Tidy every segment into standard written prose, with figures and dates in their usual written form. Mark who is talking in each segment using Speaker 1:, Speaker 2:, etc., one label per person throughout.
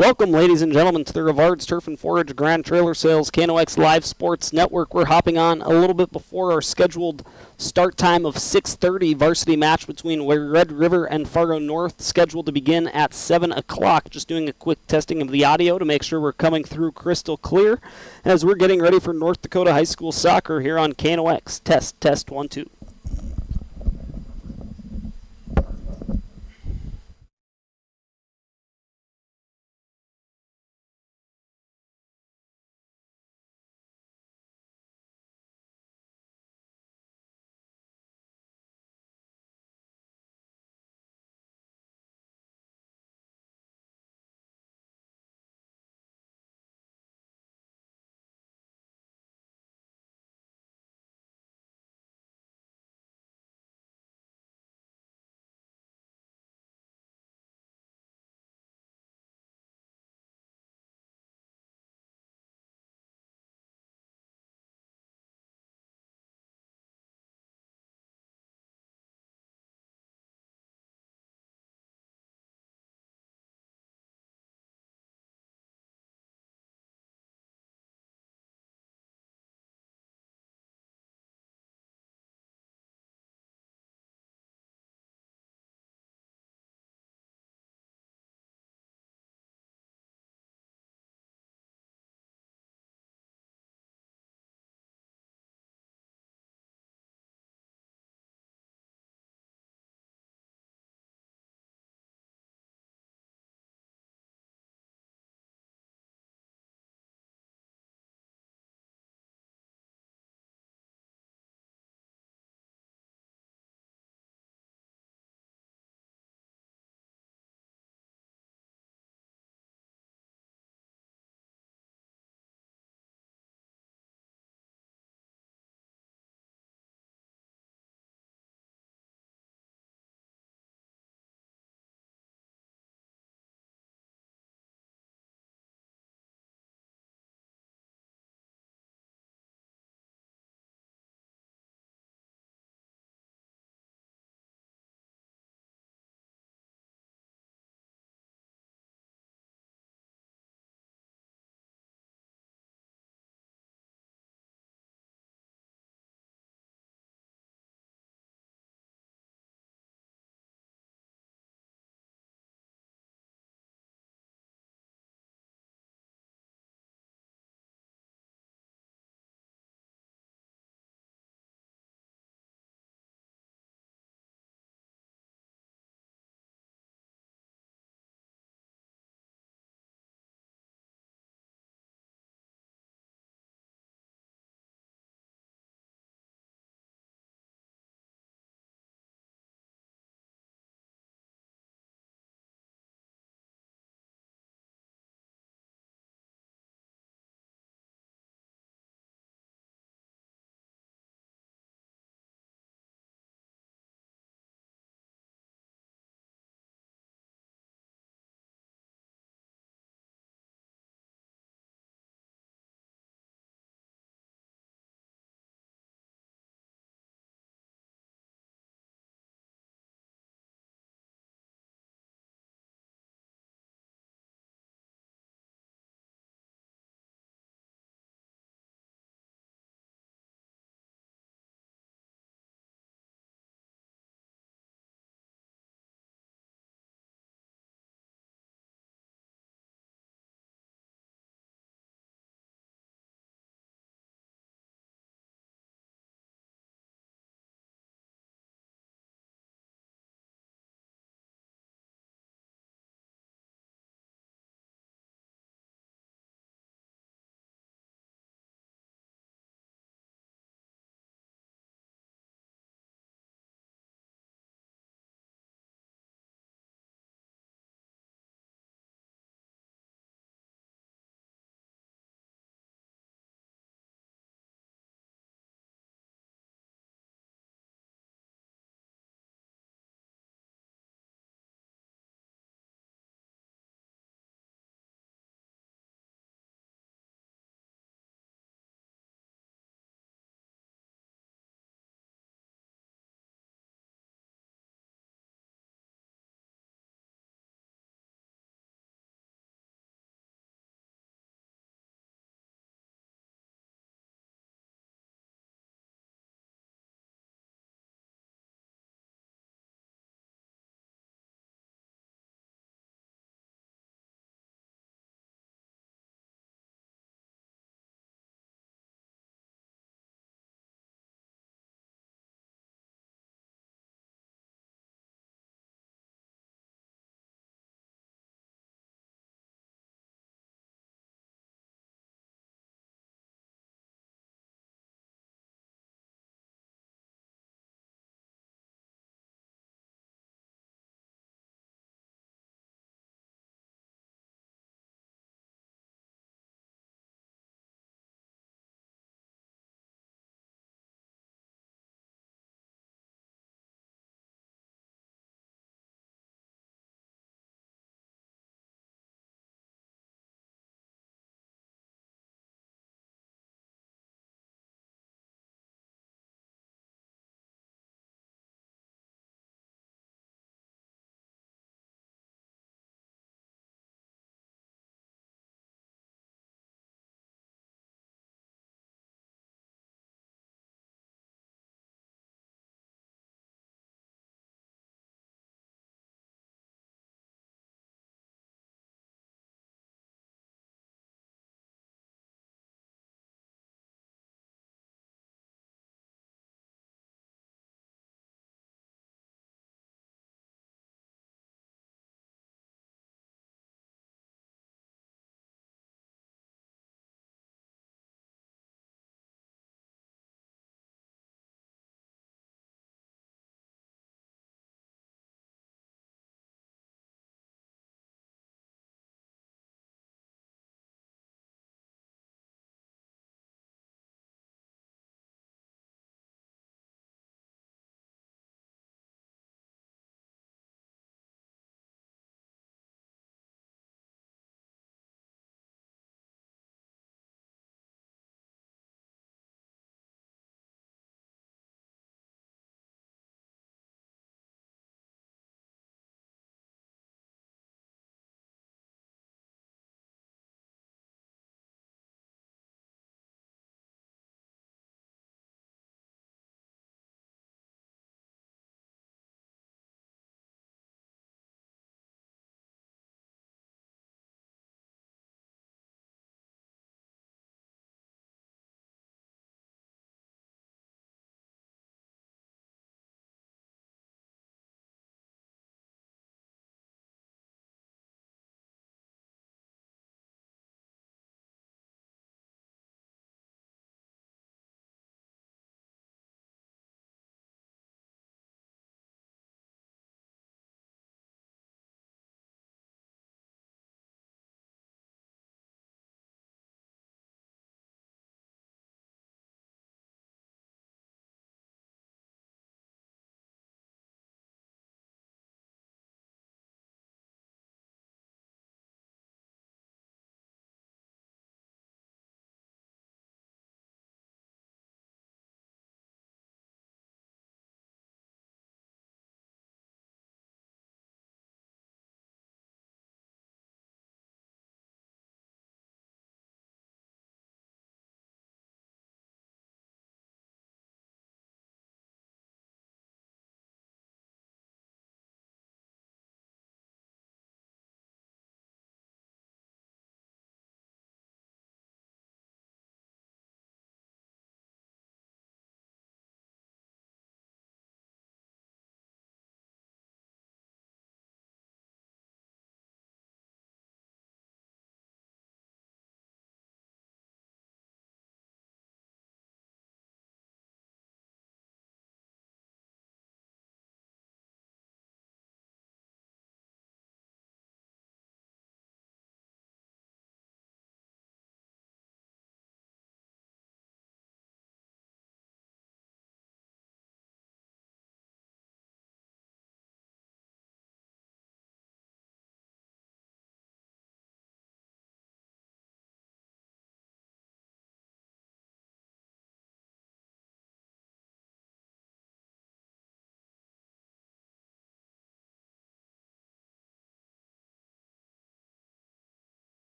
Speaker 1: Welcome, ladies and gentlemen, to the Rivard's Turf and Forage Grand Trailer Sales KNOX Live Sports Network. We're hopping on a little bit before our scheduled start time of 6:30. Varsity match between Red River and Fargo North scheduled to begin at 7 o'clock. Just doing a quick testing of the audio to make sure we're coming through crystal clear as we're getting ready for North Dakota High School Soccer here on KNOX. Test 1, 2.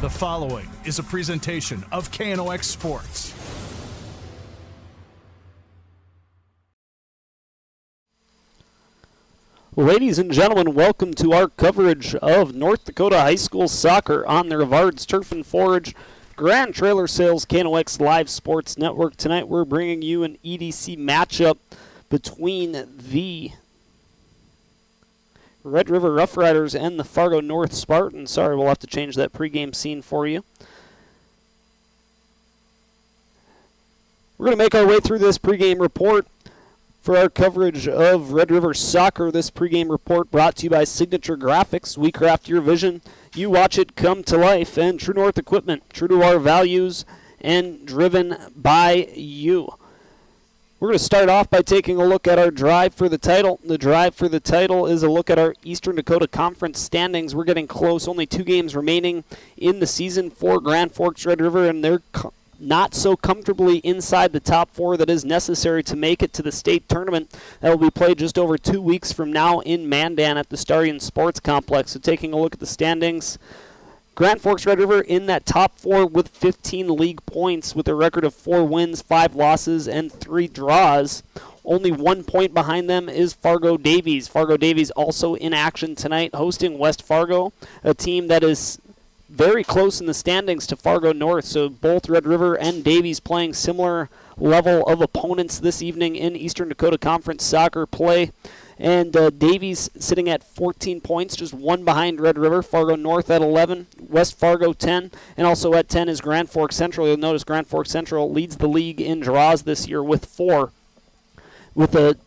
Speaker 2: The following is a presentation of KNOX Sports.
Speaker 1: Ladies and gentlemen, welcome to our coverage of North Dakota High School soccer on the Rivard's Turf and Forage Grand Trailer Sales KNOX Live Sports Network. Tonight we're bringing you an EDC matchup between the Red River Rough Riders and the Fargo North Spartans. Sorry, we'll have to change that pregame scene for you. We're going to make our way through this pregame report for our coverage of Red River Soccer. This pregame report brought to you by Signature Graphics. We craft your vision. You watch it come to life. And True North Equipment, true to our values and driven by you. We're going to start off by taking a look at our drive for the title. The drive for the title is a look at our Eastern Dakota Conference standings. We're getting close. Only 2 games remaining in the season for Grand Forks Red River, and they're not so comfortably inside the top 4 that is necessary to make it to the state tournament that will be played just over 2 weeks from now in Mandan at the Starion Sports Complex. So taking a look at the standings, Grand Forks Red River in that top 4 with 15 league points with a record of 4 wins, 5 losses, and 3 draws. Only 1 point behind them is Fargo Davies. Fargo Davies also in action tonight, hosting West Fargo, a team that is very close in the standings to Fargo North. So both Red River and Davies playing similar level of opponents this evening in Eastern Dakota Conference soccer play. And Davies sitting at 14 points, just 1 behind Red River. Fargo North at 11, West Fargo 10, and also at 10 is Grand Forks Central. You'll notice Grand Forks Central leads the league in draws this year with 4, with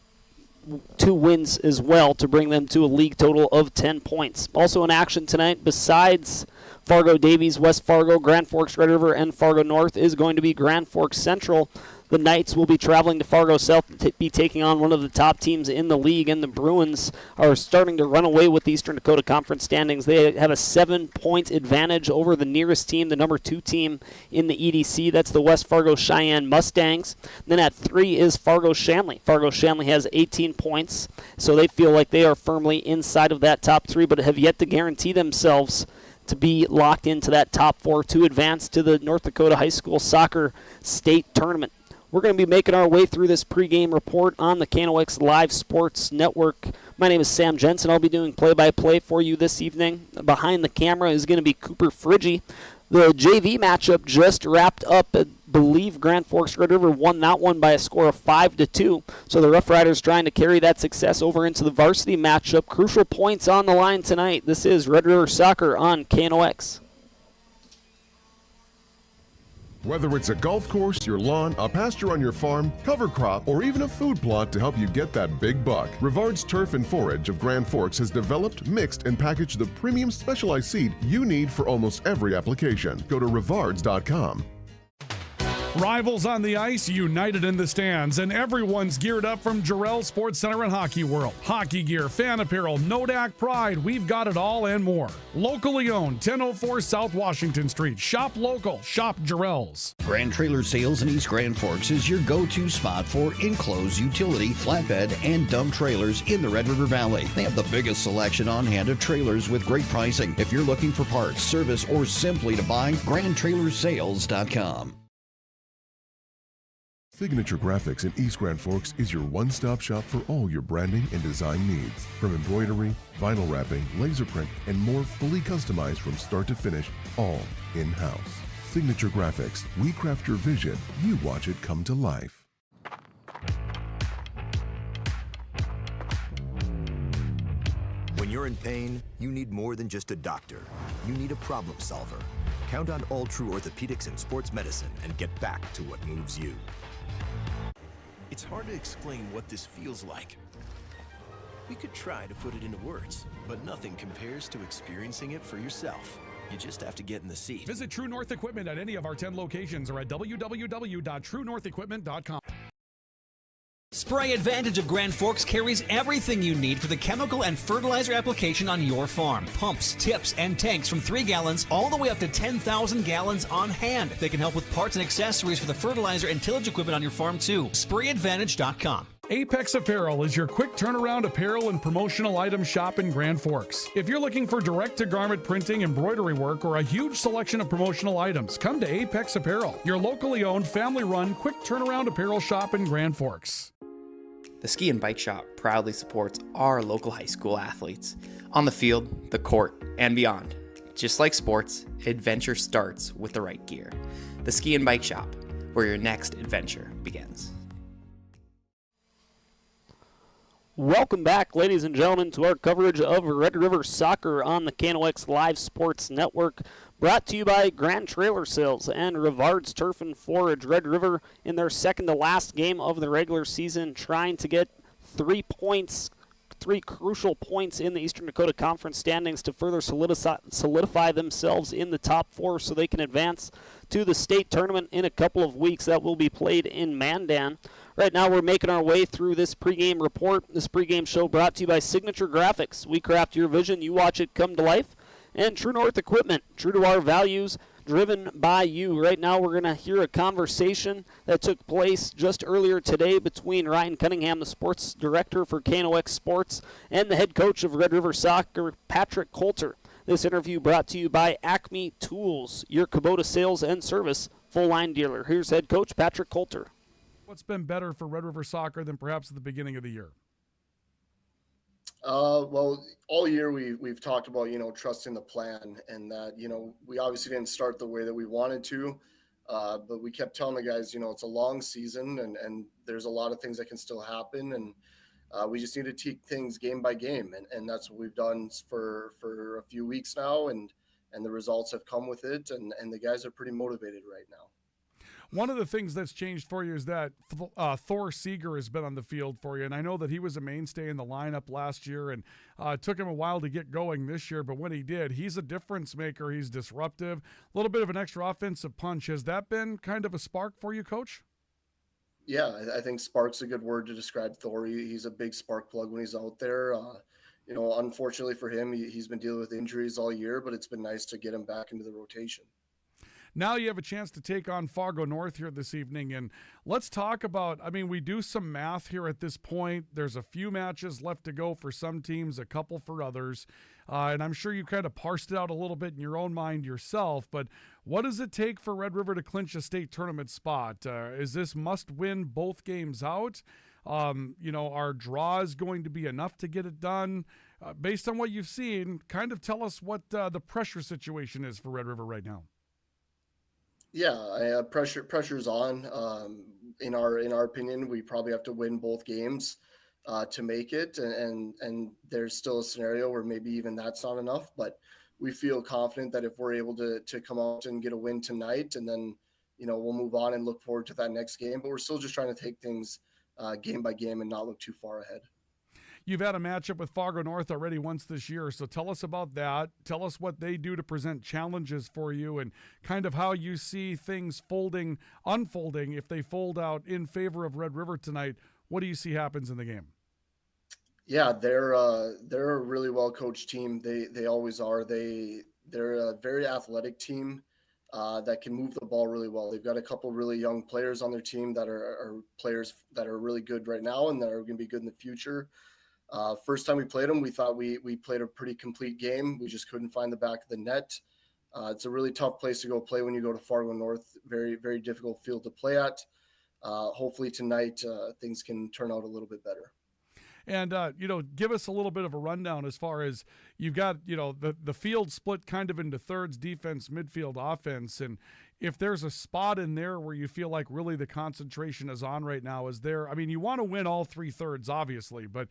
Speaker 1: 2 wins as well to bring them to a league total of 10 points. Also in action tonight, besides Fargo Davies, West Fargo, Grand Forks Red River, and Fargo North, is going to be Grand Forks Central. The Knights will be traveling to Fargo South to be taking on one of the top teams in the league, and the Bruins are starting to run away with the Eastern Dakota Conference standings. They have a 7-point advantage over the nearest team, the number 2 team in the EDC. That's the West Fargo Cheyenne Mustangs. Then at 3 is Fargo Shanley. Fargo Shanley has 18 points, so they feel like they are firmly inside of that top 3, but have yet to guarantee themselves to be locked into that top 4 to advance to the North Dakota High School Soccer State Tournament. We're going to be making our way through this pregame report on the KNOX Live Sports Network. My name is Sam Jensen. I'll be doing play-by-play for you this evening. Behind the camera is going to be Cooper Friggy. The JV matchup just wrapped up. I believe Grand Forks Red River won that one by a score of 5-2. So the Rough Riders trying to carry that success over into the varsity matchup. Crucial points on the line tonight. This is Red River Soccer on KNOX.
Speaker 3: Whether it's a golf course, your lawn, a pasture on your farm, cover crop, or even a food plot to help you get that big buck, Rivard's Turf and Forage of Grand Forks has developed, mixed, and packaged the premium specialized seed you need for almost every application. Go to rivards.com.
Speaker 4: Rivals on the ice, united in the stands, and everyone's geared up from Jarrell Sports Center and Hockey World. Hockey gear, fan apparel, Nodak Pride, we've got it all and more. Locally owned, 1004 South Washington Street. Shop local, shop Jarrell's.
Speaker 5: Grand Trailer Sales in East Grand Forks is your go-to spot for enclosed utility, flatbed, and dump trailers in the Red River Valley. They have the biggest selection on hand of trailers with great pricing. If you're looking for parts, service, or simply to buy, GrandTrailersales.com.
Speaker 3: Signature Graphics in East Grand Forks is your one-stop shop for all your branding and design needs. From embroidery, vinyl wrapping, laser print, and more, fully customized from start to finish, all in-house. Signature Graphics. We craft your vision. You watch it come to life.
Speaker 6: When you're in pain, you need more than just a doctor. You need a problem solver. Count on All True Orthopedics and Sports Medicine and get back to what moves you.
Speaker 7: It's hard to explain what this feels like. We could try to put it into words, but nothing compares to experiencing it for yourself. You just have to get in the seat.
Speaker 4: Visit True North Equipment at any of our 10 locations or at www.truenorthequipment.com.
Speaker 8: Spray Advantage of Grand Forks carries everything you need for the chemical and fertilizer application on your farm. Pumps, tips, and tanks from 3 gallons all the way up to 10,000 gallons on hand. They can help with parts and accessories for the fertilizer and tillage equipment on your farm too. SprayAdvantage.com.
Speaker 4: Apex Apparel is your quick turnaround apparel and promotional item shop in Grand Forks. If you're looking for direct-to-garment printing, embroidery work, or a huge selection of promotional items, come to Apex Apparel, your locally owned, family-run, quick turnaround apparel shop in Grand Forks.
Speaker 9: The Ski and Bike Shop proudly supports our local high school athletes on the field, the court, and beyond. Just like sports, adventure starts with the right gear. The Ski and Bike Shop, where your next adventure begins.
Speaker 1: Welcome back, ladies and gentlemen, to our coverage of Red River Soccer on the KNOX Live Sports Network, brought to you by Grand Trailer Sales and Rivard's Turf and Forage. Red River in their second to last game of the regular season, trying to get 3 points, 3 crucial points in the Eastern Dakota Conference standings to further solidify themselves in the top 4 so they can advance to the state tournament in a couple of weeks that will be played in Mandan. Right now we're making our way through this pregame report, this pregame show brought to you by Signature Graphics. We craft your vision, you watch it come to life. And True North Equipment, true to our values, driven by you. Right now we're going to hear a conversation that took place just earlier today between Ryan Cunningham, the sports director for KNOX Sports, and the head coach of Red River Soccer, Patrick Coulter. This interview brought to you by Acme Tools, your Kubota sales and service full-line dealer. Here's head coach Patrick Coulter.
Speaker 4: What's been better for Red River Soccer than perhaps at the beginning of the year?
Speaker 10: Well, all year we've talked about, trusting the plan, and that, we obviously didn't start the way that we wanted to, but we kept telling the guys, it's a long season and there's a lot of things that can still happen. And we just need to take things game by game. And that's what we've done for a few weeks now. And the results have come with it. And the guys are pretty motivated right now.
Speaker 4: One of the things that's changed for you is that Thor Seeger has been on the field for you, and I know that he was a mainstay in the lineup last year, and it took him a while to get going this year, but when he did, he's a difference maker. He's disruptive, a little bit of an extra offensive punch. Has that been kind of a spark for you, Coach?
Speaker 10: Yeah, I think spark's a good word to describe Thor. He's a big spark plug when he's out there. Unfortunately for him, he's been dealing with injuries all year, but it's been nice to get him back into the rotation.
Speaker 4: Now you have a chance to take on Fargo North here this evening, and let's talk about, we do some math here at this point. There's a few matches left to go for some teams, a couple for others, and I'm sure you kind of parsed it out a little bit in your own mind yourself, but what does it take for Red River to clinch a state tournament spot? Is this must-win both games out? Are draws going to be enough to get it done? Based on what you've seen, kind of tell us what the pressure situation is for Red River right now.
Speaker 10: Yeah, pressure's on. In our opinion, we probably have to win both games to make it, and there's still a scenario where maybe even that's not enough. But we feel confident that if we're able to come out and get a win tonight, and then we'll move on and look forward to that next game. But we're still just trying to take things game by game and not look too far ahead.
Speaker 4: You've had a matchup with Fargo North already once this year, so tell us about that. Tell us what they do to present challenges for you and kind of how you see things unfolding if they fold out in favor of Red River tonight. What do you see happens in the game?
Speaker 10: Yeah, they're a really well-coached team. They always are. They're a very athletic team that can move the ball really well. They've got a couple really young players on their team that are players that are really good right now and that are going to be good in the future. First time we played them, we thought we played a pretty complete game. We just couldn't find the back of the net. It's a really tough place to go play when you go to Fargo North. Very, very difficult field to play at. Hopefully tonight things can turn out a little bit better.
Speaker 4: And, give us a little bit of a rundown as far as you've got, the field split kind of into thirds, defense, midfield, offense. And if there's a spot in there where you feel like really the concentration is on right now, you want to win all 3 thirds, obviously, but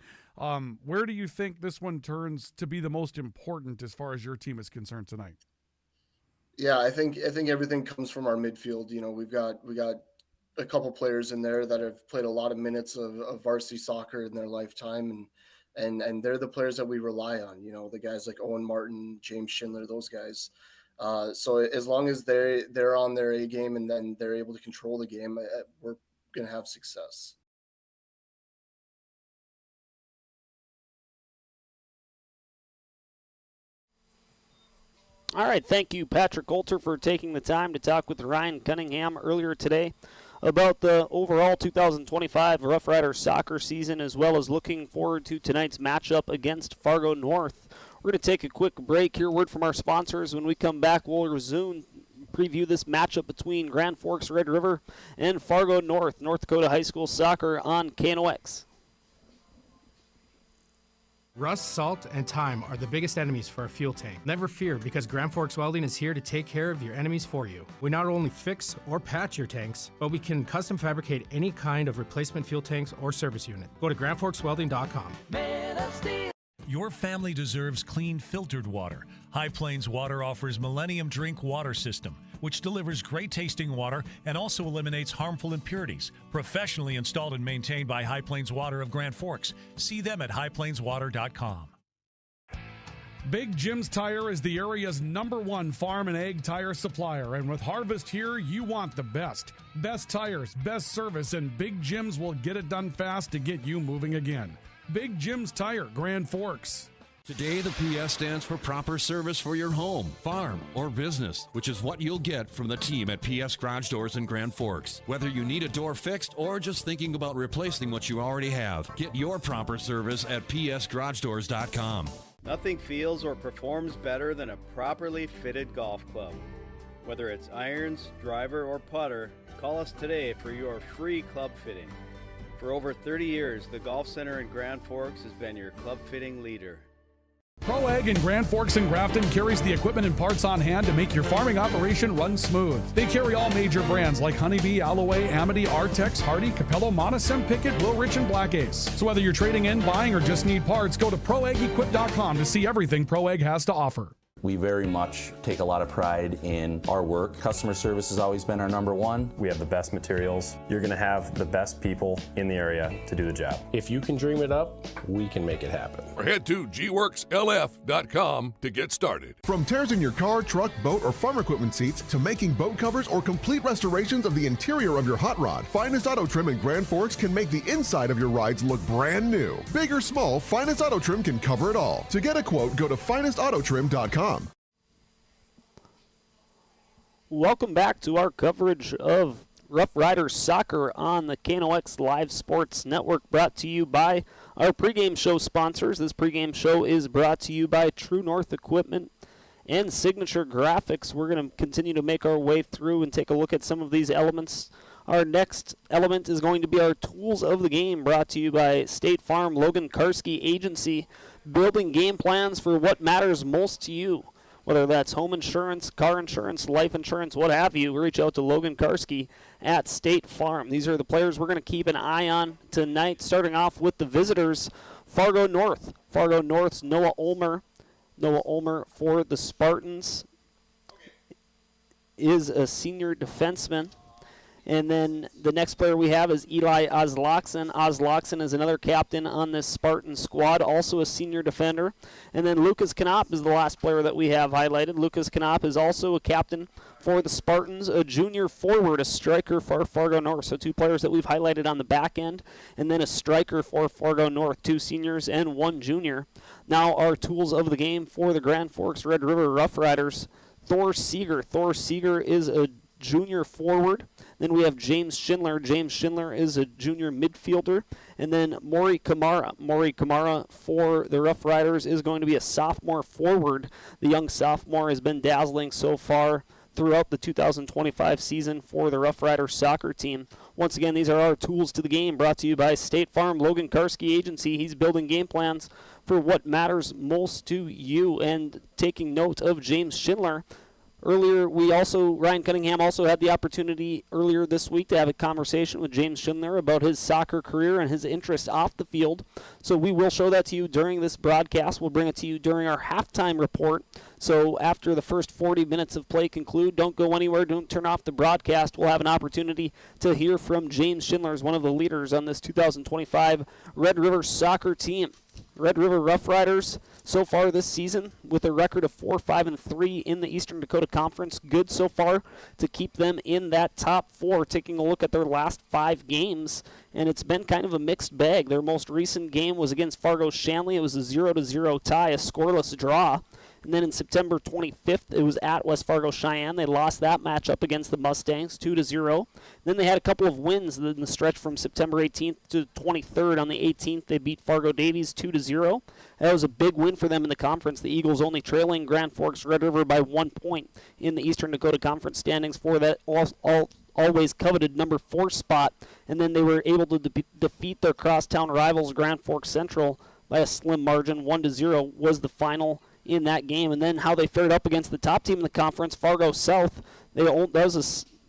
Speaker 4: where do you think this one turns to be the most important as far as your team is concerned tonight?
Speaker 10: Yeah, I think everything comes from our midfield. We've got a couple players in there that have played a lot of minutes of varsity soccer in their lifetime, and they're the players that we rely on. The guys like Owen Martin, James Schindler, those guys. So as long as they're on their A game and then they're able to control the game, we're going to have success.
Speaker 1: All right, thank you, Patrick Coulter, for taking the time to talk with Ryan Cunningham earlier today. about the overall 2025 Rough Riders soccer season, as well as looking forward to tonight's matchup against Fargo North. We're going to take a quick break here. Word from our sponsors. When we come back, we'll resume preview this matchup between Grand Forks Red River and Fargo North, North Dakota High School Soccer on KNOX.
Speaker 11: Rust, salt, and time are the biggest enemies for a fuel tank. Never fear, because Grand Forks Welding is here to take care of your enemies for you. We not only fix or patch your tanks, but we can custom fabricate any kind of replacement fuel tanks or service unit. Go to grandforkswelding.com.
Speaker 2: Your family deserves clean, filtered water. High Plains Water offers Millennium Drink Water System, which delivers great-tasting water and also eliminates harmful impurities. Professionally installed and maintained by High Plains Water of Grand Forks. See them at highplainswater.com.
Speaker 4: Big Jim's Tire is the area's #1 farm and ag tire supplier, and with Harvest here, you want the best. Best tires, best service, and Big Jim's will get it done fast to get you moving again. Big Jim's Tire, Grand Forks.
Speaker 12: Today, the PS stands for proper service for your home, farm, or business, which is what you'll get from the team at PS Garage Doors in Grand Forks. Whether you need a door fixed or just thinking about replacing what you already have, get your proper service at psgaragedoors.com.
Speaker 13: Nothing feels or performs better than a properly fitted golf club. Whether it's irons, driver, or putter, call us today for your free club fitting. For over 30 years, the Golf Center in Grand Forks has been your club fitting leader.
Speaker 4: Pro Ag in Grand Forks and Grafton carries the equipment and parts on hand to make your farming operation run smooth. They carry all major brands like Honeybee, Alloway, Amity, Artex, Hardy, Capello, Monosem, Pickett, Wilrich, and Black Ace. So whether you're trading in, buying, or just need parts, go to ProAgEquip.com to see everything Pro Ag has to offer.
Speaker 14: We very much take a lot of pride in our work. Customer service has always been our #1.
Speaker 15: We have the best materials. You're going to have the best people in the area to do the job.
Speaker 16: If you can dream it up, we can make it happen.
Speaker 17: Or head to gworkslf.com to get started.
Speaker 3: From tears in your car, truck, boat, or farm equipment seats to making boat covers or complete restorations of the interior of your hot rod, Finest Auto Trim in Grand Forks can make the inside of your rides look brand new. Big or small, Finest Auto Trim can cover it all. To get a quote, go to finestautotrim.com.
Speaker 1: Welcome back to our coverage of Rough Riders Soccer on the KNOX Live Sports Network, brought to you by our pregame show sponsors. This pregame show is brought to you by True North Equipment and Signature Graphics. We're going to continue to make our way through and take a look at some of these elements. Our next element is going to be our Tools of the Game, brought to you by State Farm Logan Karski Agency, building game plans for what matters most to you. Whether that's home insurance, car insurance, life insurance, what have you, reach out to Logan Karski at State Farm. These are the players we're going to keep an eye on tonight, starting off with the visitors, Fargo North. Fargo North's Noah Ulmer. Noah Ulmer for the Spartans is a senior defenseman. And then the next player we have is Eli Oslakson. Oslakson is another captain on this Spartan squad, also a senior defender. And then Lucas Knop is the last player that we have highlighted. Lucas Knop is also a captain for the Spartans, a junior forward, a striker for Fargo North. So two players that we've highlighted on the back end, and then a striker for Fargo North, 2 seniors and 1 junior. Now our tools of the game for the Grand Forks Red River Rough Riders, Thor Seeger. Thor Seeger is a junior forward. Then we have James Schindler. James Schindler is a junior midfielder. And then Maury Kamara. Maury Kamara for the Rough Riders is going to be a sophomore forward. The young sophomore has been dazzling so far throughout the 2025 season for the Rough Riders soccer team. Once again, these are our tools to the game, brought to you by State Farm Logan Karski Agency. He's building game plans for what matters most to you. And taking note of James Schindler, earlier, Ryan Cunningham also had the opportunity earlier this week to have a conversation with James Schindler about his soccer career and his interest off the field. So we will show that to you during this broadcast. We'll bring it to you during our halftime report. So after the first 40 minutes of play conclude, don't go anywhere. Don't turn off the broadcast. We'll have an opportunity to hear from James Schindler, as one of the leaders on this 2025 Red River soccer team. Red River Rough Riders so far this season with a record of 4-5-3 in the Eastern Dakota Conference. Good so far to keep them in that top 4. Taking a look at their last 5 games, and it's been kind of a mixed bag. Their most recent game was against Fargo Shanley. It was a 0-0 tie, a scoreless draw. And then in September 25th, it was at West Fargo Cheyenne. They lost that matchup against the Mustangs 2-0. Then they had a couple of wins in the stretch from September 18th to 23rd. On the 18th, they beat Fargo Davies 2-0. That was a big win for them in the conference. The Eagles only trailing Grand Forks Red River by 1 point in the Eastern Dakota Conference standings for that always coveted number 4 spot. And then they were able to defeat their crosstown rivals Grand Forks Central by a slim margin. 1-0 was the final in that game. And then how they fared up against the top team in the conference, Fargo South. That was a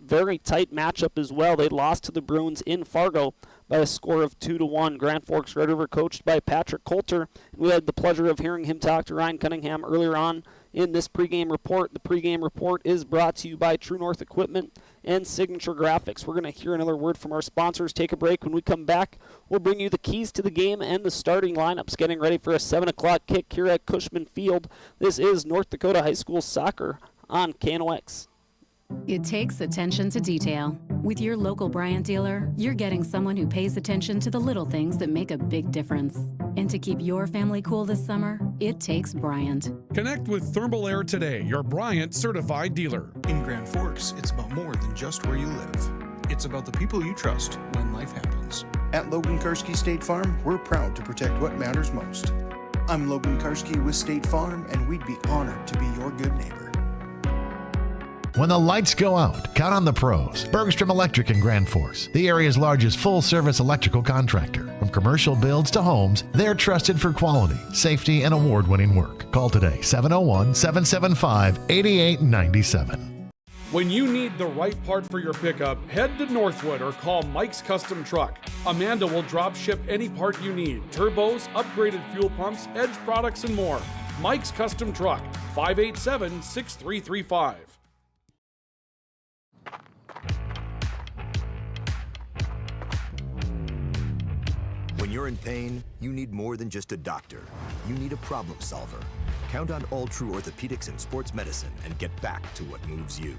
Speaker 1: very tight matchup as well. They lost to the Bruins in Fargo by a score of 2-1. Grand Forks Red River coached by Patrick Coulter. We had the pleasure of hearing him talk to Ryan Cunningham earlier on in this pregame report. The pregame report is brought to you by True North Equipment and Signature Graphics. We're going to hear another word from our sponsors. Take a break. When we come back, we'll bring you the keys to the game and the starting lineups. Getting ready for a 7 o'clock kick here at Cushman Field. This is North Dakota High School Soccer on KNOX.
Speaker 18: It takes attention to detail. With your local Bryant dealer, you're getting someone who pays attention to the little things that make a big difference. And to keep your family cool this summer, it takes Bryant.
Speaker 4: Connect with Thermal Air today, your Bryant certified dealer.
Speaker 19: In Grand Forks, it's about more than just where you live. It's about the people you trust when life happens. At Logan Karski State Farm, we're proud to protect what matters most. I'm Logan Karski with State Farm, and we'd be honored to be your good neighbor.
Speaker 20: When the lights go out, count on the pros. Bergstrom Electric in Grand Forks, the area's largest full-service electrical contractor. From commercial builds to homes, they're trusted for quality, safety, and award-winning work. Call today, 701-775-8897.
Speaker 4: When you need the right part for your pickup, head to Northwood or call Mike's Custom Truck. Amanda will drop ship any part you need. Turbos, upgraded fuel pumps, Edge products, and more. Mike's Custom Truck, 587-6335.
Speaker 6: When you're in pain, you need more than just a doctor. You need a problem solver. Count on All True Orthopedics and Sports Medicine and get back to what moves you.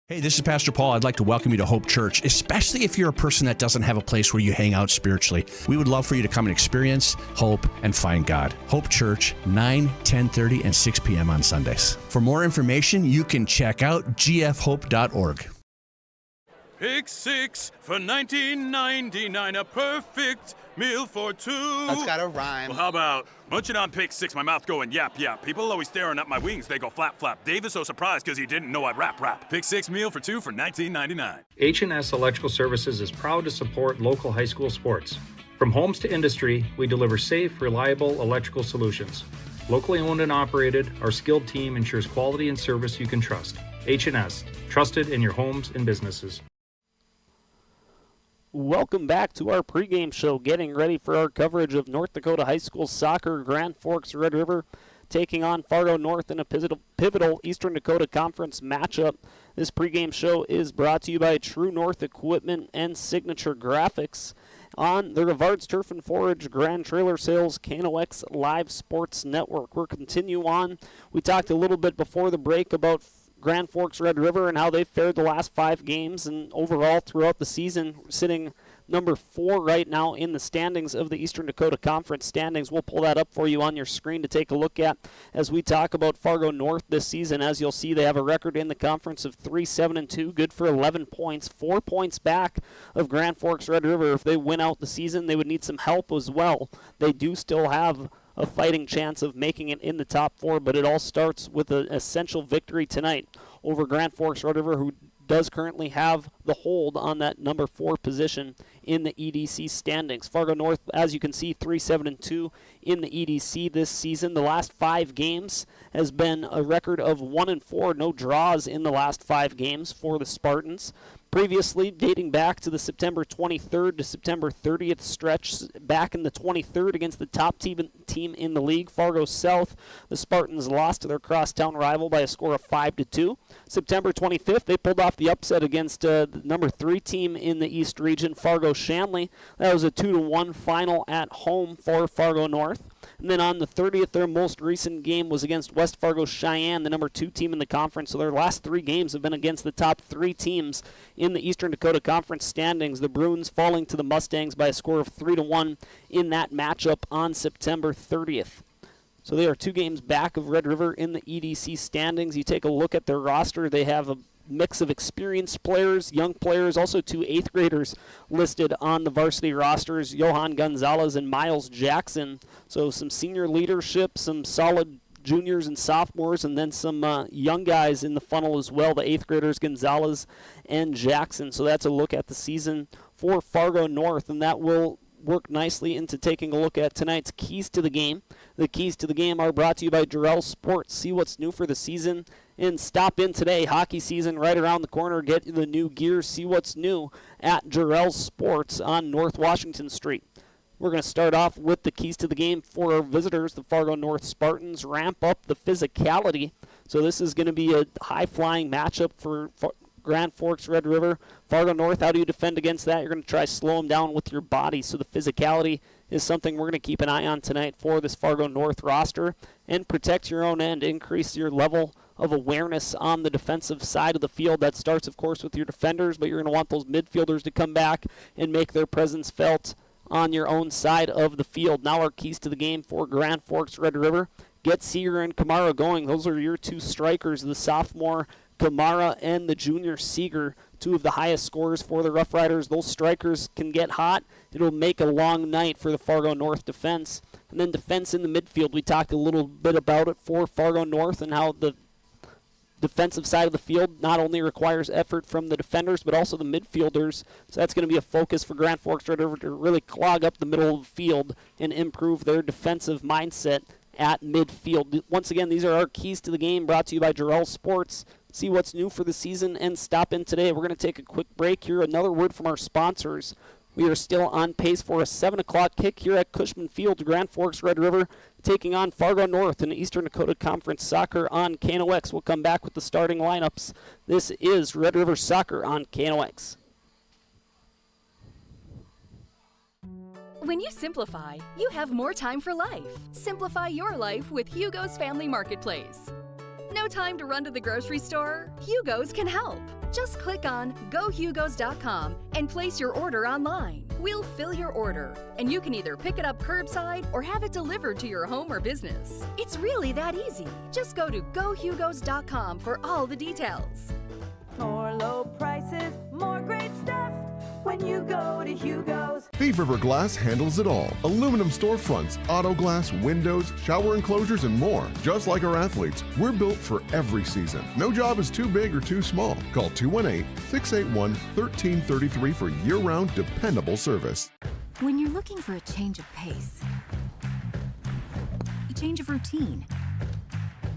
Speaker 21: Hey, this is Pastor Paul. I'd like to welcome you to Hope Church, especially if you're a person that doesn't have a place where you hang out spiritually. We would love for you to come and experience hope and find God. Hope Church, 9, 10:30, and 6 p.m. on Sundays. For more information, you can check out gfhope.org.
Speaker 22: Pick 6 for $19.99, a perfect meal for two.
Speaker 23: That's gotta rhyme.
Speaker 22: Well, how about munching on Pick 6, my mouth going yap, yap. People always staring at my wings, they go flap, flap. Dave is so surprised because he didn't know I'd rap. Pick 6 meal for two for $19.99.
Speaker 24: H&S Electrical Services is proud to support local high school sports. From homes to industry, we deliver safe, reliable electrical solutions. Locally owned and operated, our skilled team ensures quality and service you can trust. H&S, trusted in your homes and businesses.
Speaker 1: Welcome back to our pregame show, getting ready for our coverage of North Dakota High School Soccer. Grand Forks Red River taking on Fargo North in a pivotal Eastern Dakota Conference matchup. This pregame show is brought to you by True North Equipment and Signature Graphics on the Rivards Turf and Forage Grand Trailer Sales KNOX Live Sports Network. We'll continue on. We talked a little bit before the break about Grand Forks Red River and how they've fared the last 5 games and overall throughout the season, sitting number 4 right now in the standings of the Eastern Dakota Conference standings. We'll pull that up for you on your screen to take a look at as we talk about Fargo North this season. As you'll see, they have a record in the conference of 3-7-2, good for 11 points, 4 points back of Grand Forks Red River. If they win out the season, they would need some help as well. They do still have a fighting chance of making it in the top 4, but it all starts with an essential victory tonight over Grand Forks Red River, who does currently have the hold on that number 4 position in the EDC standings. Fargo North, as you can see, 3-7-2 in the EDC this season. The last 5 games has been a record of 1-4, no draws in the last 5 games for the Spartans. Previously, dating back to the September 23rd to September 30th stretch, back in the 23rd against the top team in the league, Fargo South, the Spartans lost to their crosstown rival by a score of 5-2. September 25th, they pulled off the upset against the number 3 team in the East region, Fargo Shanley. That was a 2-1 final at home for Fargo North. And then on the 30th, their most recent game was against West Fargo Cheyenne, the number 2 team in the conference. So their last 3 games have been against the top 3 teams in the Eastern Dakota Conference standings. The Bruins falling to the Mustangs by a score of 3-1 in that matchup on September 30th. So they are 2 games back of Red River in the EDC standings. You take a look at their roster. They have a mix of experienced players, young players, also 2 8th graders listed on the varsity rosters, Johan Gonzalez and Miles Jackson. So some senior leadership, some solid juniors and sophomores, and then some young guys in the funnel as well, the 8th graders, Gonzalez and Jackson. So that's a look at the season for Fargo North, and that will work nicely into taking a look at tonight's keys to the game. The keys to the game are brought to you by Jarrell Sports. See what's new for the season and stop in today. Hockey season right around the corner. Get the new gear. See what's new at Jarrell Sports on North Washington Street. We're going to start off with the keys to the game for our visitors, the Fargo North Spartans. Ramp up the physicality. So this is going to be a high-flying matchup for Grand Forks, Red River. Fargo North, how do you defend against that? You're going to try to slow them down with your body. So the physicality is something we're going to keep an eye on tonight for this Fargo North roster. And protect your own end. Increase your level of awareness on the defensive side of the field. That starts, of course, with your defenders, but you're going to want those midfielders to come back and make their presence felt on your own side of the field. Now our keys to the game for Grand Forks, Red River. Get Seeger and Kamara going. Those are your 2 strikers, the sophomore Kamara and the junior Seeger, 2 of the highest scorers for the Rough Riders. Those strikers can get hot. It'll make a long night for the Fargo North defense. And then defense in the midfield. We talked a little bit about it for Fargo North and how the defensive side of the field not only requires effort from the defenders but also the midfielders. So that's going to be a focus for Grand Forks Red River to really clog up the middle of the field and improve their defensive mindset at midfield. Once again, these are our keys to the game brought to you by Jarrell Sports. See what's new for the season and stop in today. We're going to take a quick break here. Another word from our sponsors. We are still on pace for a 7 o'clock kick here at Cushman Field. Grand Forks Red River taking on Fargo North in the Eastern Dakota Conference Soccer on KNOX. We'll come back with the starting lineups. This is Red River Soccer on KNOX.
Speaker 5: When you simplify, you have more time for life. Simplify your life with Hugo's Family Marketplace. No time to run to the grocery store? Hugo's can help. Just click on gohugos.com and place your order online. We'll fill your order, and you can either pick it up curbside or have it delivered to your home or business. It's really that easy. Just go to gohugos.com for all the details.
Speaker 7: More low prices, more great stuff when you go to Hugo's.
Speaker 3: Thief River Glass handles it all. Aluminum storefronts, auto glass, windows, shower enclosures, and more. Just like our athletes, we're built for every season. No job is too big or too small. Call 218-681-1333 for year-round dependable service.
Speaker 8: When you're looking for a change of pace, a change of routine,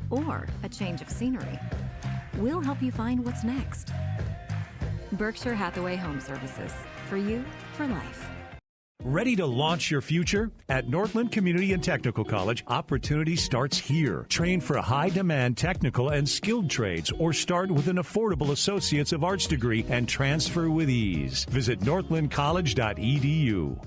Speaker 8: or a change of scenery, we'll help you find what's next. Berkshire Hathaway Home Services. For you, for life.
Speaker 2: Ready to launch your future? At Northland Community and Technical College, opportunity starts here. Train for high-demand technical and skilled trades or start with an affordable Associates of Arts degree and transfer with ease. Visit northlandcollege.edu.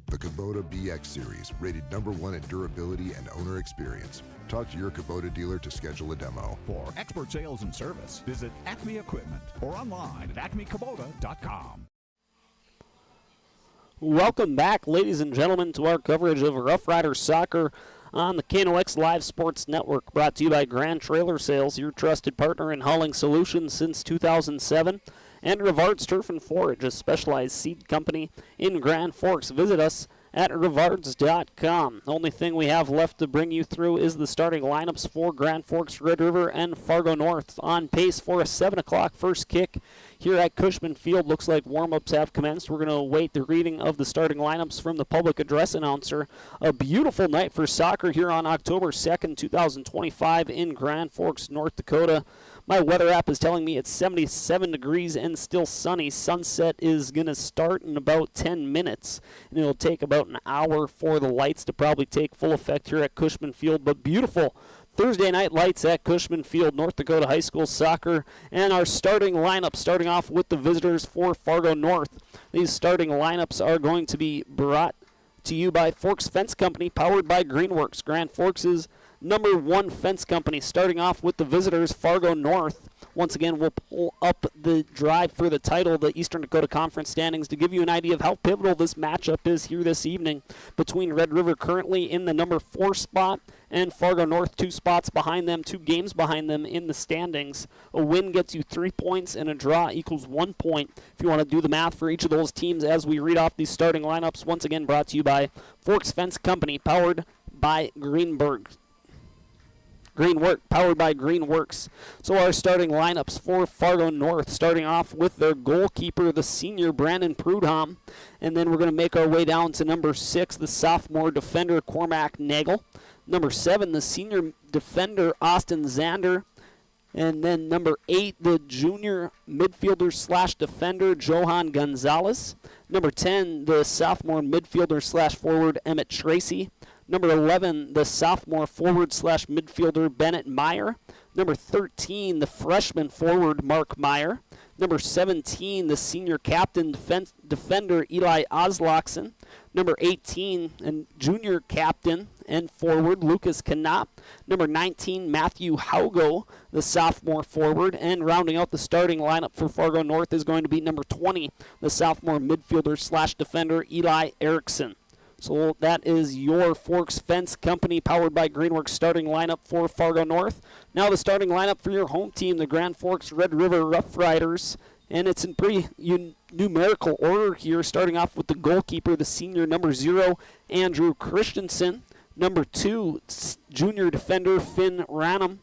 Speaker 23: The Kubota BX Series, rated #1 in durability and owner experience. Talk to your Kubota dealer to schedule a demo.
Speaker 25: For expert sales and service, visit Acme Equipment or online at acmekubota.com.
Speaker 1: Welcome back, ladies and gentlemen, to our coverage of Rough Rider Soccer on the KNOX Live Sports Network, brought to you by Grand Trailer Sales, your trusted partner in hauling solutions since 2007, and Rivard's Turf and Forage, a specialized seed company in Grand Forks. Visit us at rivards.com. The only thing we have left to bring you through is the starting lineups for Grand Forks, Red River, and Fargo North. On pace for a 7 o'clock first kick here at Cushman Field. Looks like warm-ups have commenced. We're going to await the reading of the starting lineups from the public address announcer. A beautiful night for soccer here on October 2nd, 2025 in Grand Forks, North Dakota. My weather app is telling me it's 77 degrees and still sunny. Sunset is going to start in about 10 minutes, and it'll take about an hour for the lights to probably take full effect here at Cushman Field. But beautiful Thursday night lights at Cushman Field, North Dakota High School Soccer. And our starting lineup, starting off with the visitors for Fargo North. These starting lineups are going to be brought to you by Forks Fence Company, powered by Greenworks. Grand Forks' #1 fence company. Starting off with the visitors, Fargo North Once again, we'll pull up the drive for the title, the Eastern Dakota Conference standings, to give you an idea of how pivotal this matchup is here this evening between Red River currently in the number 4 spot and Fargo North 2 spots behind them, 2 games behind them in the standings. A win gets you 3 points and a draw equals 1 point. If you want to do the math for each of those teams as we read off these starting lineups, once again brought to you by Forks Fence Company, powered by Greenworks. So our starting lineups for Fargo North, starting off with their goalkeeper, the senior Brandon Prudhomme, and then we're going to make our way down to number 6, the sophomore defender Cormac Nagel, number 7, the senior defender Austin Zander, and then number 8, the junior midfielder / defender Johan Gonzalez, number 10, the sophomore midfielder / forward Emmett Tracy, number 11, the sophomore forward / midfielder Bennett Meyer. Number 13, the freshman forward Mark Meyer. Number 17, the senior captain defender Eli Oslakson. Number 18, and junior captain and forward Lucas Knop. Number 19, Matthew Haugo, the sophomore forward. And rounding out the starting lineup for Fargo North is going to be number 20, the sophomore midfielder / defender Eli Erickson. So that is your Forks Fence Company, powered by Greenworks, starting lineup for Fargo North. Now the starting lineup for your home team, the Grand Forks Red River Rough Riders. And it's in pretty numerical order here, starting off with the goalkeeper, the senior number 0, Andrew Christensen. Number 2, junior defender Finn Ranum.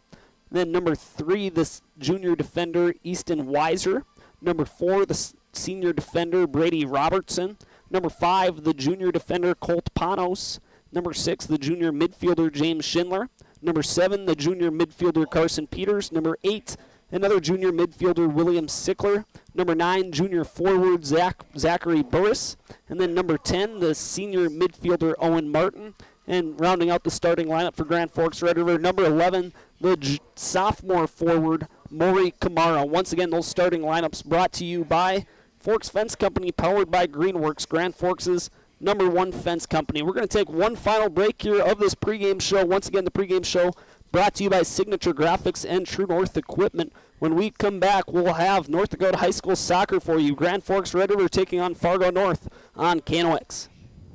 Speaker 1: Then number 3, the junior defender Easton Weiser. Number 4, the senior defender Brady Robertson. Number 5, the junior defender Colt Panos. Number 6, the junior midfielder James Schindler. Number 7, the junior midfielder Carson Peters. Number 8, another junior midfielder William Sickler. Number 9, junior forward Zachary Burris. And then number 10, the senior midfielder Owen Martin. And rounding out the starting lineup for Grand Forks Red River, number 11, the sophomore forward Maury Kamara. Once again, those starting lineups brought to you by Forks Fence Company, powered by Greenworks, Grand Forks' number 1 fence company. We're going to take one final break here of this pregame show. Once again, the pregame show brought to you by Signature Graphics and True North Equipment. When we come back, we'll have North Dakota High School soccer for you. Grand Forks Red River taking on Fargo North on KNOX.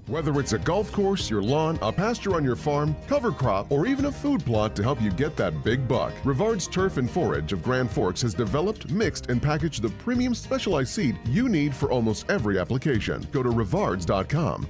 Speaker 3: Whether it's a golf course, your lawn, a pasture on your farm, cover crop, or even a food plot to help you get that big buck, Rivard's Turf and Forage of Grand Forks has developed, mixed, and packaged the premium specialized seed you need for almost every application. Go to rivards.com.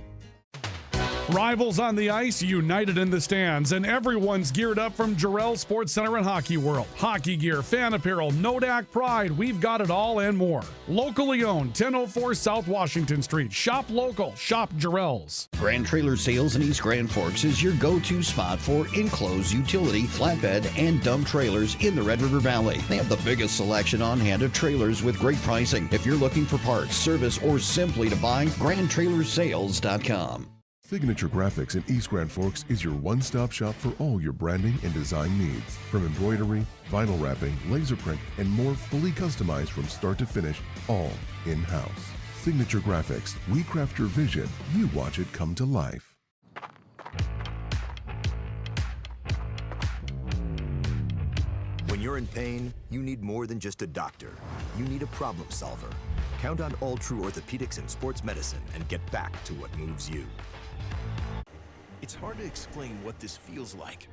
Speaker 4: Rivals on the ice, united in the stands, and everyone's geared up from Jarrell Sports Center and Hockey World. Hockey gear, fan apparel, Nodak Pride, we've got it all and more. Locally owned, 1004 South Washington Street. Shop local, shop Jarrell's.
Speaker 9: Grand Trailer Sales in East Grand Forks is your go-to spot for enclosed utility, flatbed, and dump trailers in the Red River Valley. They have the biggest selection on hand of trailers with great pricing. If you're looking for parts, service, or simply to buy, GrandTrailersSales.com.
Speaker 3: Signature Graphics in East Grand Forks is your one-stop shop for all your branding and design needs. From embroidery, vinyl wrapping, laser print, and more, fully customized from start to finish, all in-house. Signature Graphics. We craft your vision. You watch it come to life.
Speaker 6: When you're in pain, you need more than just a doctor. You need a problem solver. Count on All True Orthopedics and Sports Medicine and get back to what moves you.
Speaker 10: It's hard to explain what this feels like.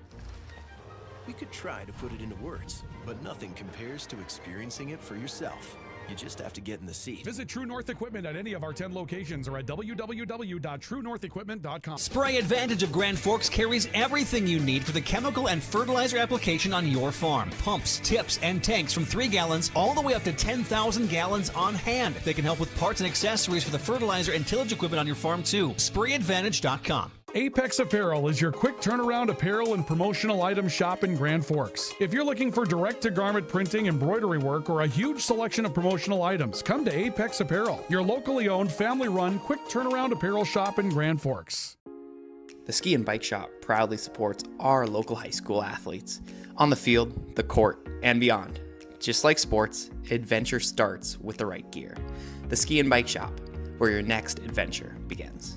Speaker 10: We could try to put it into words, but nothing compares to experiencing it for yourself. You just have to get in the seat.
Speaker 4: Visit True North Equipment at any of our 10 locations or at www.truenorthequipment.com.
Speaker 11: Spray Advantage of Grand Forks carries everything you need for the chemical and fertilizer application on your farm. Pumps, tips, and tanks from 3 gallons all the way up to 10,000 gallons on hand. They can help with parts and accessories for the fertilizer and tillage equipment on your farm too. SprayAdvantage.com.
Speaker 4: Apex Apparel is your quick turnaround apparel and promotional item shop in Grand Forks. If you're looking for direct-to-garment printing, embroidery work, or a huge selection of promotional items, come to Apex Apparel, your locally owned, family-run, quick turnaround apparel shop in Grand Forks.
Speaker 12: The Ski and Bike Shop proudly supports our local high school athletes on the field, the court, and beyond. Just like sports, adventure starts with the right gear. The Ski and Bike Shop, where your next adventure begins.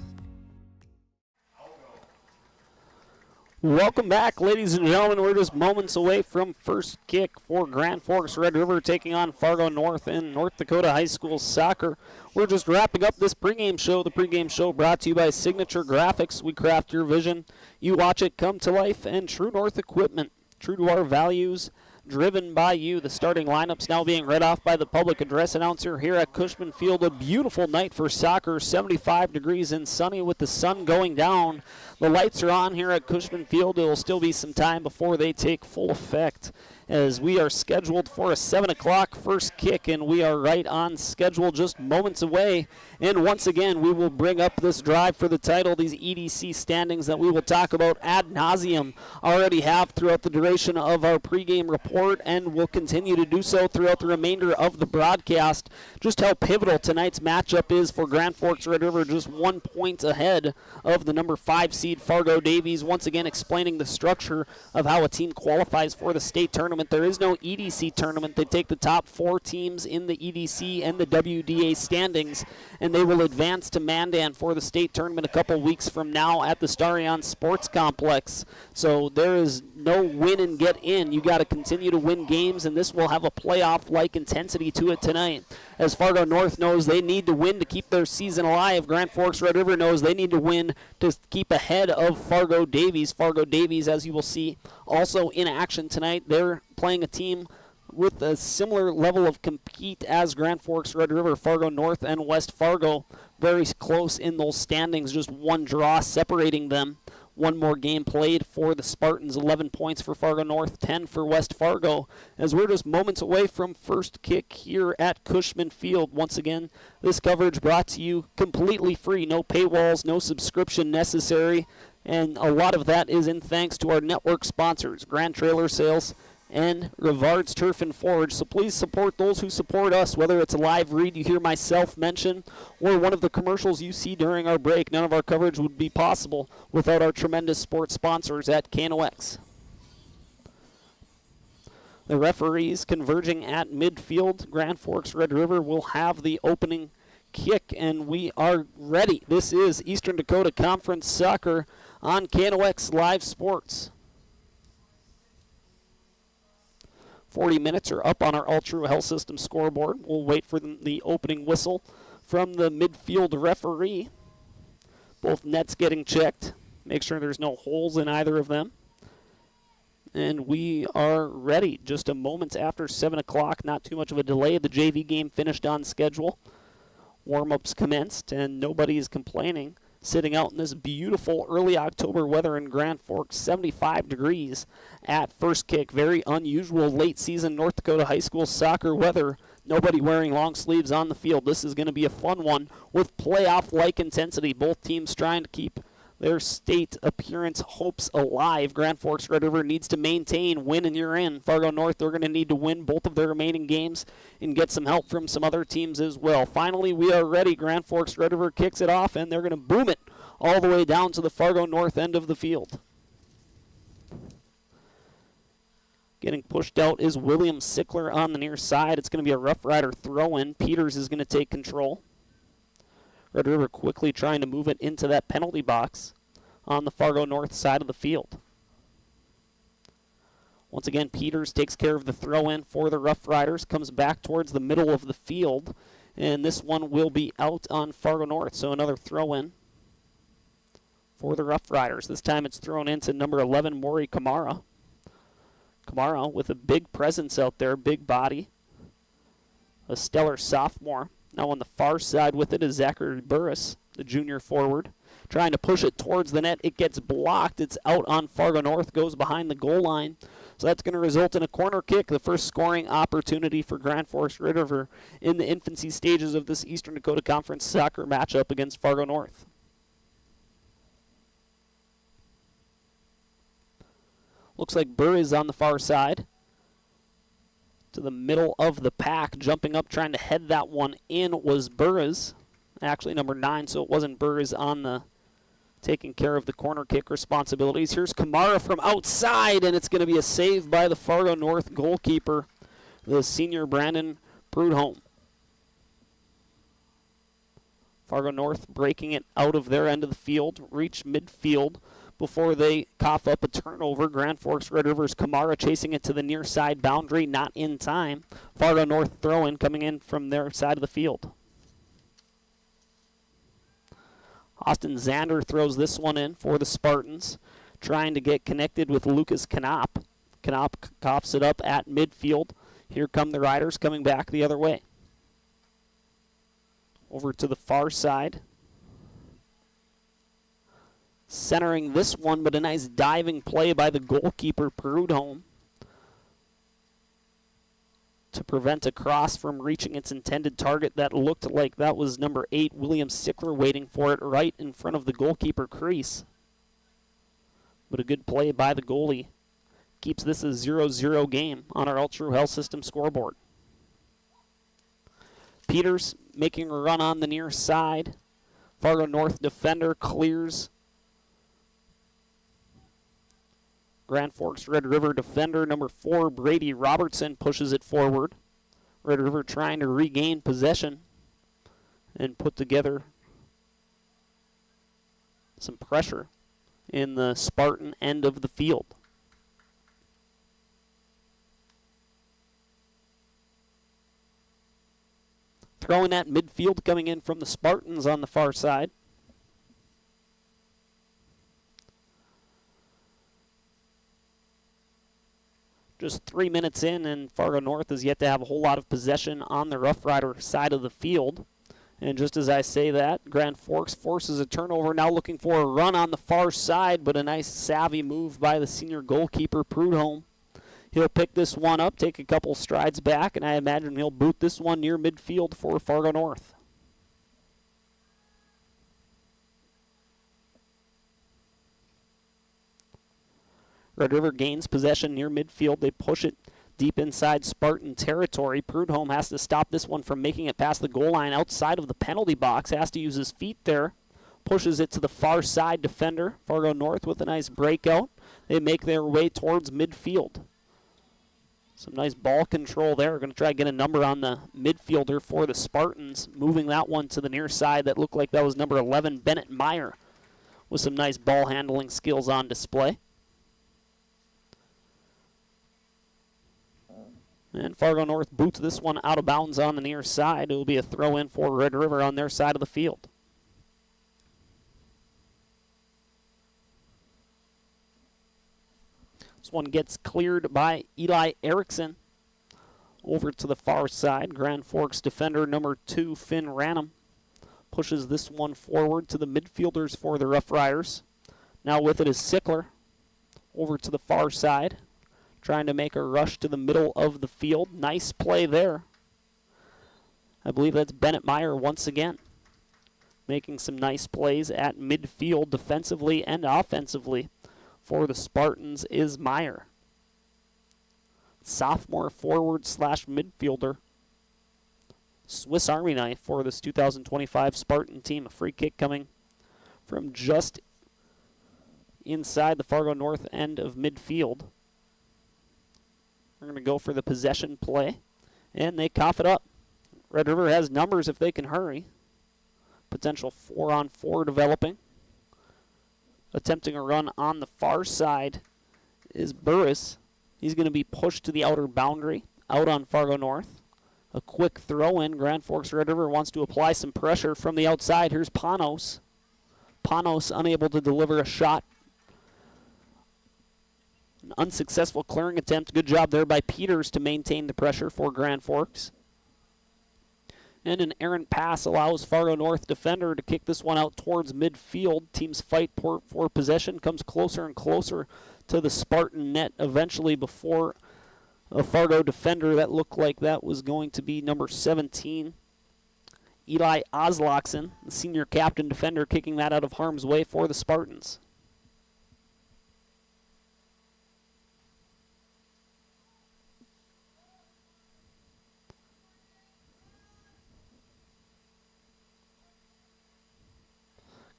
Speaker 1: Welcome back, ladies and gentlemen. We're just moments away from first kick for Grand Forks Red River taking on Fargo North in North Dakota High School Soccer. We're just wrapping up this pregame show. The pregame show brought to you by Signature Graphics. We craft your vision. You watch it come to life. And True North Equipment, true to our values, driven by you. The starting lineups now being read off by the public address announcer here at Cushman Field. A beautiful night for soccer, 75 degrees and sunny with the sun going down. The lights are on here at Cushman Field. It will still be some time before they take full effect, as we are scheduled for a 7 o'clock first kick, and we are right on schedule, just moments away. And once again, we will bring up this drive for the title, these EDC standings that we will talk about ad nauseum, already have throughout the duration of our pregame report, and will continue to do so throughout the remainder of the broadcast. Just how pivotal tonight's matchup is for Grand Forks Red River, just 1 point ahead of the number 5 seed Fargo Davies. Once again, explaining the structure of how a team qualifies for the state tournament. There is no EDC tournament. They take the top 4 teams in the EDC and the WDA standings, and they will advance to Mandan for the state tournament a couple weeks from now at the Starion Sports Complex. So there is no win and get in. You got to continue to win games, and this will have a playoff-like intensity to it tonight. As Fargo North knows they need to win to keep their season alive, Grand Forks Red River knows they need to win to keep ahead of Fargo Davies. Fargo Davies, as you will see, also in action tonight. They're playing a team with a similar level of compete as Grand Forks Red River. Fargo North and West Fargo very close in those standings, just one draw separating them. One more game played for the Spartans, 11 points for Fargo North, 10 for West Fargo, as we're just moments away from first kick here at Cushman Field. Once again, this coverage brought to you completely free, no paywalls, no subscription necessary, and a lot of that is in thanks to our network sponsors, Grand Trailer Sales and Rivard's Turf and Forage. So please support those who support us, whether it's a live read you hear myself mention or one of the commercials you see during our break. None of our coverage would be possible without our tremendous sports sponsors at KNOX. The referees converging at midfield. Grand Forks Red River will have the opening kick, and we are ready. This is Eastern Dakota Conference Soccer on KNOX Live Sports. 40 minutes are up on our All-True Health System scoreboard. We'll wait for the opening whistle from the midfield referee. Both nets getting checked. Make sure there's no holes in either of them. And we are ready. Just a moment after 7 o'clock. Not too much of a delay. The JV game finished on schedule. Warm-ups commenced, and nobody is complaining. Sitting out in this beautiful early October weather in Grand Forks, 75 degrees at first kick. Very unusual late season North Dakota high school soccer weather. Nobody wearing long sleeves on the field. This is going to be a fun one with playoff-like intensity. Both teams trying to keep their state appearance hopes alive. Grand Forks Red River needs to maintain, win, and you're in. Fargo North, they're going to need to win both of their remaining games and get some help from some other teams as well. Finally, we are ready. Grand Forks Red River kicks it off, and they're going to boom it all the way down to the Fargo North end of the field. Getting pushed out is William Sickler on the near side. It's going to be a Rough Rider throw-in. Peters is going to take control. Red River quickly trying to move it into that penalty box on the Fargo North side of the field. Once again, Peters takes care of the throw-in for the Rough Riders, comes back towards the middle of the field, and this one will be out on Fargo North, so another throw-in for the Rough Riders. This time it's thrown into number 11, Maury Kamara. Kamara with a big presence out there, big body, a stellar sophomore. Now on the far side with it is Zachary Burris, the junior forward, trying to push it towards the net. It gets blocked. It's out on Fargo North, goes behind the goal line. So that's going to result in a corner kick, the first scoring opportunity for Grand Forks Red River in the infancy stages of this Eastern Dakota Conference soccer matchup against Fargo North. Looks like Burris on the far side. To the middle of the pack, jumping up, trying to head that one in was Burris. Actually, number 9, so it wasn't Burris on the taking care of the corner kick responsibilities. Here's Kamara from outside, and it's going to be a save by the Fargo North goalkeeper, the senior Brandon Prudhomme. Fargo North breaking it out of their end of the field, reach midfield, before they cough up a turnover. Grand Forks Red River's Kamara chasing it to the near side boundary, not in time. Fargo North throw-in coming in from their side of the field. Austin Zander throws this one in for the Spartans, trying to get connected with Lucas Knop. Knop coughs it up at midfield. Here come the Riders coming back the other way. Over to the far side. Centering this one, but a nice diving play by the goalkeeper, Prudhomme, to prevent a cross from reaching its intended target. That looked like that was number 8, William Sickler, waiting for it right in front of the goalkeeper crease. But a good play by the goalie keeps this a 0-0 game on our Ultra Health System scoreboard. Peters making a run on the near side. Fargo North defender clears. Grand Forks Red River defender number 4, Brady Robertson, pushes it forward. Red River trying to regain possession and put together some pressure in the Spartan end of the field. Throwing at midfield coming in from the Spartans on the far side. Just 3 minutes in, and Fargo North has yet to have a whole lot of possession on the Rough Rider side of the field. And just as I say that, Grand Forks forces a turnover, now looking for a run on the far side, but a nice savvy move by the senior goalkeeper, Prudhomme. He'll pick this one up, take a couple strides back, and I imagine he'll boot this one near midfield for Fargo North. Red River gains possession near midfield. They push it deep inside Spartan territory. Prudhomme has to stop this one from making it past the goal line outside of the penalty box. Has to use his feet there. Pushes it to the far side defender. Fargo North with a nice breakout. They make their way towards midfield. Some nice ball control there. Going to try to get a number on the midfielder for the Spartans. Moving that one to the near side. That looked like that was number 11, Bennett Meyer, with some nice ball handling skills on display. And Fargo North boots this one out of bounds on the near side. It will be a throw-in for Red River on their side of the field. This one gets cleared by Eli Erickson. Over to the far side, Grand Forks defender number 2, Finn Ranum, pushes this one forward to the midfielders for the Rough Riders. Now with it is Sickler. Over to the far side, trying to make a rush to the middle of the field. Nice play there. I believe that's Bennett Meyer once again, making some nice plays at midfield defensively and offensively. For the Spartans is Meyer. Sophomore forward / midfielder. Swiss Army knife for this 2025 Spartan team. A free kick coming from just inside the Fargo North end of midfield. We're going to go for the possession play, and they cough it up. Red River has numbers if they can hurry. Potential 4-on-4 developing. Attempting a run on the far side is Burris. He's going to be pushed to the outer boundary, out on Fargo North. A quick throw in. Grand Forks Red River wants to apply some pressure from the outside. Here's Panos. Panos unable to deliver a shot. An unsuccessful clearing attempt. Good job there by Peters to maintain the pressure for Grand Forks. And an errant pass allows Fargo North defender to kick this one out towards midfield. Teams fight for possession, comes closer and closer to the Spartan net eventually before a Fargo defender that looked like that was going to be number 17, Eli Oslakson, the senior captain defender, kicking that out of harm's way for the Spartans.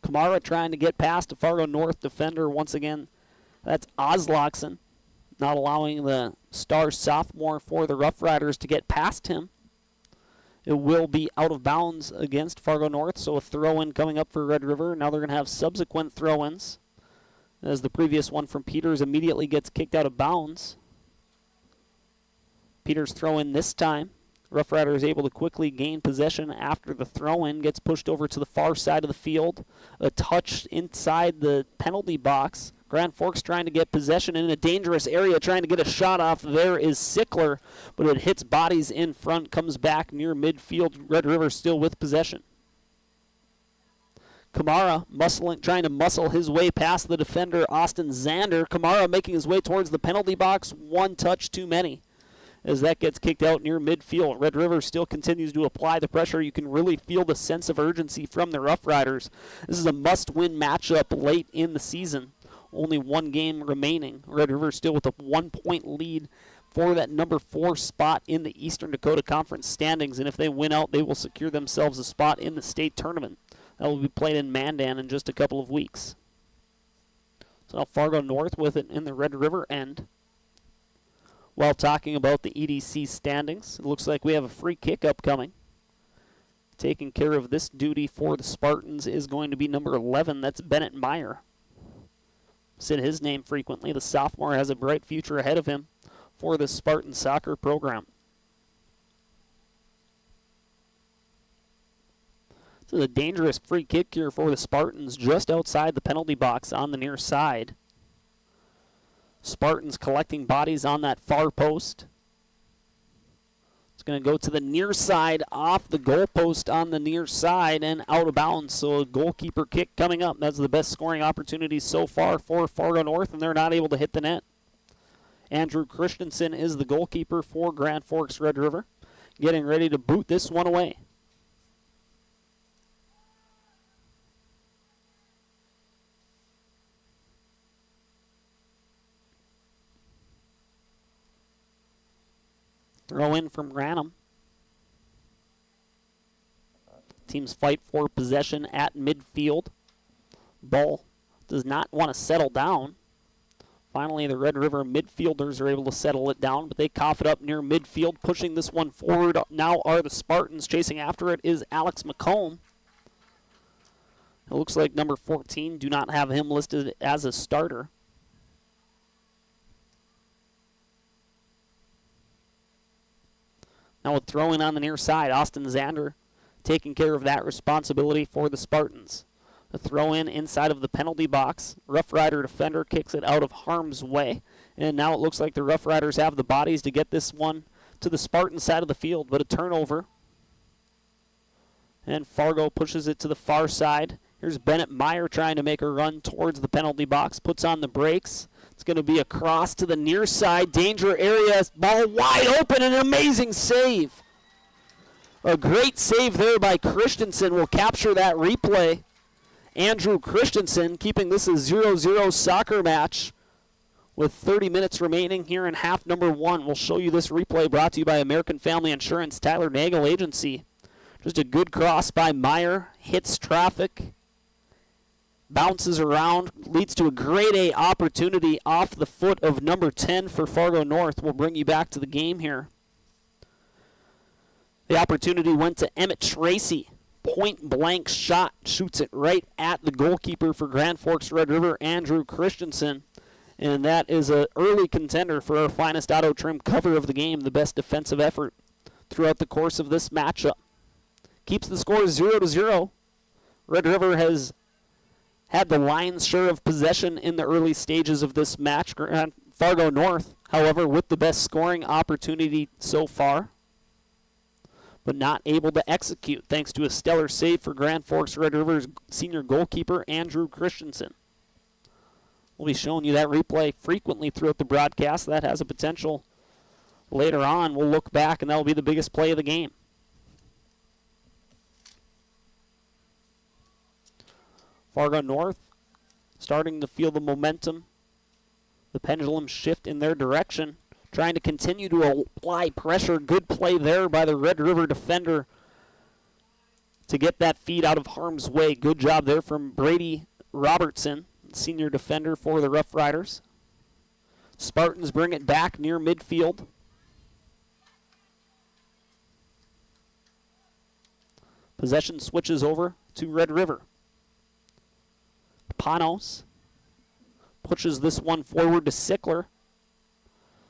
Speaker 1: Kamara trying to get past a Fargo North defender once again. That's Oslakson, not allowing the star sophomore for the Rough Riders to get past him. It will be out of bounds against Fargo North, so a throw-in coming up for Red River. Now they're going to have subsequent throw-ins as the previous one from Peters immediately gets kicked out of bounds. Peters throw in this time. Rough Rider is able to quickly gain possession after the throw-in. Gets pushed over to the far side of the field. A touch inside the penalty box. Grand Forks trying to get possession in a dangerous area, trying to get a shot off. There is Sickler, but it hits bodies in front, comes back near midfield. Red River still with possession. Kamara trying to muscle his way past the defender, Austin Zander. Kamara making his way towards the penalty box. One touch too many as that gets kicked out near midfield. Red River still continues to apply the pressure. You can really feel the sense of urgency from the Rough Riders. This is a must-win matchup late in the season. Only one game remaining. Red River still with a 1-point lead for that number 4 spot in the Eastern Dakota Conference standings, and if they win out, they will secure themselves a spot in the state tournament. That will be played in Mandan in just a couple of weeks. So now Fargo North with it in the Red River end. While talking about the EDC standings, it looks like we have a free kick upcoming. Taking care of this duty for the Spartans is going to be number 11. That's Bennett Meyer. Said his name frequently. The sophomore has a bright future ahead of him for the Spartan soccer program. This is a dangerous free kick here for the Spartans just outside the penalty box on the near side. Spartans collecting bodies on that far post. It's going to go to the near side, off the goal post on the near side and out of bounds. So a goalkeeper kick coming up. That's the best scoring opportunity so far for Fargo North, and they're not able to hit the net. Andrew Christensen is the goalkeeper for Grand Forks Red River, getting ready to boot this one away. Throw in from Ranham. Teams fight for possession at midfield. Ball does not want to settle down. Finally, the Red River midfielders are able to settle it down, but they cough it up near midfield, pushing this one forward. Now are the Spartans. Chasing after it is Alex McComb. It looks like number 14, do not have him listed as a starter. Now with throwing on the near side, Austin Zander taking care of that responsibility for the Spartans. The throw in inside of the penalty box. Rough Rider defender kicks it out of harm's way. And now it looks like the Rough Riders have the bodies to get this one to the Spartan side of the field, but a turnover. And Fargo pushes it to the far side. Here's Bennett Meyer trying to make a run towards the penalty box, puts on the brakes. It's going to be a cross to the near side, danger area, ball wide open, an amazing save. A great save there by Christensen. We'll capture that replay. Andrew Christensen keeping this a 0-0 soccer match with 30 minutes remaining here in half number 1. We'll show you this replay brought to you by American Family Insurance, Tyler Nagel Agency. Just a good cross by Meyer, hits traffic, bounces around, leads to a grade A opportunity off the foot of number 10 for Fargo North. We'll bring you back to the game here. The opportunity went to Emmett Tracy. Point blank shot, shoots it right at the goalkeeper for Grand Forks Red River, Andrew Christensen. And that is an early contender for our finest auto trim cover of the game, the best defensive effort throughout the course of this matchup. Keeps the score 0-0. Red River has had the lion's share of possession in the early stages of this match. Fargo North, however, with the best scoring opportunity so far, but not able to execute thanks to a stellar save for Grand Forks Red River's senior goalkeeper, Andrew Christensen. We'll be showing you that replay frequently throughout the broadcast. That has a potential later on. We'll look back, and that will be the biggest play of the game. Fargo North starting to feel the momentum, the pendulum shift in their direction, trying to continue to apply pressure. Good play there by the Red River defender to get that feed out of harm's way. Good job there from Brady Robertson, senior defender for the Rough Riders. Spartans bring it back near midfield. Possession switches over to Red River. Panos pushes this one forward to Sickler.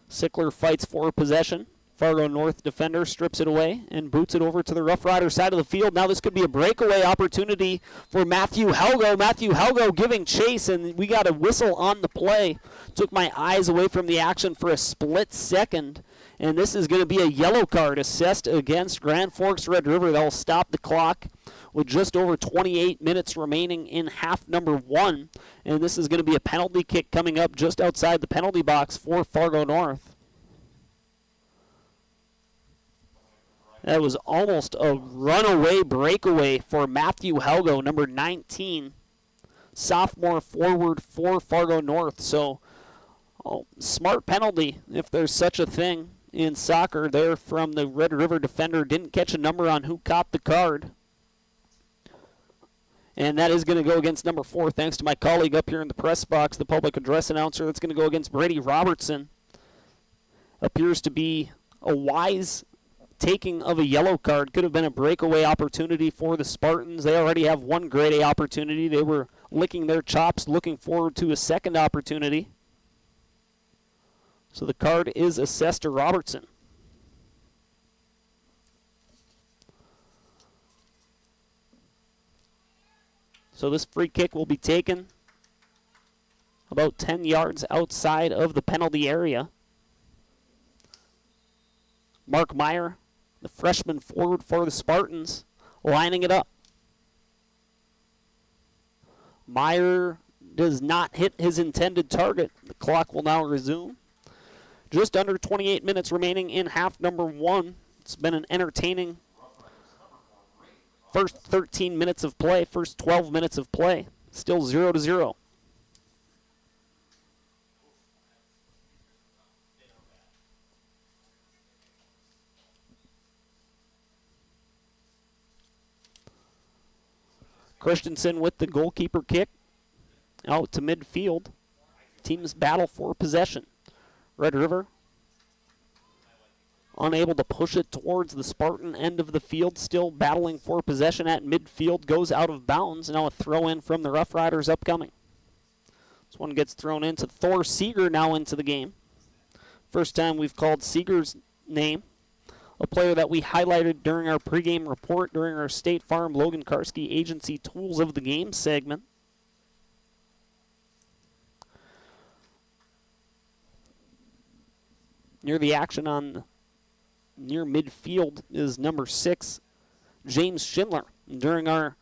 Speaker 1: Sickler fights for possession. Fargo North defender strips it away and boots it over to the Rough Rider side of the field. Now this could be a breakaway opportunity for Matthew Helgo. Matthew Helgo giving chase, and we got a whistle on the play. Took my eyes away from the action for a split second, and this is going to be a yellow card assessed against Grand Forks Red River. That will stop the clock with just over 28 minutes remaining in half number 1, and this is going to be a penalty kick coming up just outside the penalty box for Fargo North. That was almost a runaway breakaway for Matthew Helgo, number 19, sophomore forward for Fargo North. So, smart penalty, if there's such a thing in soccer there from the Red River defender. Didn't catch a number on who copped the card. And that is going to go against number 4, thanks to my colleague up here in the press box, the public address announcer. That's going to go against Brady Robertson. Appears to be a wise taking of a yellow card. Could have been a breakaway opportunity for the Spartans. They already have one grade A opportunity. They were licking their chops, looking forward to a second opportunity. So the card is assessed to Robertson. So this free kick will be taken about 10 yards outside of the penalty area. Mark Meyer, the freshman forward for the Spartans, lining it up. Meyer does not hit his intended target. The clock will now resume. Just under 28 minutes remaining in half number 1. It's been an entertaining first 13 minutes of play, first 12 minutes of play. Still 0-0. Christensen with the goalkeeper kick out to midfield. Teams battle for possession. Red River unable to push it towards the Spartan end of the field, still battling for possession at midfield, goes out of bounds. Now a throw in from the Rough Riders upcoming. This one gets thrown into Thor Seeger now into the game. First time we've called Seeger's name. A player that we highlighted during our pregame report during our State Farm Logan Karski Agency Tools of the Game segment. Near the action on near midfield is number 6, James Schindler. During our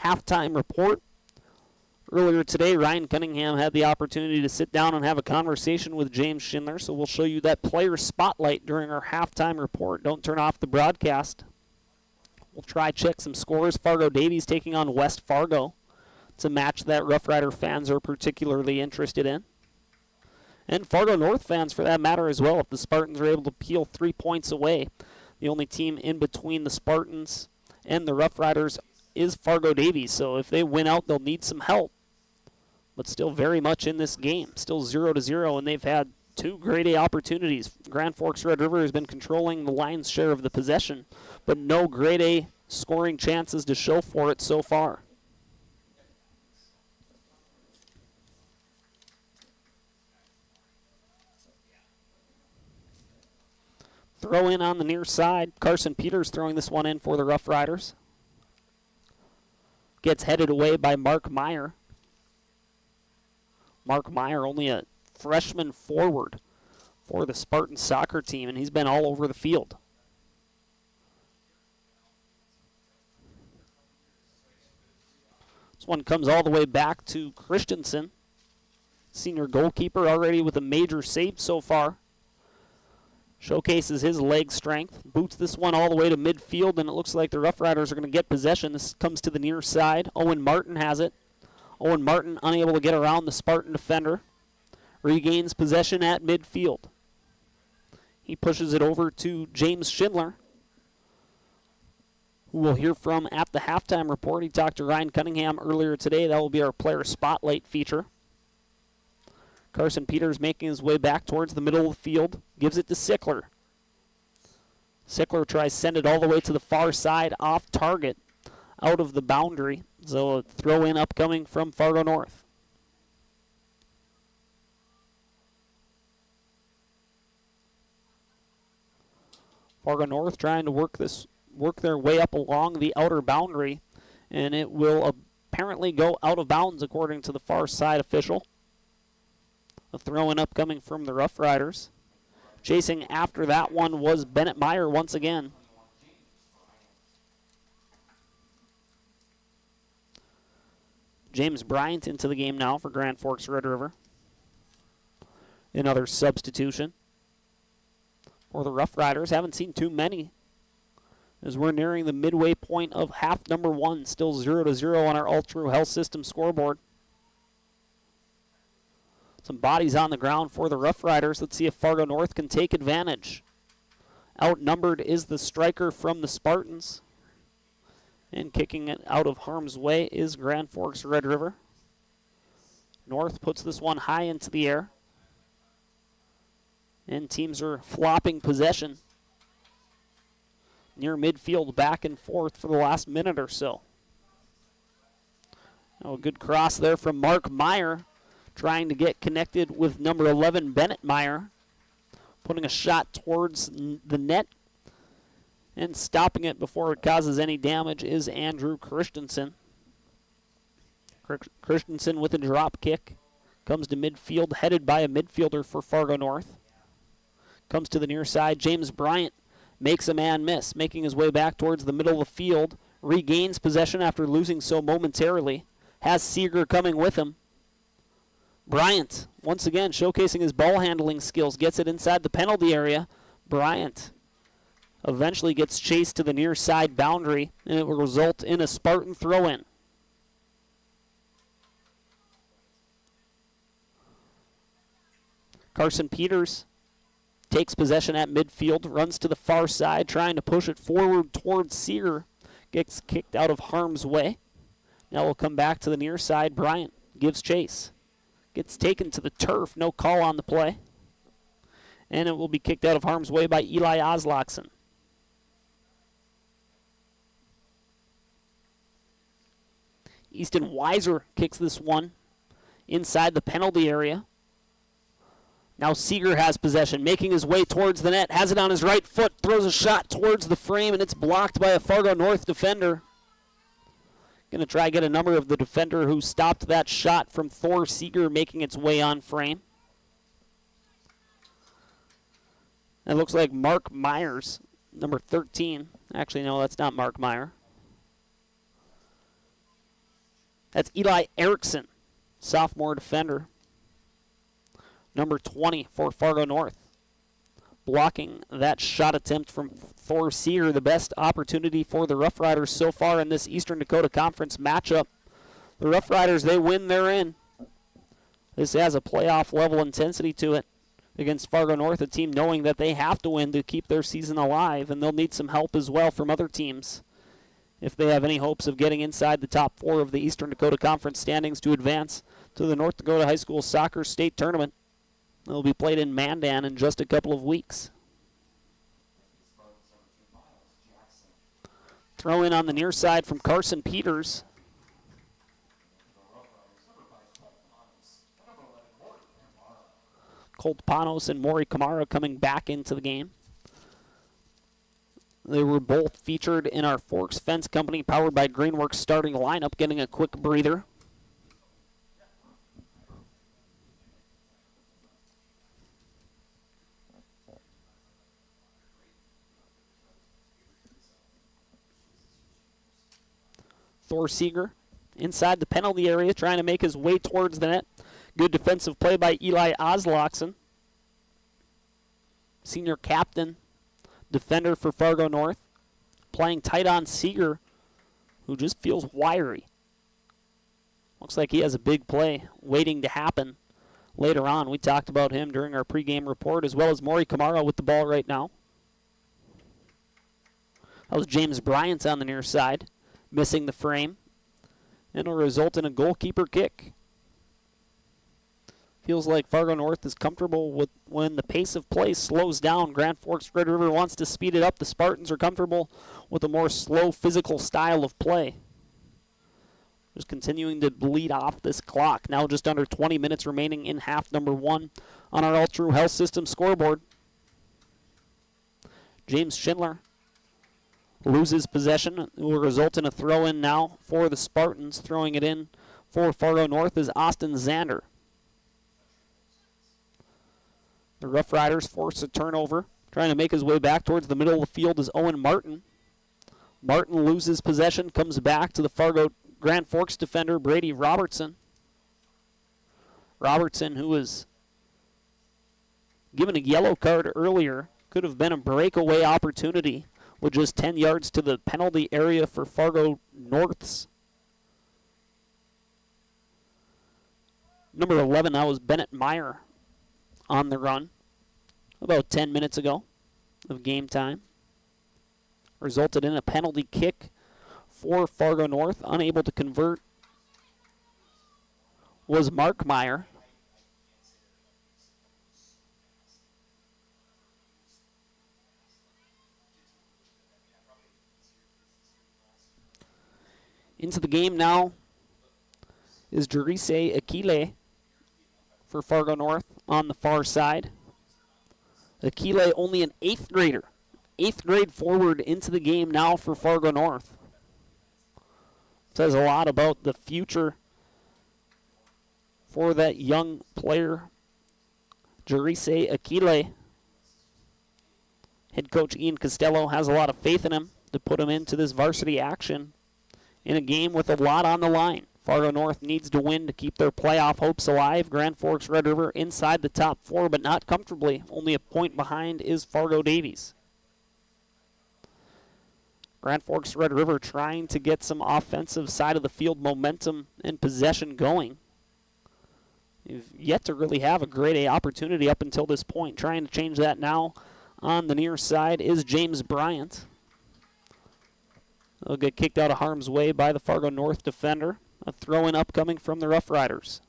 Speaker 1: halftime report earlier today, Ryan Cunningham had the opportunity to sit down and have a conversation with James Schindler, so we'll show you that player spotlight during our halftime report. Don't turn off the broadcast. We'll try check some scores. Fargo Davies taking on West Fargo. It's a match that Rough Rider fans are particularly interested in. And Fargo North fans, for that matter, as well, if the Spartans are able to peel 3 points away. The only team in between the Spartans and the Rough Riders is Fargo Davies, so if they win out, they'll need some help. But still very much in this game, still 0-0, and they've had 2 grade A opportunities. Grand Forks Red River has been controlling the lion's share of the possession, but no grade A scoring chances to show for it so far. Throw in on the near side. Carson Peters throwing this one in for the Rough Riders. Gets headed away by Mark Meyer. Mark Meyer, only a freshman forward for the Spartan soccer team, and he's been all over the field. This one comes all the way back to Christensen. Senior goalkeeper already with a major save so far. Showcases his leg strength. Boots this one all the way to midfield, and it looks like the Rough Riders are going to get possession. This comes to the near side. Owen Martin has it. Owen Martin unable to get around the Spartan defender. Regains possession at midfield. He pushes it over to James Schindler, who we'll hear from at the halftime report. He talked to Ryan Cunningham earlier today. That will be our player spotlight feature. Carson Peters making his way back towards the middle of the field. Gives it to Sickler. Sickler tries to send it all the way to the far side, off target, out of the boundary. So a throw in upcoming from Fargo North. Fargo North trying to work their way up along the outer boundary, and it will apparently go out of bounds according to the far side official. A throw-in upcoming from the Rough Riders. Chasing after that one was Bennett Meyer once again. James Bryant into the game now for Grand Forks Red River. Another substitution for the Rough Riders. Haven't seen too many as we're nearing the midway point of half number 1. Still 0-0 on our All-True Health System scoreboard. Some bodies on the ground for the Rough Riders. Let's see if Fargo North can take advantage. Outnumbered is the striker from the Spartans. And kicking it out of harm's way is Grand Forks Red River. North puts this one high into the air. And teams are flopping possession near midfield, back and forth for the last minute or so. Oh, a good cross there from Mark Meyer, trying to get connected with number 11, Bennett Meyer, putting a shot towards the net, and stopping it before it causes any damage is Andrew Christensen. Christensen with a drop kick, comes to midfield, headed by a midfielder for Fargo North. Comes to the near side, James Bryant makes a man miss, making his way back towards the middle of the field, regains possession after losing so momentarily, has Seeger coming with him. Bryant, once again, showcasing his ball handling skills, gets it inside the penalty area. Bryant eventually gets chased to the near side boundary, and it will result in a Spartan throw-in. Carson Peters takes possession at midfield, runs to the far side, trying to push it forward towards Seeger. Gets kicked out of harm's way. Now we'll come back to the near side. Bryant gives chase. Gets taken to the turf. No call on the play. And it will be kicked out of harm's way by Eli Oslakson. Easton Weiser kicks this one inside the penalty area. Now Seeger has possession, making his way towards the net, has it on his right foot, throws a shot towards the frame, and it's blocked by a Fargo North defender. Going to try to get a number of the defender who stopped that shot from Thor Seeger making its way on frame. It looks like Mark Myers, number 13. Actually, no, that's not Mark Meyer. That's Eli Erickson, sophomore defender. Number 20 for Fargo North. Blocking that shot attempt from Thor Seeger, the best opportunity for the Rough Riders so far in this Eastern Dakota Conference matchup. The Rough Riders, they win, they're in. This has a playoff level intensity to it against Fargo North, a team knowing that they have to win to keep their season alive, and they'll need some help as well from other teams if they have any hopes of getting inside the top 4 of the Eastern Dakota Conference standings to advance to the North Dakota High School Soccer State Tournament. It will be played in Mandan in just a couple of weeks. Throw in on the near side from Carson Peters. Colt Panos and Maury Kamara coming back into the game. They were both featured in our Forks Fence Company powered by Greenworks starting lineup, getting a quick breather. Thor Seeger inside the penalty area, trying to make his way towards the net. Good defensive play by Eli Oslakson. Senior captain, defender for Fargo North. Playing tight on Seeger, who just feels wiry. Looks like he has a big play waiting to happen later on. We talked about him during our pregame report, as well as Maury Kamara with the ball right now. That was James Bryant on the near side, missing the frame, and it'll result in a goalkeeper kick. Feels like Fargo North is comfortable with when the pace of play slows down. Grand Forks Red River wants to speed it up. The Spartans are comfortable with a more slow physical style of play. Just continuing to bleed off this clock. Now just under 20 minutes remaining in half number 1 on our All True Health System scoreboard. James Schindler loses possession. It will result in a throw-in now for the Spartans. Throwing it in for Fargo North is Austin Zander. The Rough Riders force a turnover. Trying to make his way back towards the middle of the field is Owen Martin. Martin loses possession, comes back to the Fargo Grand Forks defender, Brady Robertson. Robertson, who was given a yellow card earlier, could have been a breakaway opportunity with just 10 yards to the penalty area for Fargo North's. Number 11, that was Bennett Meyer on the run about 10 minutes ago of game time. Resulted in a penalty kick for Fargo North. Unable to convert was Mark Meyer. Into the game now is Jerise Akile for Fargo North on the far side. Akile, only an 8th grader. 8th grade forward into the game now for Fargo North. Says a lot about the future for that young player, Jerise Akile. Head coach Ian Costello has a lot of faith in him to put him into this varsity action in a game with a lot on the line. Fargo North needs to win to keep their playoff hopes alive. Grand Forks Red River inside the top 4, but not comfortably. Only a point behind is Fargo Davies. Grand Forks Red River trying to get some offensive side of the field momentum and possession going. You've yet to really have a grade A opportunity up until this point. Trying to change that now on the near side is James Bryant. They'll get kicked out of harm's way by the Fargo North defender. A throw-in upcoming from the Rough Riders.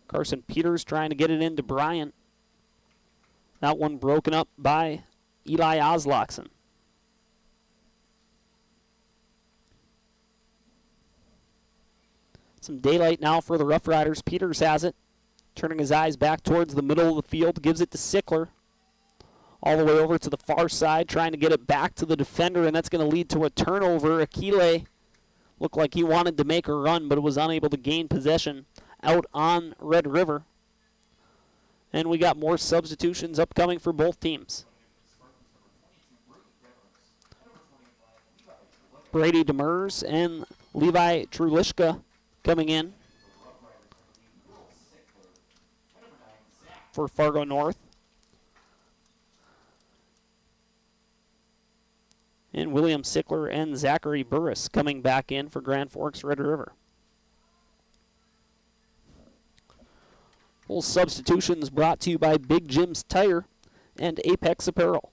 Speaker 1: Carson Peters trying to get it into Bryant. That one broken up by Eli Oslakson. Some daylight now for the Rough Riders. Peters has it. Turning his eyes back towards the middle of the field. Gives it to Sickler. All the way over to the far side. Trying to get it back to the defender. And that's going to lead to a turnover. Akile looked like he wanted to make a run, but was unable to gain possession out on Red River. And we got more substitutions upcoming for both teams. Brady Demers and Levi Trulishka coming in for Fargo North. And William Sickler and Zachary Burris coming back in for Grand Forks Red River. Full substitutions brought to you by Big Jim's Tire and Apex Apparel.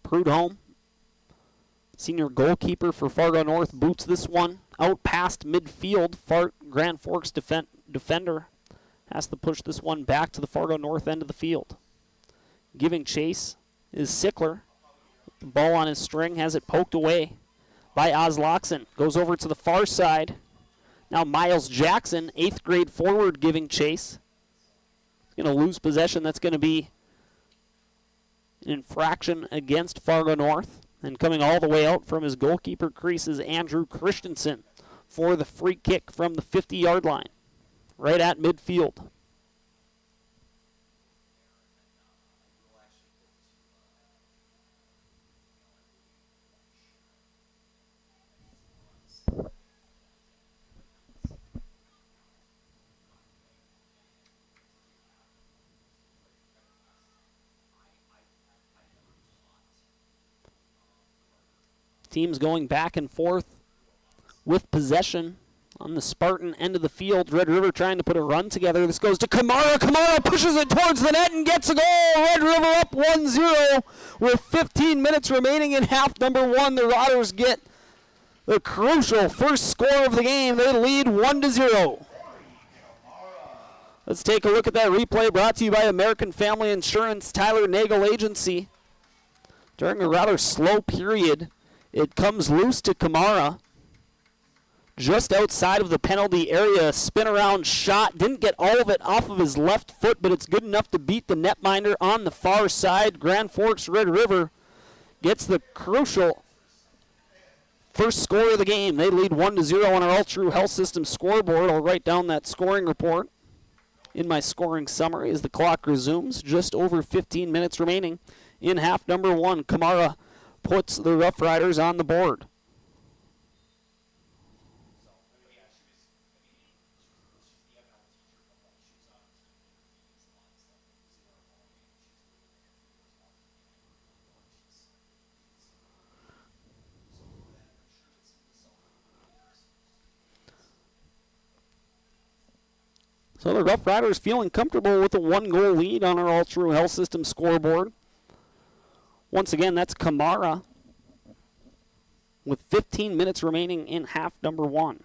Speaker 1: Prudhomme, senior goalkeeper for Fargo North, boots this one out past midfield. Grand Forks defender has to push this one back to the Fargo North end of the field. Giving chase is Sickler. The ball on his string, has it poked away by Oslakson. Goes over to the far side. Now Miles Jackson, 8th grade forward, giving chase. He's going to lose possession. That's going to be an infraction against Fargo North. And coming all the way out from his goalkeeper crease is Andrew Christensen for the free kick from the 50-yard line, right at midfield. Teams going back and forth with possession on the Spartan end of the field. Red River trying to put a run together. This goes to Kamara. Kamara pushes it towards the net and gets a goal. Red River up 1-0 with 15 minutes remaining in half number 1. The Riders get the crucial first score of the game. They lead 1-0. Let's take a look at that replay brought to you by American Family Insurance, Tyler Nagel Agency. During a rather slow period, it comes loose to Kamara. just outside of the penalty area. Spin around shot. Didn't get all of it off of his left foot, but it's good enough to beat the netminder on the far side. Grand Forks Red River gets the crucial first score of the game. They lead 1-0 on our All True Health System scoreboard. I'll write down that scoring report in my scoring summary as the clock resumes. Just over 15 minutes remaining in half number one. Kamara puts the Rough Riders on the board. So the Rough Riders feeling comfortable with a 1-goal lead on our All True Health System scoreboard. Once again, that's Kamara with 15 minutes remaining in half number one.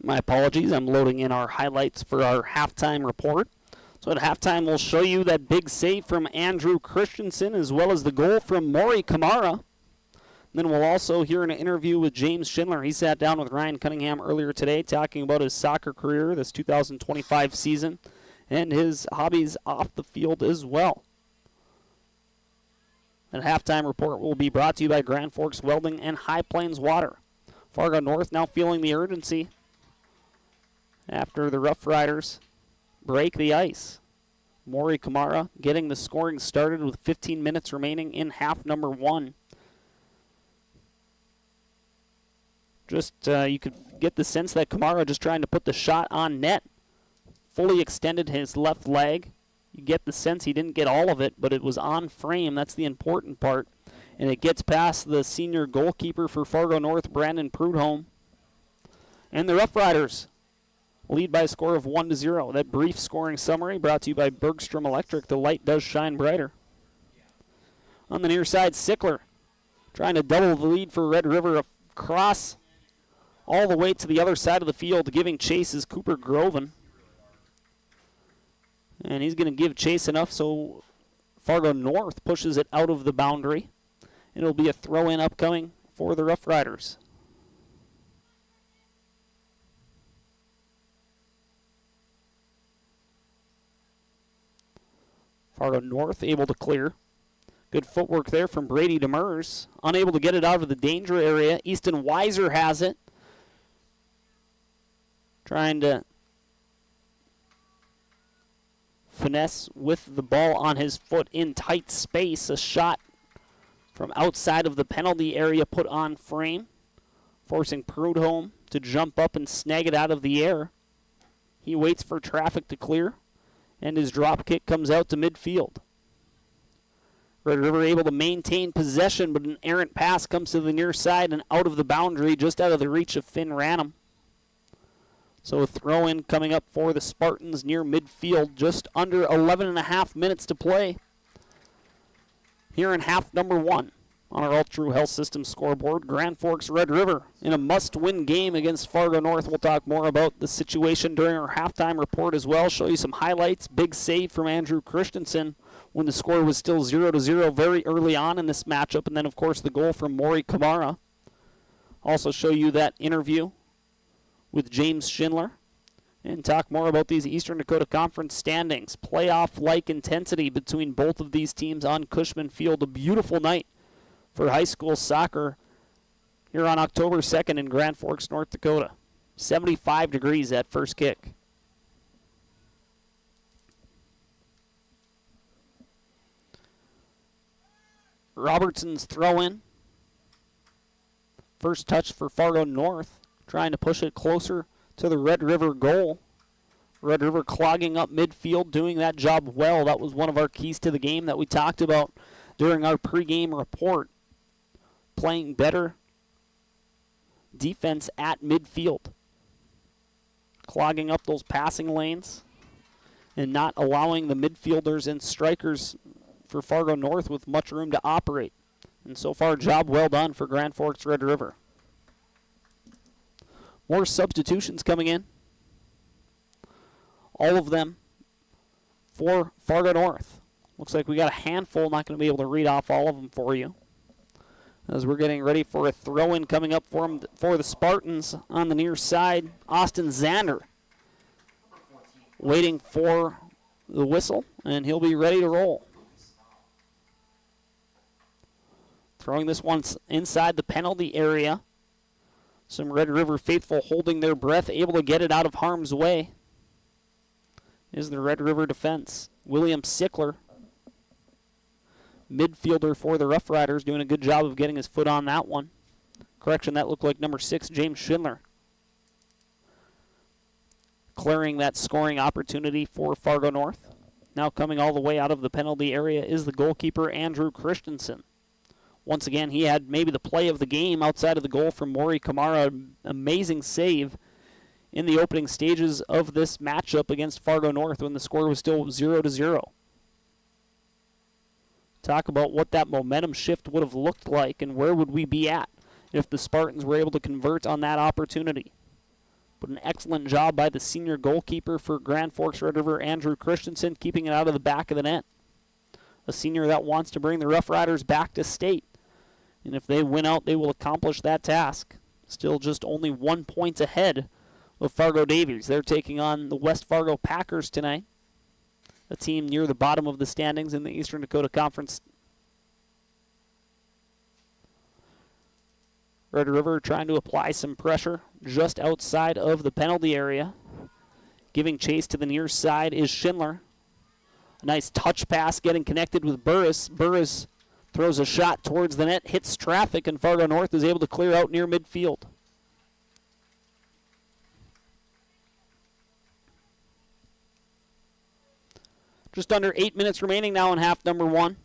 Speaker 1: My apologies, I'm loading in our highlights for our halftime report. So at halftime, we'll show you that big save from Andrew Christensen as well as the goal from Maury Kamara. Then we'll also hear an interview with James Schindler. He sat down with Ryan Cunningham earlier today talking about his soccer career this 2025 season and his hobbies off the field as well. That halftime report will be brought to you by Grand Forks Welding and High Plains Water. Fargo North now feeling the urgency after the Rough Riders break the ice. Maury Kamara getting the scoring started with 15 minutes remaining in half number one. Just you could get the sense that Kamara just trying to put the shot on net. Fully extended his left leg. You get the sense he didn't get all of it, but it was on frame. That's the important part. And it gets past the senior goalkeeper for Fargo North, Brandon Prudhomme. And the Rough Riders lead by a score of 1-0. That brief scoring summary brought to you by Bergstrom Electric. The light does shine brighter. On the near side, Sickler trying to double the lead for Red River across all the way to the other side of the field. Giving chase is Cooper Groven. And he's going to give chase enough so Fargo North pushes it out of the boundary. It'll be a throw-in upcoming for the Rough Riders. Fargo North able to clear. Good footwork there from Brady Demers. Unable to get it out of the danger area. Easton Weiser has it. Trying to finesse with the ball on his foot in tight space. A shot from outside of the penalty area put on frame, forcing Prudhomme to jump up and snag it out of the air. He waits for traffic to clear, and his drop kick comes out to midfield. Red River able to maintain possession, but an errant pass comes to the near side and out of the boundary, just out of the reach of Finn Ranum. So a throw-in coming up for the Spartans near midfield, just under 11.5 minutes to play here in half number one. On our All True Health System scoreboard, Grand Forks Red River in a must-win game against Fargo North. We'll talk more about the situation during our halftime report as well. Show you some highlights. Big save from Andrew Christensen when the score was still 0-0 very early on in this matchup. And then, of course, the goal from Maury Kamara. Also show you that interview with James Schindler and talk more about these Eastern Dakota Conference standings. Playoff-like intensity between both of these teams on Cushman Field. A beautiful night for high school soccer here on October 2nd in Grand Forks, North Dakota. 75 degrees at first kick. Robertson's throw-in First touch for Fargo North, trying to push it closer to the Red River goal. Red River clogging up midfield, doing that job well. That was one of our keys to the game that we talked about during our pregame report. Playing better defense at midfield. Clogging up those passing lanes and not allowing the midfielders and strikers for Fargo North with much room to operate. And so far, job well done for Grand Forks Red River. More substitutions coming in. All of them for Fargo North. Looks like we got a handful, not going to be able to read off all of them for you. As we're getting ready for a throw-in coming up for the Spartans on the near side. Austin Zander waiting for the whistle, and he'll be ready to roll. Throwing this one inside the penalty area. Some Red River faithful holding their breath, able to get it out of harm's way. Is the Red River defense. William Sickler, midfielder for the Rough Riders, doing a good job of getting his foot on that one. Correction, that looked like number 6, James Schindler. Clearing that scoring opportunity for Fargo North. Now coming all the way out of the penalty area is the goalkeeper, Andrew Christensen. Once again, he had maybe the play of the game outside of the goal from Maury Kamara. Amazing save in the opening stages of this matchup against Fargo North when the score was still 0-0. Talk about what that momentum shift would have looked like and where would we be at if the Spartans were able to convert on that opportunity. But an excellent job by the senior goalkeeper for Grand Forks Red River, Andrew Christensen, keeping it out of the back of the net. A senior that wants to bring the Rough Riders back to state. And if they win out, they will accomplish that task. Still just only 1 point ahead of Fargo Davies. They're taking on the West Fargo Packers tonight, a team near the bottom of the standings in the Eastern Dakota Conference. Red River trying to apply some pressure just outside of the penalty area. Giving chase to the near side is Schindler. A nice touch pass getting connected with Burris. Burris throws a shot towards the net, hits traffic, and Fargo North is able to clear out near midfield. Just under 8 minutes remaining now in half number 1.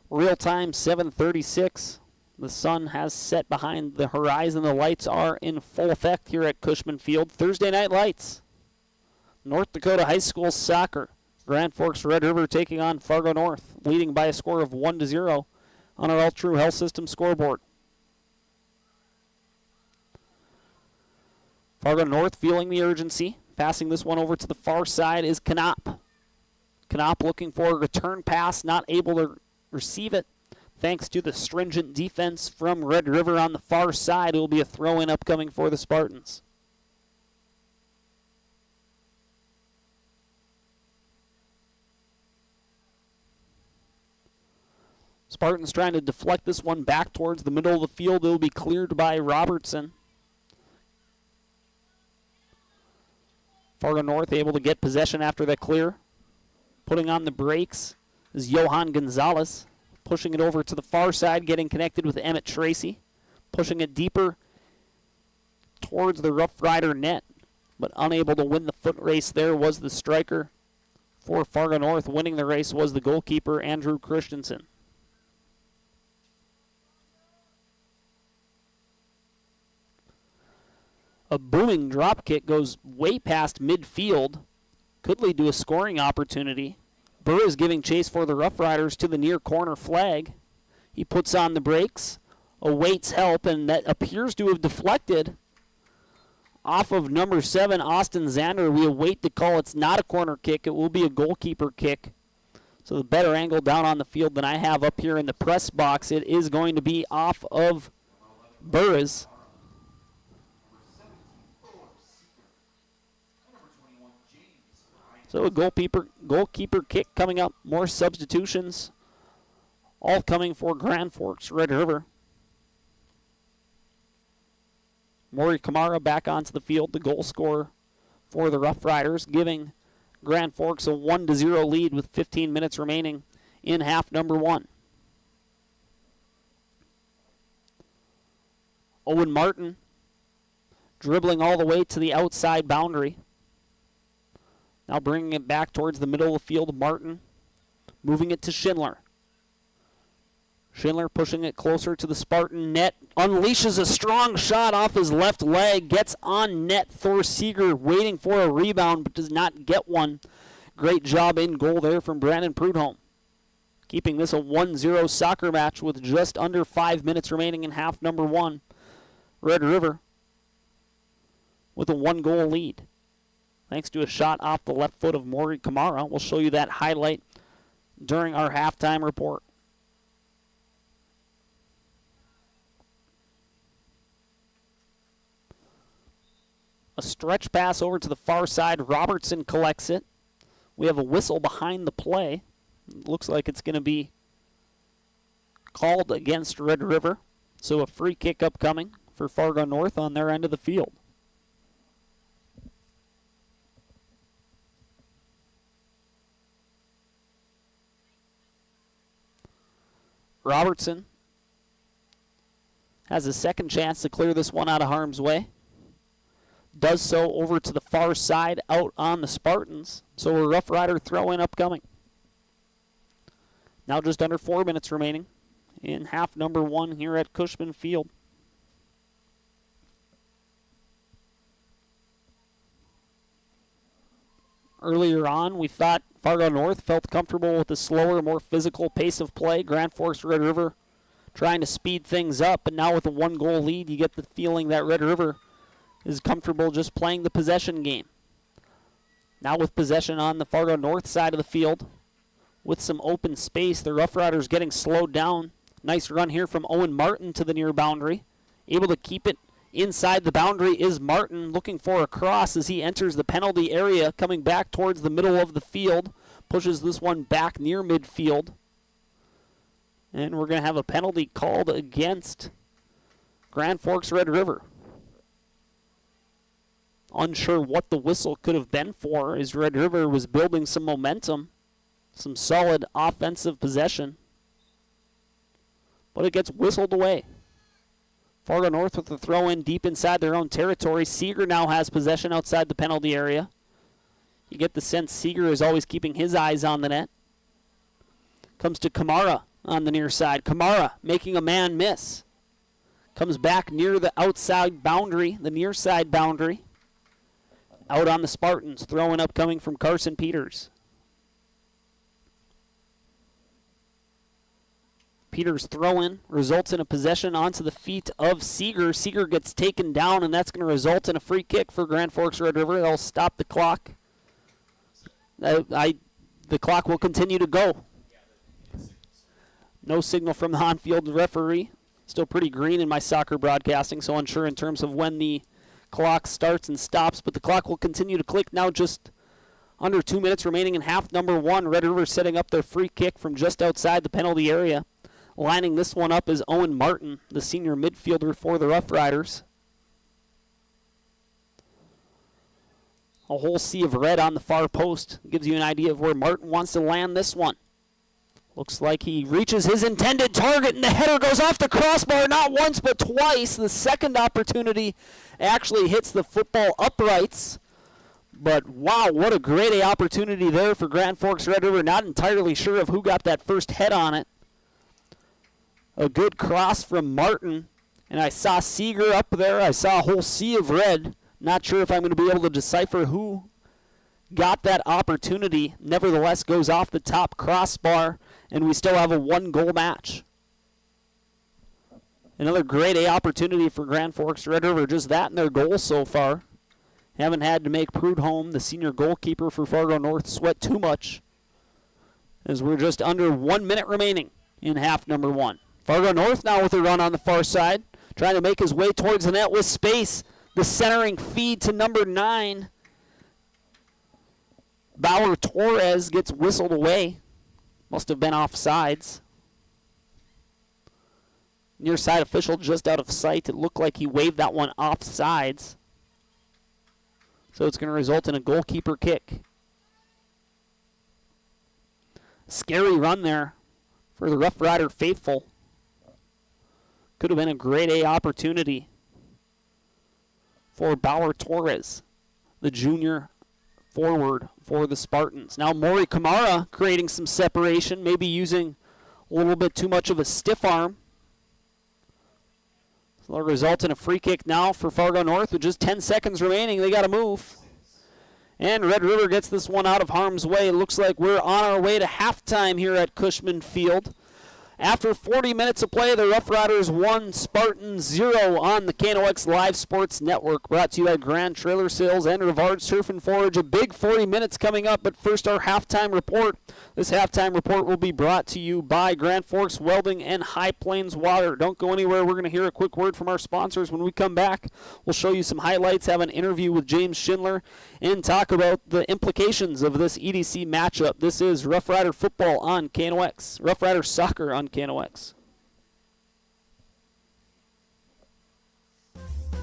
Speaker 1: Real time 7:36. The sun has set behind the horizon. The lights are in full effect here at Cushman Field. Thursday night lights. North Dakota High School soccer. Grand Forks Red River taking on Fargo North, leading by a score of 1-0 on our All True Health System scoreboard. Fargo North feeling the urgency. Passing this one over to the far side is Knopp. Knopp looking for a return pass, not able to receive it. Thanks to the stringent defense from Red River on the far side, it will be a throw-in upcoming for the Spartans. Spartans trying to deflect this one back towards the middle of the field. It will be cleared by Robertson. Fargo North able to get possession after that clear. Putting on the brakes is Johan Gonzalez. Pushing it over to the far side, getting connected with Emmett Tracy. Pushing it deeper towards the Rough Rider net, but unable to win the foot race there was the striker for Fargo North. Winning the race was the goalkeeper, Andrew Christensen. A booming drop kick goes way past midfield. Could lead to a scoring opportunity. Burr is giving chase for the Rough Riders to the near corner flag. He puts on the brakes, awaits help, and that appears to have deflected off of number 7, Austin Zander. We await the call. It's not a corner kick. It will be a goalkeeper kick. So the better angle down on the field than I have up here in the press box. It is going to be off of Burris. So a goalkeeper kick coming up. More substitutions. All coming for Grand Forks Red River. Maury Kamara back onto the field, the goal scorer for the Rough Riders, giving Grand Forks a 1-0 lead with 15 minutes remaining in half number 1. Owen Martin dribbling all the way to the outside boundary. Now bringing it back towards the middle of the field. Martin moving it to Schindler. Schindler pushing it closer to the Spartan net. Unleashes a strong shot off his left leg. Gets on net. Thor Seeger waiting for a rebound but does not get one. Great job in goal there from Brandon Prudhomme. Keeping this a 1-0 soccer match with just under 5 minutes remaining in half number 1. Red River with a 1-goal lead. Thanks to a shot off the left foot of Maury Kamara. We'll show you that highlight during our halftime report. A stretch pass over to the far side. Robertson collects it. We have a whistle behind the play. It looks like it's going to be called against Red River. So a free kick upcoming for Fargo North on their end of the field. Robertson has a second chance to clear this one out of harm's way. Does so over to the far side out on the Spartans. So a Rough Rider throw-in upcoming. Now just under 4 minutes remaining in half number 1 here at Cushman Field. Earlier on, we thought Fargo North felt comfortable with the slower, more physical pace of play. Grand Forks Red River trying to speed things up, but now with a 1-goal lead, you get the feeling that Red River is comfortable just playing the possession game. Now with possession on the Fargo North side of the field, with some open space, the Rough Riders getting slowed down. Nice run here from Owen Martin to the near boundary. Able to keep it inside the boundary is Martin, looking for a cross as he enters the penalty area, coming back towards the middle of the field. Pushes this one back near midfield. And we're going to have a penalty called against Grand Forks Red River. Unsure what the whistle could have been for, as Red River was building some momentum, some solid offensive possession. But it gets whistled away. Fargo North with the throw in deep inside their own territory. Seeger now has possession outside the penalty area. You get the sense Seeger is always keeping his eyes on the net. Comes to Kamara on the near side. Kamara making a man miss. Comes back near the outside boundary, the near side boundary. Out on the Spartans, throwing up coming from Carson Peters. Peters' throw-in results in a possession onto the feet of Seeger. Seeger gets taken down, and that's going to result in a free kick for Grand Forks Red River. They'll stop the clock. The clock will continue to go. No signal from the on-field referee. Still pretty green in my soccer broadcasting, so unsure in terms of when the clock starts and stops, but the clock will continue to click now. Just under 2 minutes remaining in half number 1. Red River setting up their free kick from just outside the penalty area. Lining this one up is Owen Martin, the senior midfielder for the Rough Riders. A whole sea of red on the far post gives you an idea of where Martin wants to land this one. Looks like he reaches his intended target, and the header goes off the crossbar not once but twice. The second opportunity actually hits the football uprights. But wow, what a grade A opportunity there for Grand Forks Red River. Not entirely sure of who got that first head on it. A good cross from Martin. And I saw Seeger up there. I saw a whole sea of red. Not sure if I'm going to be able to decipher who got that opportunity. Nevertheless, goes off the top crossbar. And we still have a 1-goal match. Another grade A opportunity for Grand Forks Red River. Just that in their goal so far. Haven't had to make Prudhomme, the senior goalkeeper for Fargo North, sweat too much, as we're just under 1 minute remaining in half number 1. Fargo North now with a run on the far side, trying to make his way towards the net with space. The centering feed to number 9. Bauer Torres gets whistled away. Must have been offsides. Near side official just out of sight. It looked like he waved that one offsides. So it's going to result in a goalkeeper kick. Scary run there for the Rough Rider faithful. Could have been a grade A opportunity for Bauer Torres, the junior forward for the Spartans. Now Maury Kamara creating some separation, maybe using a little bit too much of a stiff arm. So that'll result in a free kick now for Fargo North with just 10 seconds remaining. They got to move. And Red River gets this one out of harm's way. Looks like we're on our way to halftime here at Cushman Field. After 40 minutes of play, the Rough Riders 1, Spartans 0 on the KNOX Live Sports Network. Brought to you by Grand Trailer Sales and Rivard's Turf and Forage. A big 40 minutes coming up, but first our halftime report. This halftime report will be brought to you by Grand Forks Welding and High Plains Water. Don't go anywhere. We're going to hear a quick word from our sponsors. When we come back, we'll show you some highlights, have an interview with James Schindler, and talk about the implications of this EDC matchup. This is Rough Rider football on KNOX. Rough Rider soccer on KNOX.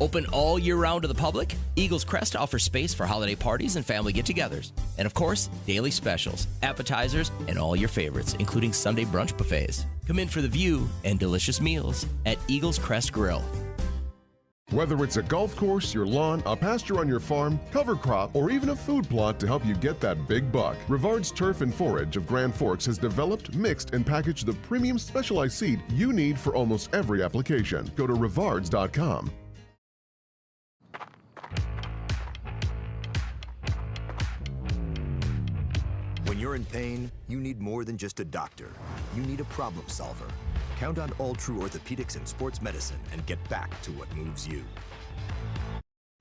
Speaker 13: Open all year round to the public, Eagles Crest offers space for holiday parties and family get-togethers. And of course, daily specials, appetizers, and all your favorites, including Sunday brunch buffets. Come in for the view and delicious meals at Eagles Crest Grill.
Speaker 3: Whether it's a golf course, your lawn, a pasture on your farm, cover crop, or even a food plot to help you get that big buck, Rivard's Turf and Forage of Grand Forks has developed, mixed, and packaged the premium specialized seed you need for almost every application. Go to rivards.com.
Speaker 6: When you're in pain, you need more than just a doctor. You need a problem solver. Count on All True Orthopedics and Sports Medicine and get back to what moves you.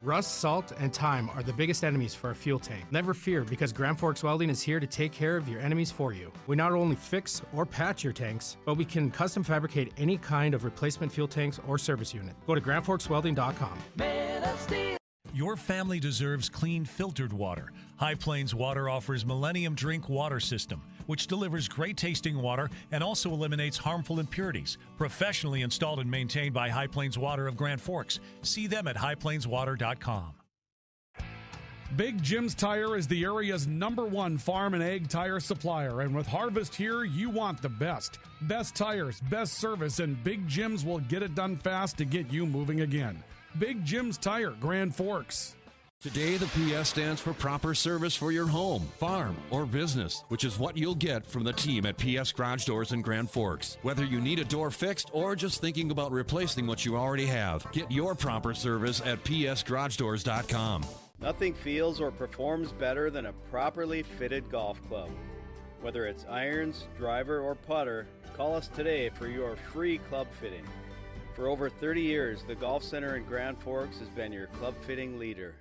Speaker 14: Rust, salt, and time are the biggest enemies for a fuel tank. Never fear, because Grand Forks Welding is here to take care of your enemies for you. We not only fix or patch your tanks, but we can custom fabricate any kind of replacement fuel tanks or service unit. Go to grandforkswelding.com.
Speaker 2: Your family deserves clean, filtered water. High Plains Water offers Millennium Drink Water System, which delivers great-tasting water and also eliminates harmful impurities. Professionally installed and maintained by High Plains Water of Grand Forks. See them at highplainswater.com.
Speaker 4: Big Jim's Tire is the area's #1 farm and ag tire supplier, and with Harvest here, you want the best. Best tires, best service, and Big Jim's will get it done fast to get you moving again. Big Jim's Tire, Grand Forks.
Speaker 15: Today, the PS stands for proper service for your home, farm, or business, which is what you'll get from the team at PS Garage Doors in Grand Forks. Whether you need a door fixed or just thinking about replacing what you already have, get your proper service at psgaragedoors.com.
Speaker 16: Nothing feels or performs better than a properly fitted golf club. Whether it's irons, driver, or putter, call us today for your free club fitting. For over 30 years, the Golf Center in Grand Forks has been your club fitting leader.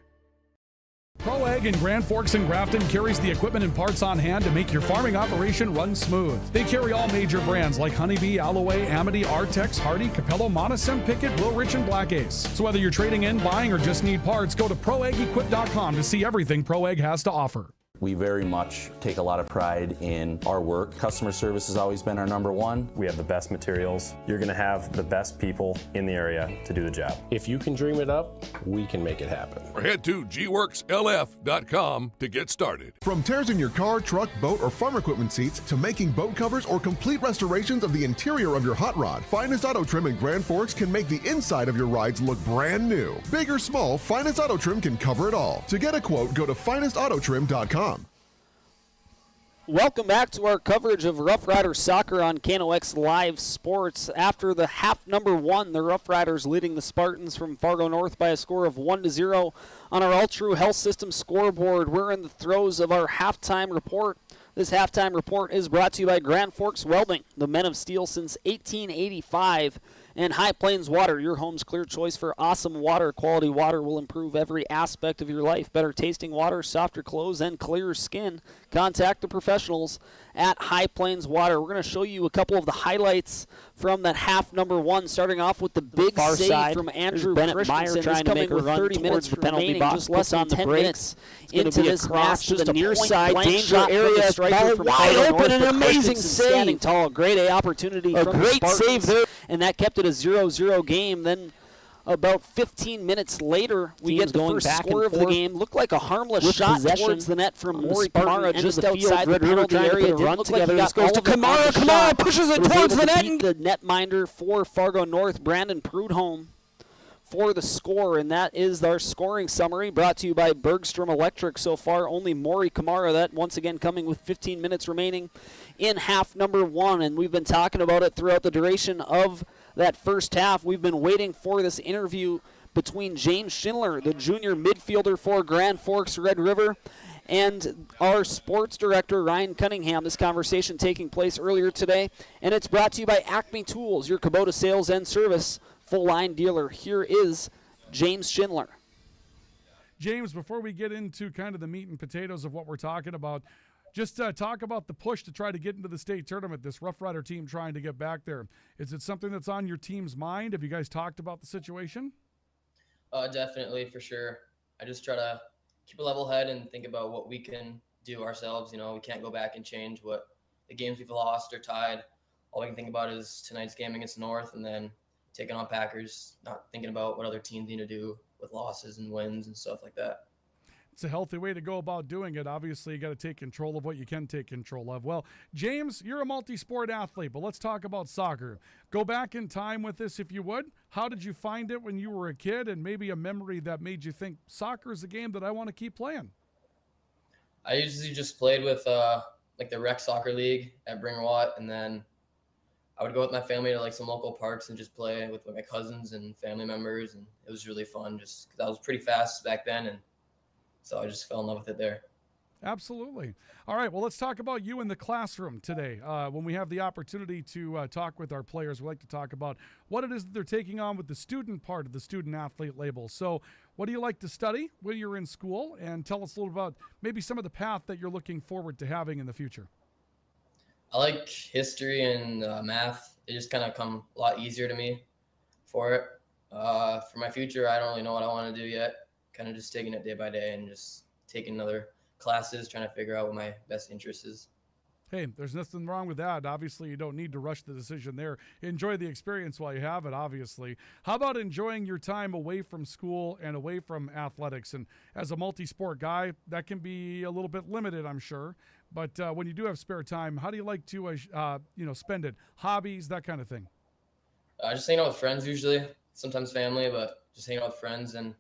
Speaker 4: Pro Ag in Grand Forks and Grafton carries the equipment and parts on hand to make your farming operation run smooth. They carry all major brands like Honeybee, Alloway, Amity, Artex, Hardy, Capello, Monosem, Pickett, Wilrich, and Black Ace. So whether you're trading in, buying, or just need parts, go to ProAgEquip.com to see everything Pro Ag has to offer.
Speaker 17: We very much take a lot of pride in our work. Customer service has always been our #1.
Speaker 26: We have the best materials. You're going to have the best people in the area to do the job.
Speaker 27: If you can dream it up, we can make it happen.
Speaker 28: Or head to gworkslf.com to get started.
Speaker 3: From tears in your car, truck, boat, or farm equipment seats to making boat covers or complete restorations of the interior of your hot rod, Finest Auto Trim in Grand Forks can make the inside of your rides look brand new. Big or small, Finest Auto Trim can cover it all. To get a quote, go to finestautotrim.com.
Speaker 1: Welcome back to our coverage of Rough Rider soccer on KNOX Live Sports. After the half #1, the Rough Riders leading the Spartans from Fargo North by a score of 1-0 on our All True Health System scoreboard. We're in the throes of our halftime report. This halftime report is brought to you by Grand Forks Welding, the men of steel since 1885. And High Plains Water, your home's clear choice for awesome water. Quality water will improve every aspect of your life. Better tasting water, softer clothes, and clearer skin. Contact the professionals at High Plains Water. We're going to show you a couple of the highlights from that half #1, starting off with the big save from Andrew Christensen. Trying to make a run 30 minutes the penalty box, just less than 10 minutes into this match. To Just the a near point side blank danger shot area. From the striker Ball from wide Fargo open, North, an amazing Christensen standing save. tall. Great A opportunity A from great the Spartans, save there, and that kept it a 0-0 game. Then about 15 minutes later, we get the first score of the game. Looked like a harmless shot towards the net from Maury Kamara just outside the penalty area. Didn't look like he got goes to Kamara. Kamara pushes it towards the net. The netminder for Fargo North, Brandon Prudhomme, for the score, and that is our scoring summary brought to you by Bergstrom Electric. So far, only Maury Kamara, that once again coming with 15 minutes remaining in half number 1, and we've been talking about it throughout the duration of that first half. We've been waiting for this interview between James Schindler, the junior midfielder for Grand Forks Red River, and our sports director, Ryan Cunningham. This conversation taking place earlier today, and it's brought to you by Acme Tools, your Kubota sales and service full-line dealer. Here is James Schindler.
Speaker 4: James, before we get into kind of the meat and potatoes of what we're talking about, just talk about the push to try to get into the state tournament, this Rough Rider team trying to get back there. Is it something that's on your team's mind? Have you guys talked about the situation?
Speaker 5: Definitely, for sure. I just try to keep a level head and think about what we can do ourselves. You know, we can't go back and change what the games we've lost or tied. All we can think about is tonight's game against North and then taking on Packers, not thinking about what other teams need to do with losses and wins and stuff like that.
Speaker 4: It's a healthy way to go about doing it. Obviously, you got to take control of what you can take control of. Well, James, you're a multi-sport athlete, but let's talk about soccer. Go back in time with this, if you would. How did you find it when you were a kid, and maybe a memory that made you think soccer is a game that I want to keep playing?
Speaker 5: I usually just played with like the rec soccer league at Bringer Watt, and then I would go with my family to like some local parks and just play with my cousins and family members, and it was really fun just because I was pretty fast back then, and so I just fell in love with it there.
Speaker 4: Absolutely. All right, well, let's talk about you in the classroom today. When we have the opportunity to talk with our players, we like to talk about what it is that they're taking on with the student part of the student-athlete label. So what do you like to study when you're in school? And tell us a little about maybe some of the path that you're looking forward to having in the future.
Speaker 5: I like history and math. They just kind of come a lot easier to me for it. For my future, I don't really know what I want to do yet. Kind of just taking it day by day and just taking other classes, trying to figure out what my best interest is.
Speaker 4: Hey, there's nothing wrong with that. Obviously, you don't need to rush the decision there. Enjoy the experience while you have it, obviously. How about enjoying your time away from school and away from athletics? And as a multi-sport guy, that can be a little bit limited, I'm sure. But when you do have spare time, how do you like to spend it? Hobbies, that kind of thing?
Speaker 5: Just hanging out with friends usually, sometimes family, but just hanging out with friends and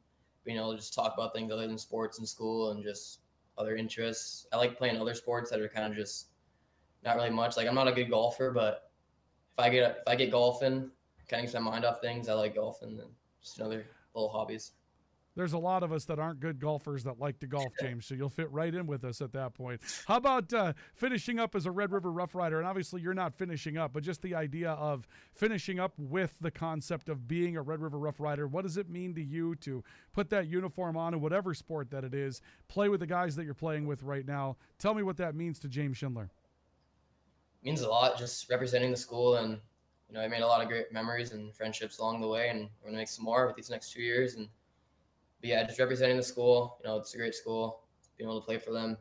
Speaker 5: being able to just talk about things other than sports in school and just other interests. I like playing other sports that are kind of just not really much. Like I'm not a good golfer, but if I get golfing, kind of gets my mind off things. I like golfing and just other little hobbies.
Speaker 4: There's a lot of us that aren't good golfers that like to golf, James, so you'll fit right in with us at that point. How about finishing up as a Red River Rough Rider? And obviously you're not finishing up, but just the idea of finishing up with the concept of being a Red River Rough Rider. What does it mean to you to put that uniform on in whatever sport that it is, play with the guys that you're playing with right now? Tell me what that means to James Schindler.
Speaker 5: It means a lot, just representing the school, and I made a lot of great memories and friendships along the way, and we're going to make some more with these next 2 years. But yeah, just representing the school. It's a great school. Being able to play for them.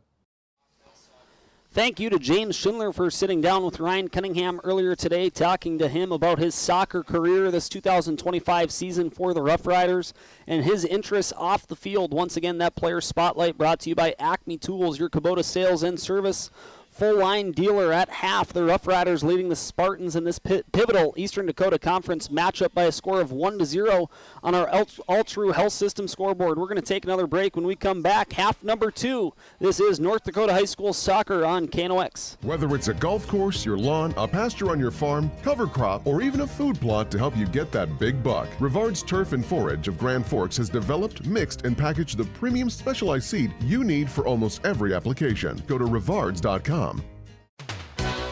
Speaker 1: Thank you to James Schindler for sitting down with Ryan Cunningham earlier today, talking to him about his soccer career this 2025 season for the Rough Riders and his interests off the field. Once again, that player spotlight brought to you by Acme Tools, your Kubota sales and service full-line dealer. At half, the Rough Riders leading the Spartans in this pivotal Eastern Dakota Conference matchup by a score of 1-0 on our All-True Health System scoreboard. We're going to take another break. When we come back, half number 2. This is North Dakota High School Soccer on KNOX.
Speaker 3: Whether it's a golf course, your lawn, a pasture on your farm, cover crop, or even a food plot to help you get that big buck, Rivard's Turf and Forage of Grand Forks has developed, mixed, and packaged the premium specialized seed you need for almost every application. Go to rivards.com.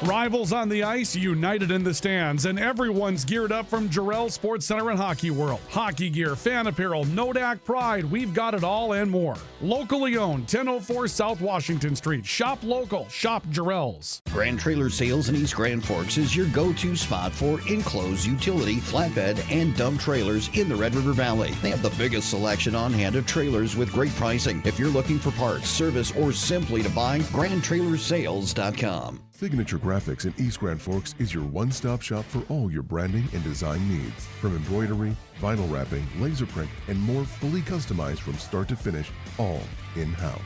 Speaker 4: Rivals on the ice, united in the stands, and everyone's geared up from Jarrell Sports Center and Hockey World. Hockey gear, fan apparel, Nodak Pride, we've got it all and more. Locally owned, 1004 South Washington Street. Shop local, shop Jarrell's.
Speaker 9: Grand Trailer Sales in East Grand Forks is your go-to spot for enclosed utility, flatbed, and dump trailers in the Red River Valley. They have the biggest selection on hand of trailers with great pricing. If you're looking for parts, service, or simply to buy, GrandTrailersSales.com.
Speaker 3: Signature Graphics in East Grand Forks is your one-stop shop for all your branding and design needs. From embroidery, vinyl wrapping, laser print, and more, fully customized from start to finish, all in-house.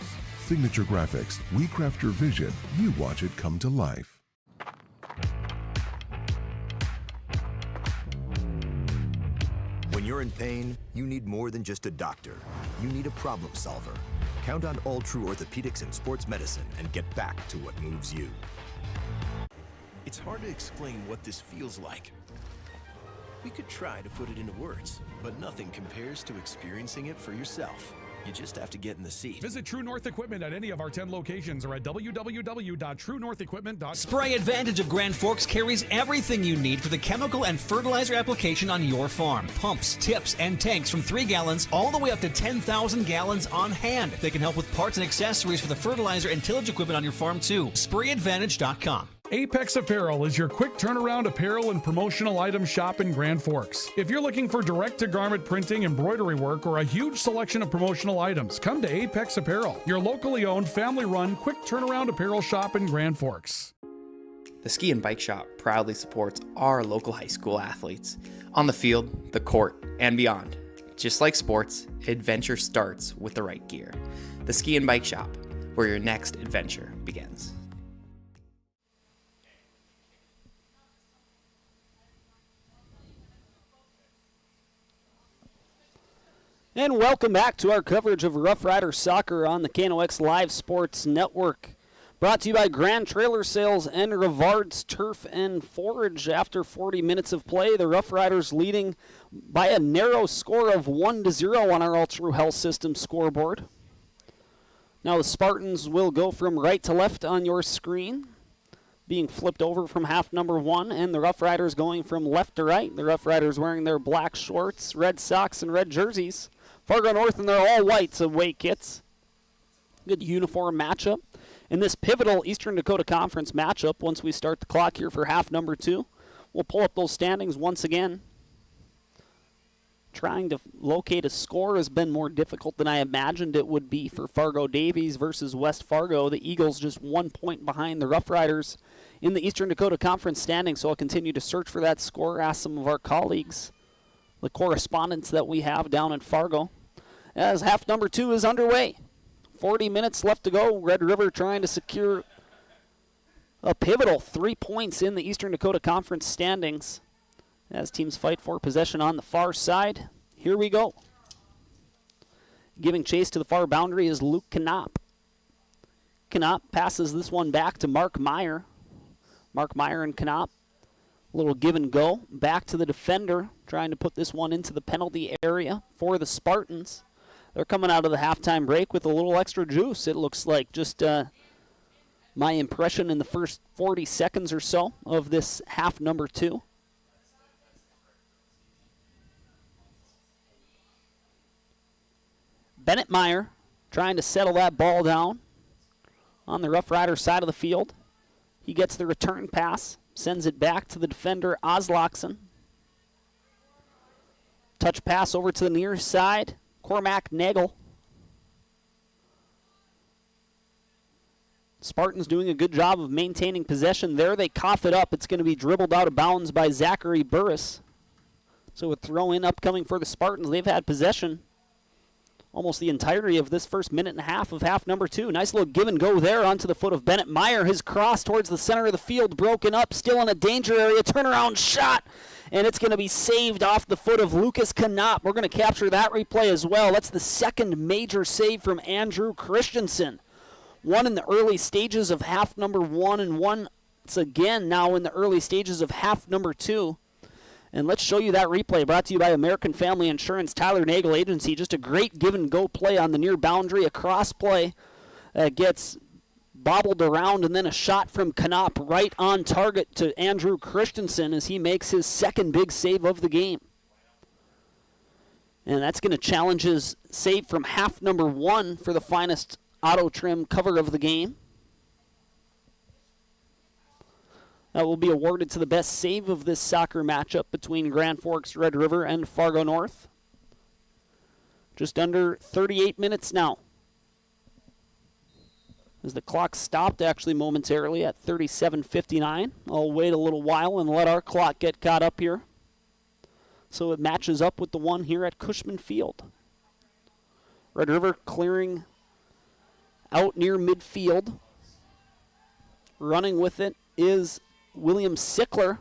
Speaker 3: Signature Graphics. We craft your vision. You watch it come to life.
Speaker 6: When you're in pain, you need more than just a doctor. You need a problem solver. Count on All True Orthopedics and Sports Medicine and get back to what moves you.
Speaker 10: It's hard to explain what this feels like. We could try to put it into words, but nothing compares to experiencing it for yourself. You just have to get in the seat.
Speaker 4: Visit True North Equipment at any of our 10 locations or at www.truenorthequipment.com.
Speaker 11: Spray Advantage of Grand Forks carries everything you need for the chemical and fertilizer application on your farm. Pumps, tips, and tanks from 3 gallons all the way up to 10,000 gallons on hand. They can help with parts and accessories for the fertilizer and tillage equipment on your farm too. SprayAdvantage.com.
Speaker 4: Apex Apparel is your quick turnaround apparel and promotional item shop in Grand Forks. If you're looking for direct-to-garment printing, embroidery work, or a huge selection of promotional items, come to Apex Apparel, your locally owned, family-run, quick turnaround apparel shop in Grand Forks.
Speaker 12: The Ski and Bike Shop proudly supports our local high school athletes on the field, the court, and beyond. Just like sports, adventure starts with the right gear. The Ski and Bike Shop, where your next adventure begins.
Speaker 1: And welcome back to our coverage of Rough Rider Soccer on the KNOX Live Sports Network. Brought to you by Grand Trailer Sales and Rivard's Turf and Forage. After 40 minutes of play, the Rough Riders leading by a narrow score of 1-0 on our All True Health System scoreboard. Now the Spartans will go from right to left on your screen, being flipped over from half number 1, and the Rough Riders going from left to right. The Rough Riders wearing their black shorts, red socks, and red jerseys. Fargo North in their all-whites away kits. Good uniform matchup. In this pivotal Eastern Dakota Conference matchup, once we start the clock here for half number 2, we'll pull up those standings once again. Trying to locate a score has been more difficult than I imagined it would be for Fargo Davies versus West Fargo. The Eagles just 1 point behind the Rough Riders in the Eastern Dakota Conference standings, so I'll continue to search for that score, ask some of our colleagues, the correspondents that we have down in Fargo, as half number 2 is underway. 40 minutes left to go. Red River trying to secure a pivotal 3 points in the Eastern Dakota Conference standings as teams fight for possession on the far side. Here we go. Giving chase to the far boundary is Luke Knopp. Knopp passes this one back to Mark Meyer. Mark Meyer and Knopp. Little give and go. Back to the defender, trying to put this one into the penalty area for the Spartans. They're coming out of the halftime break with a little extra juice, it looks like. Just my impression in the first 40 seconds or so of this half number 2. Bennett Meyer trying to settle that ball down on the Rough Rider side of the field. He gets the return pass. Sends it back to the defender, Oslakson. Touch pass over to the near side, Cormac Nagel. Spartans doing a good job of maintaining possession there. They cough it up. It's going to be dribbled out of bounds by Zachary Burris. So a throw in upcoming for the Spartans. They've had possession almost the entirety of this first minute and a half of half number 2. Nice little give and go there onto the foot of Bennett Meyer. His cross towards the center of the field, broken up, still in a danger area. Turnaround shot, and it's going to be saved off the foot of Lucas Knopp. We're going to capture that replay as well. That's the second major save from Andrew Christensen. One in the early stages of half number 1, and one again now in the early stages of half number 2. And let's show you that replay, brought to you by American Family Insurance, Tyler Nagel Agency. Just a great give-and-go play on the near boundary, a cross play that gets bobbled around, and then a shot from Knopp right on target to Andrew Christensen as he makes his second big save of the game. And that's going to challenge his save from half number 1 for the finest auto trim cover of the game. That will be awarded to the best save of this soccer matchup between Grand Forks, Red River, and Fargo North. Just under 38 minutes now. As the clock stopped actually momentarily at 37:59. I'll wait a little while and let our clock get caught up here, so it matches up with the one here at Cushman Field. Red River clearing out near midfield. Running with it is William Sickler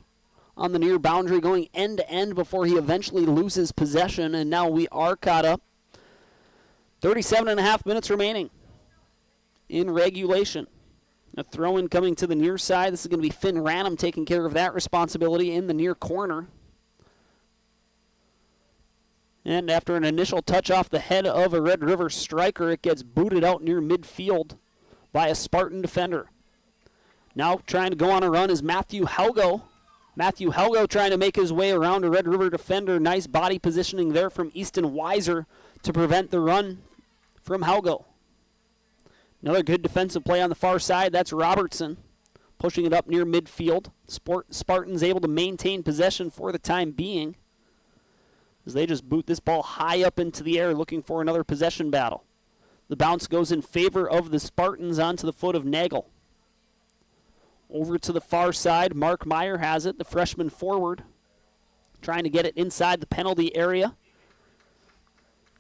Speaker 1: on the near boundary, going end to end before he eventually loses possession, and now we are caught up. 37.5 minutes remaining in regulation. A throw-in coming to the near side. This is going to be Finn Ranum taking care of that responsibility in the near corner. And after an initial touch off the head of a Red River striker, it gets booted out near midfield by a Spartan defender. Now trying to go on a run is Matthew Helgo. Matthew Helgo trying to make his way around a Red River defender. Nice body positioning there from Easton Weiser to prevent the run from Helgo. Another good defensive play on the far side. That's Robertson pushing it up near midfield. Spartans able to maintain possession for the time being as they just boot this ball high up into the air looking for another possession battle. The bounce goes in favor of the Spartans onto the foot of Nagel. Over to the far side, Mark Meyer has it, the freshman forward, trying to get it inside the penalty area.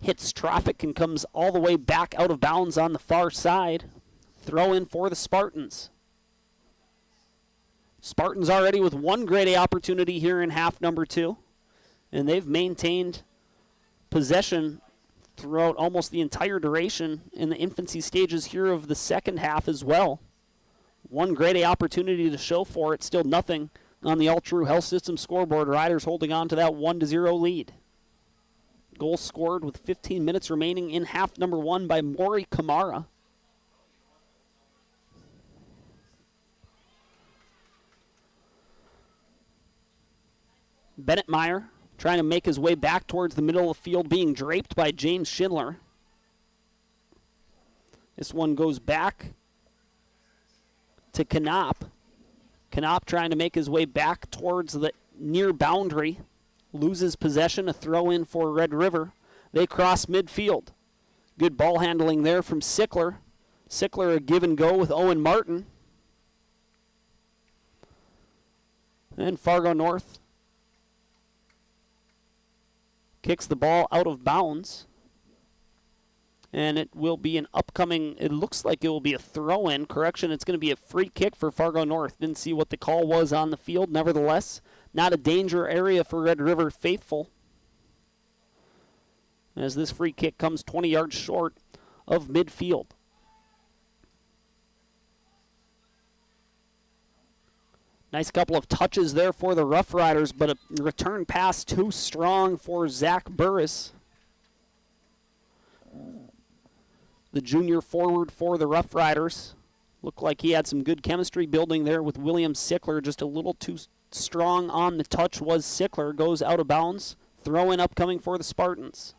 Speaker 1: Hits traffic and comes all the way back out of bounds on the far side. Throw in for the Spartans. Spartans already with one grade A opportunity here in half number 2. And they've maintained possession throughout almost the entire duration in the infancy stages here of the second half as well. One grade A opportunity to show for it. Still nothing on the All True Health System scoreboard. Riders holding on to that 1-0 lead. Goal scored with 15 minutes remaining in half number 1 by Maury Kamara. Bennett Meyer trying to make his way back towards the middle of the field, being draped by James Schindler. This one goes back to Knopp. Knopp trying to make his way back towards the near boundary. Loses possession, a throw in for Red River. They cross midfield. Good ball handling there from Sickler. Sickler a give and go with Owen Martin. And Fargo North kicks the ball out of bounds. And it will be an upcoming, it looks like it will be a throw-in. Correction, it's going to be a free kick for Fargo North. Didn't see what the call was on the field. Nevertheless, not a danger area for Red River faithful, as this free kick comes 20 yards short of midfield. Nice couple of touches there for the Rough Riders, but a return pass too strong for Zach Burris, the junior forward for the Rough Riders. Looked like he had some good chemistry building there with William Sickler. Just a little too strong on the touch was Sickler. Goes out of bounds. Throw-in upcoming for the Spartans.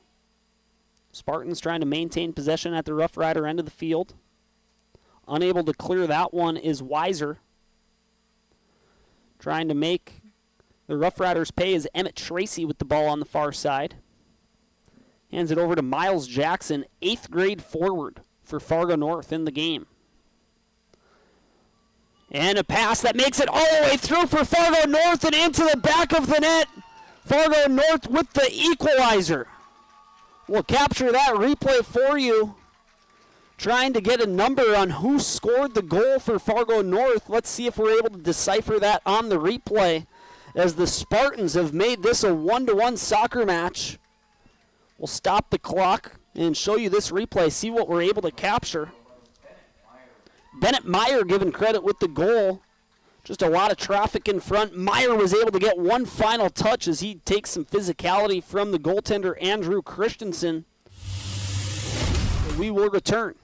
Speaker 1: Spartans trying to maintain possession at the Rough Rider end of the field. Unable to clear that one is Weiser. Trying to make the Rough Riders pay is Emmett Tracy with the ball on the far side. Hands it over to Miles Jackson, 8th grade forward for Fargo North in the game. And a pass that makes it all the way through for Fargo North and into the back of the net. Fargo North with the equalizer. We'll capture that replay for you. Trying to get a number on who scored the goal for Fargo North. Let's see if we're able to decipher that on the replay, as the Spartans have made this a 1-1 soccer match. We'll stop the clock and show you this replay, see what we're able to capture. Bennett Meyer given credit with the goal. Just a lot of traffic in front. Meyer was able to get one final touch as he takes some physicality from the goaltender, Andrew Christensen. We will return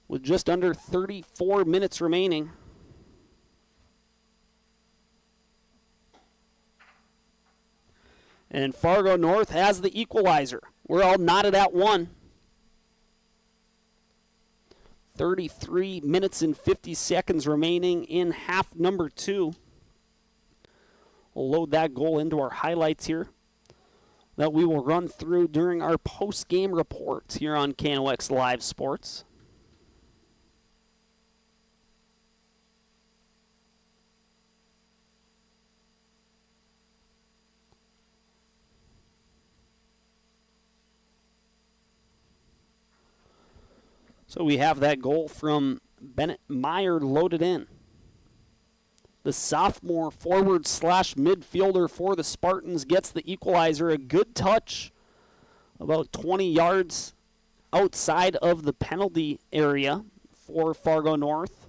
Speaker 1: with just under 34 minutes remaining. And Fargo North has the equalizer. We're all knotted at 1. 33 minutes and 50 seconds remaining in half number 2. We'll load that goal into our highlights here that we will run through during our post-game reports here on KNOX Live Sports. So we have that goal from Bennett Meyer loaded in. The sophomore forward / midfielder for the Spartans gets the equalizer. A good touch about 20 yards outside of the penalty area for Fargo North.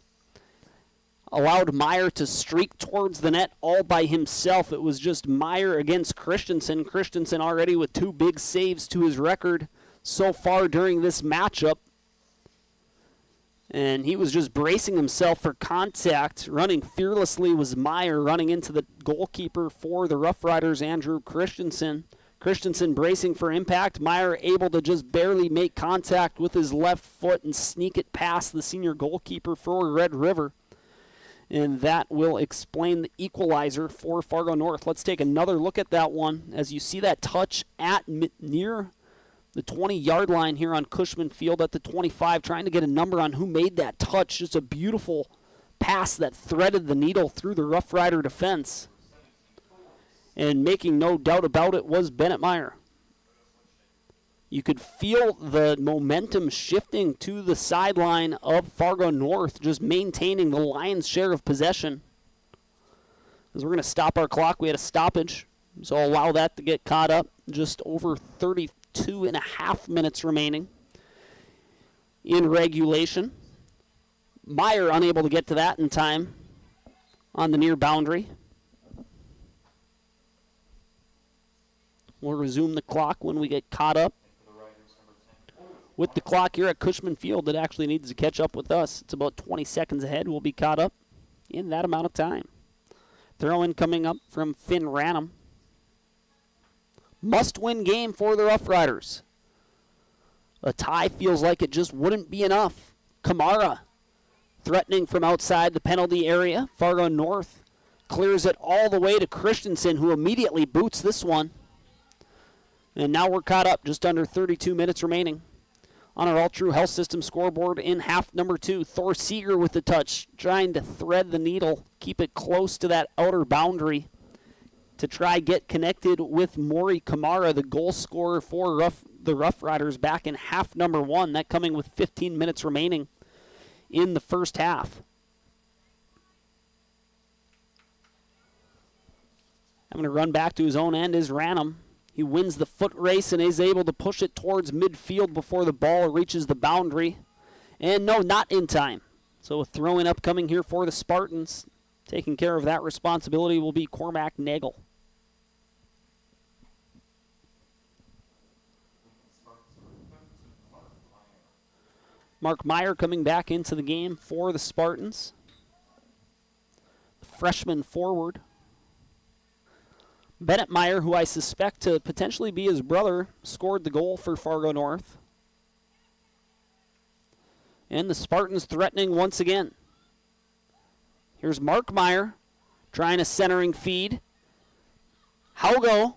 Speaker 1: Allowed Meyer to streak towards the net all by himself. It was just Meyer against Christensen. Christensen already with 2 big saves to his record so far during this matchup. And he was just bracing himself for contact. Running fearlessly was Meyer, running into the goalkeeper for the Rough Riders, Andrew Christensen. Christensen bracing for impact. Meyer able to just barely make contact with his left foot and sneak it past the senior goalkeeper for Red River. And that will explain the equalizer for Fargo North. Let's take another look at that one. As you see that touch at near the 20-yard line here on Cushman Field at the 25, trying to get a number on who made that touch. Just a beautiful pass that threaded the needle through the Rough Rider defense. And making no doubt about it was Bennett Meyer. You could feel the momentum shifting to the sideline of Fargo North, just maintaining the lion's share of possession. As we're going to stop our clock, we had a stoppage, so I'll allow that to get caught up. Just over 32.5 minutes remaining in regulation. Meyer unable to get to that in time on the near boundary. We'll resume the clock when we get caught up with the clock here at Cushman Field. That actually needs to catch up with us. It's about 20 seconds ahead. We'll be caught up in that amount of time. Throw-in coming up from Finn Ranham. Must-win game for the Rough Riders. A tie feels like it just wouldn't be enough. Kamara threatening from outside the penalty area. Fargo North clears it all the way to Christensen, who immediately boots this one. And now we're caught up, just under 32 minutes remaining. On our All True Health System scoreboard in half number 2, Thor Seeger with the touch, trying to thread the needle, keep it close to that outer boundary to try get connected with Maury Kamara, the goal scorer for the Rough Riders back in half number 1, that coming with 15 minutes remaining in the first half. I'm going to run back to his own end is Ranham. He wins the foot race and is able to push it towards midfield before the ball reaches the boundary. And no, not in time. So a throw-in upcoming here for the Spartans. Taking care of that responsibility will be Cormac Nagel. Mark Meyer coming back into the game for the Spartans. The freshman forward. Bennett Meyer, who I suspect to potentially be his brother, scored the goal for Fargo North. And the Spartans threatening once again. Here's Mark Meyer trying a centering feed. Haugo,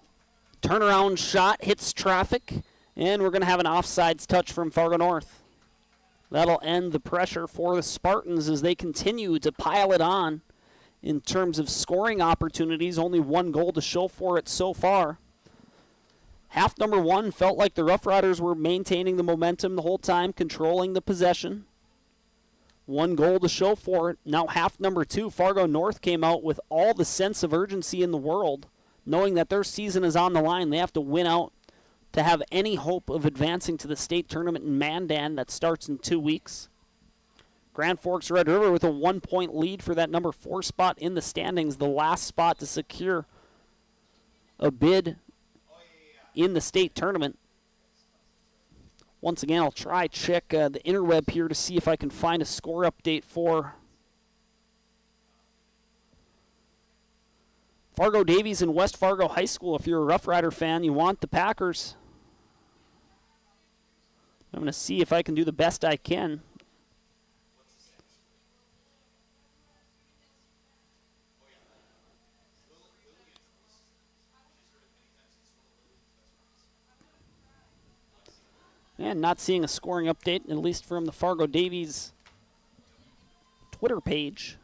Speaker 1: turnaround shot, hits traffic, and we're going to have an offsides touch from Fargo North. That'll end the pressure for the Spartans as they continue to pile it on. In terms of scoring opportunities, only 1 goal to show for it so far. Half number 1 felt like the Rough Riders were maintaining the momentum the whole time, controlling the possession. 1 goal to show for it. Now half number 2, Fargo North came out with all the sense of urgency in the world, knowing that their season is on the line. They have to win out to have any hope of advancing to the state tournament in Mandan that starts in 2 weeks. Grand Forks Red River with a 1-point lead for that number 4 spot in the standings, the last spot to secure a bid in the state tournament. Once again, I'll try check the interweb here to see if I can find a score update for Fargo Davies and West Fargo High School. If you're a Rough Rider fan, you want the Packers. I'm going to see if I can do the best I can. And not seeing a scoring update, at least from the Fargo Davies Twitter page,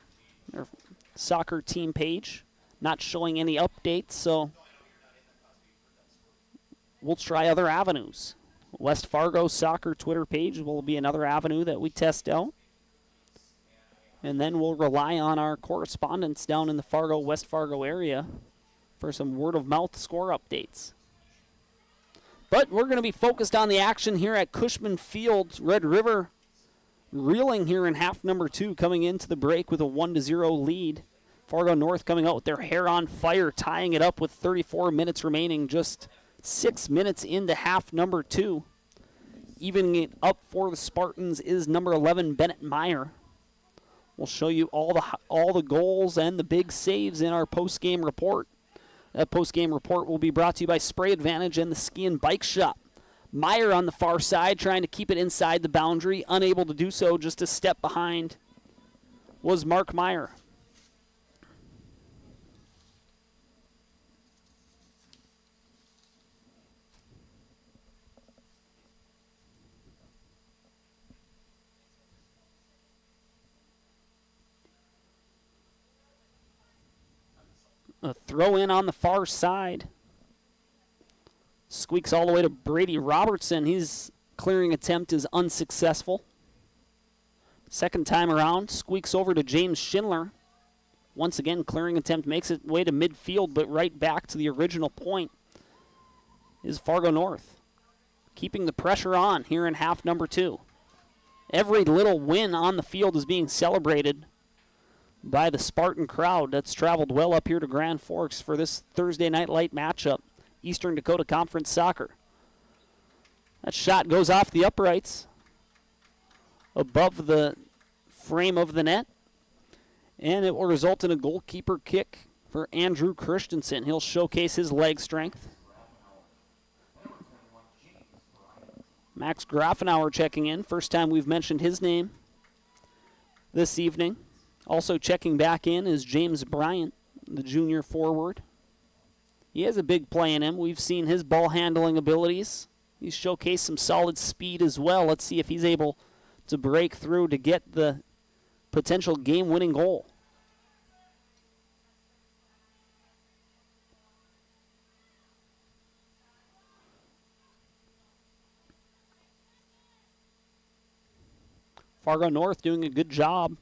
Speaker 1: their soccer team page. Not showing any updates, so we'll try other avenues. West Fargo soccer Twitter page will be another avenue that we test out. And then we'll rely on our correspondents down in the Fargo, West Fargo area for some word-of-mouth score updates. But we're going to be focused on the action here at Cushman Field. Red River reeling here in half number 2, coming into the break with a 1-0 lead. Fargo North coming out with their hair on fire, tying it up with 34 minutes remaining, just 6 minutes into half number 2. Evening it up for the Spartans is number 11, Bennett Meyer. We'll show you all the goals and the big saves in our post-game report. That post-game report will be brought to you by Spray Advantage and the Ski and Bike Shop. Meyer on the far side trying to keep it inside the boundary, unable to do so, just a step behind was Mark Meyer. A throw in on the far side. Squeaks all the way to Brady Robertson. His clearing attempt is unsuccessful. Second time around, squeaks over to James Schindler. Once again, clearing attempt makes its way to midfield, but right back to the original point is Fargo North. Keeping the pressure on here in half number 2. Every little win on the field is being celebrated by the Spartan crowd that's traveled well up here to Grand Forks for this Thursday night light matchup. Eastern Dakota Conference Soccer. That shot goes off the uprights above the frame of the net, and it will result in a goalkeeper kick for Andrew Christensen. He'll showcase his leg strength. Max Grafenauer checking in. First time we've mentioned his name this evening. Also checking back in is James Bryant, the junior forward. He has a big play in him. We've seen his ball handling abilities. He's showcased some solid speed as well. Let's see if he's able to break through to get the potential game-winning goal. Fargo North doing a good job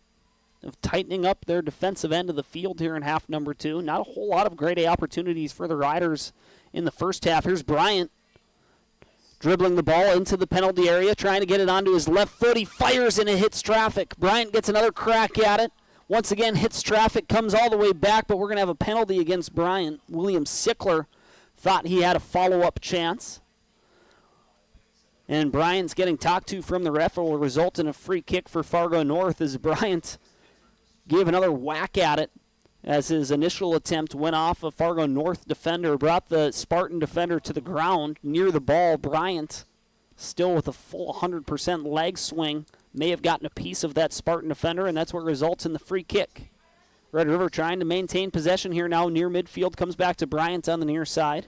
Speaker 1: of tightening up their defensive end of the field here in half number 2. Not a whole lot of grade A opportunities for the Riders in the first half. Here's Bryant dribbling the ball into the penalty area, trying to get it onto his left foot. He fires and it hits traffic. Bryant gets another crack at it. Once again, hits traffic, comes all the way back, but we're going to have a penalty against Bryant. William Sickler thought he had a follow-up chance. And Bryant's getting talked to from the ref. It will result in a free kick for Fargo North as Bryant gave another whack at it as his initial attempt went off a Fargo North defender, brought the Spartan defender to the ground near the ball. Bryant, still with a full 100% leg swing, may have gotten a piece of that Spartan defender, and that's what results in the free kick. Red River trying to maintain possession here now near midfield, comes back to Bryant on the near side.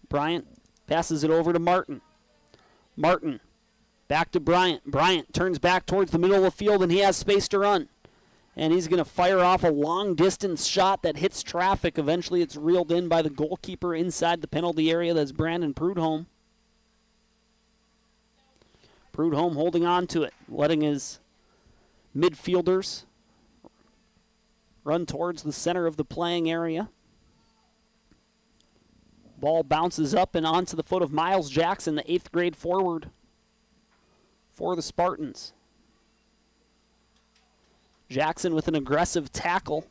Speaker 1: Bryant passes it over to Martin. Martin back to Bryant. Bryant turns back towards the middle of the field, and he has space to run. And he's going to fire off a long-distance shot that hits traffic. Eventually it's reeled in by the goalkeeper inside the penalty area. That's Brandon Prudhomme. Prudhomme holding on to it, letting his midfielders run towards the center of the playing area. Ball bounces up and onto the foot of Miles Jackson, the 8th grade forward for the Spartans. Jackson with an aggressive tackle.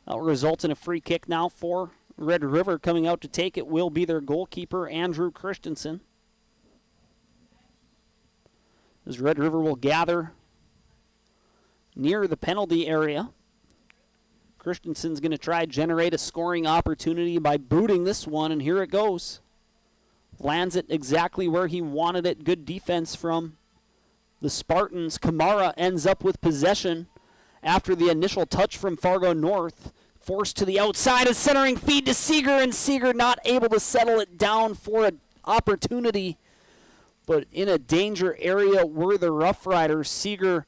Speaker 1: That will result in a free kick now for Red River. Coming out to take it will be their goalkeeper, Andrew Christensen. As Red River will gather near the penalty area. Christensen's going to try to generate a scoring opportunity by booting this one, and here it goes. Lands it exactly where he wanted it. Good defense from the Spartans. Kamara ends up with possession after the initial touch from Fargo North. Forced to the outside, a centering feed to Seeger, and Seeger not able to settle it down for an opportunity. But in a danger area were the Rough Riders. Seeger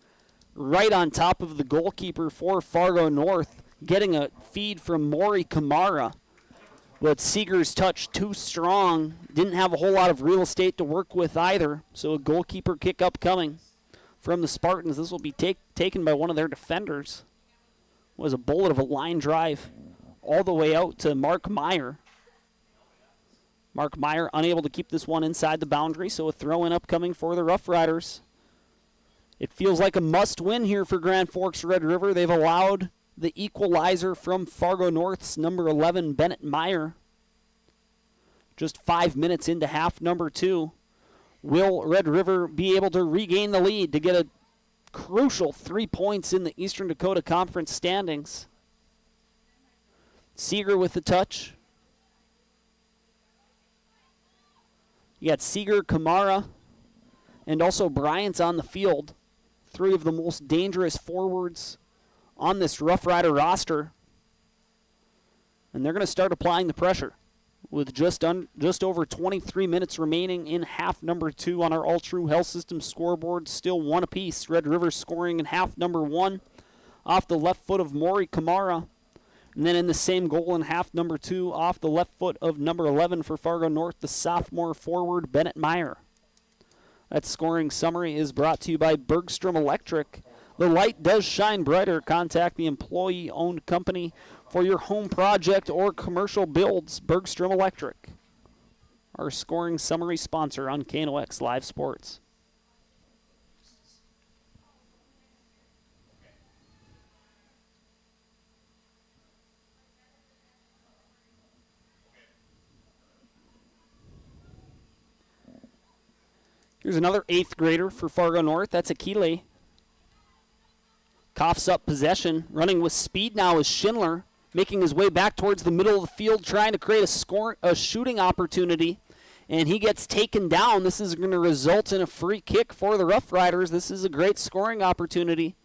Speaker 1: right on top of the goalkeeper for Fargo North, getting a feed from Maury Kamara. But Seeger's touch too strong. Didn't have a whole lot of real estate to work with either. So a goalkeeper kick upcoming. from the Spartans. This will be taken by one of their defenders. Was a bullet of a line drive all the way out to Mark Meyer. Mark Meyer unable to keep this one inside the boundary, so a throw-in upcoming for the Rough Riders. It feels like a must-win here for Grand Forks Red River. They've allowed the equalizer from Fargo North's number 11, Bennett Meyer. Just 5 minutes into half number 2. Will Red River be able to regain the lead to get a crucial 3 points in the Eastern Dakota Conference standings? Seeger with the touch. You got Seeger, Kamara, and also Bryant on the field. 3 of the most dangerous forwards on this Rough Rider roster. And they're going to start applying the pressure with just over 23 minutes remaining in half number 2 on our All True Health System scoreboard. Still 1 apiece. Red River scoring in half number 1 off the left foot of Maury Kamara. And then in the same goal in half number 2 off the left foot of number 11 for Fargo North, the sophomore forward Bennett Meyer. That scoring summary is brought to you by Bergstrom Electric. The light does shine brighter. Contact the employee-owned company for your home project or commercial builds. Bergstrom Electric, our scoring summary sponsor on KNOX Live Sports. Here's another 8th grader for Fargo North. That's Akile. Coughs up possession. Running with speed now is Schindler, making his way back towards the middle of the field, trying to create a shooting opportunity. And he gets taken down. This is going to result in a free kick for the Rough Riders. This is a great scoring opportunity.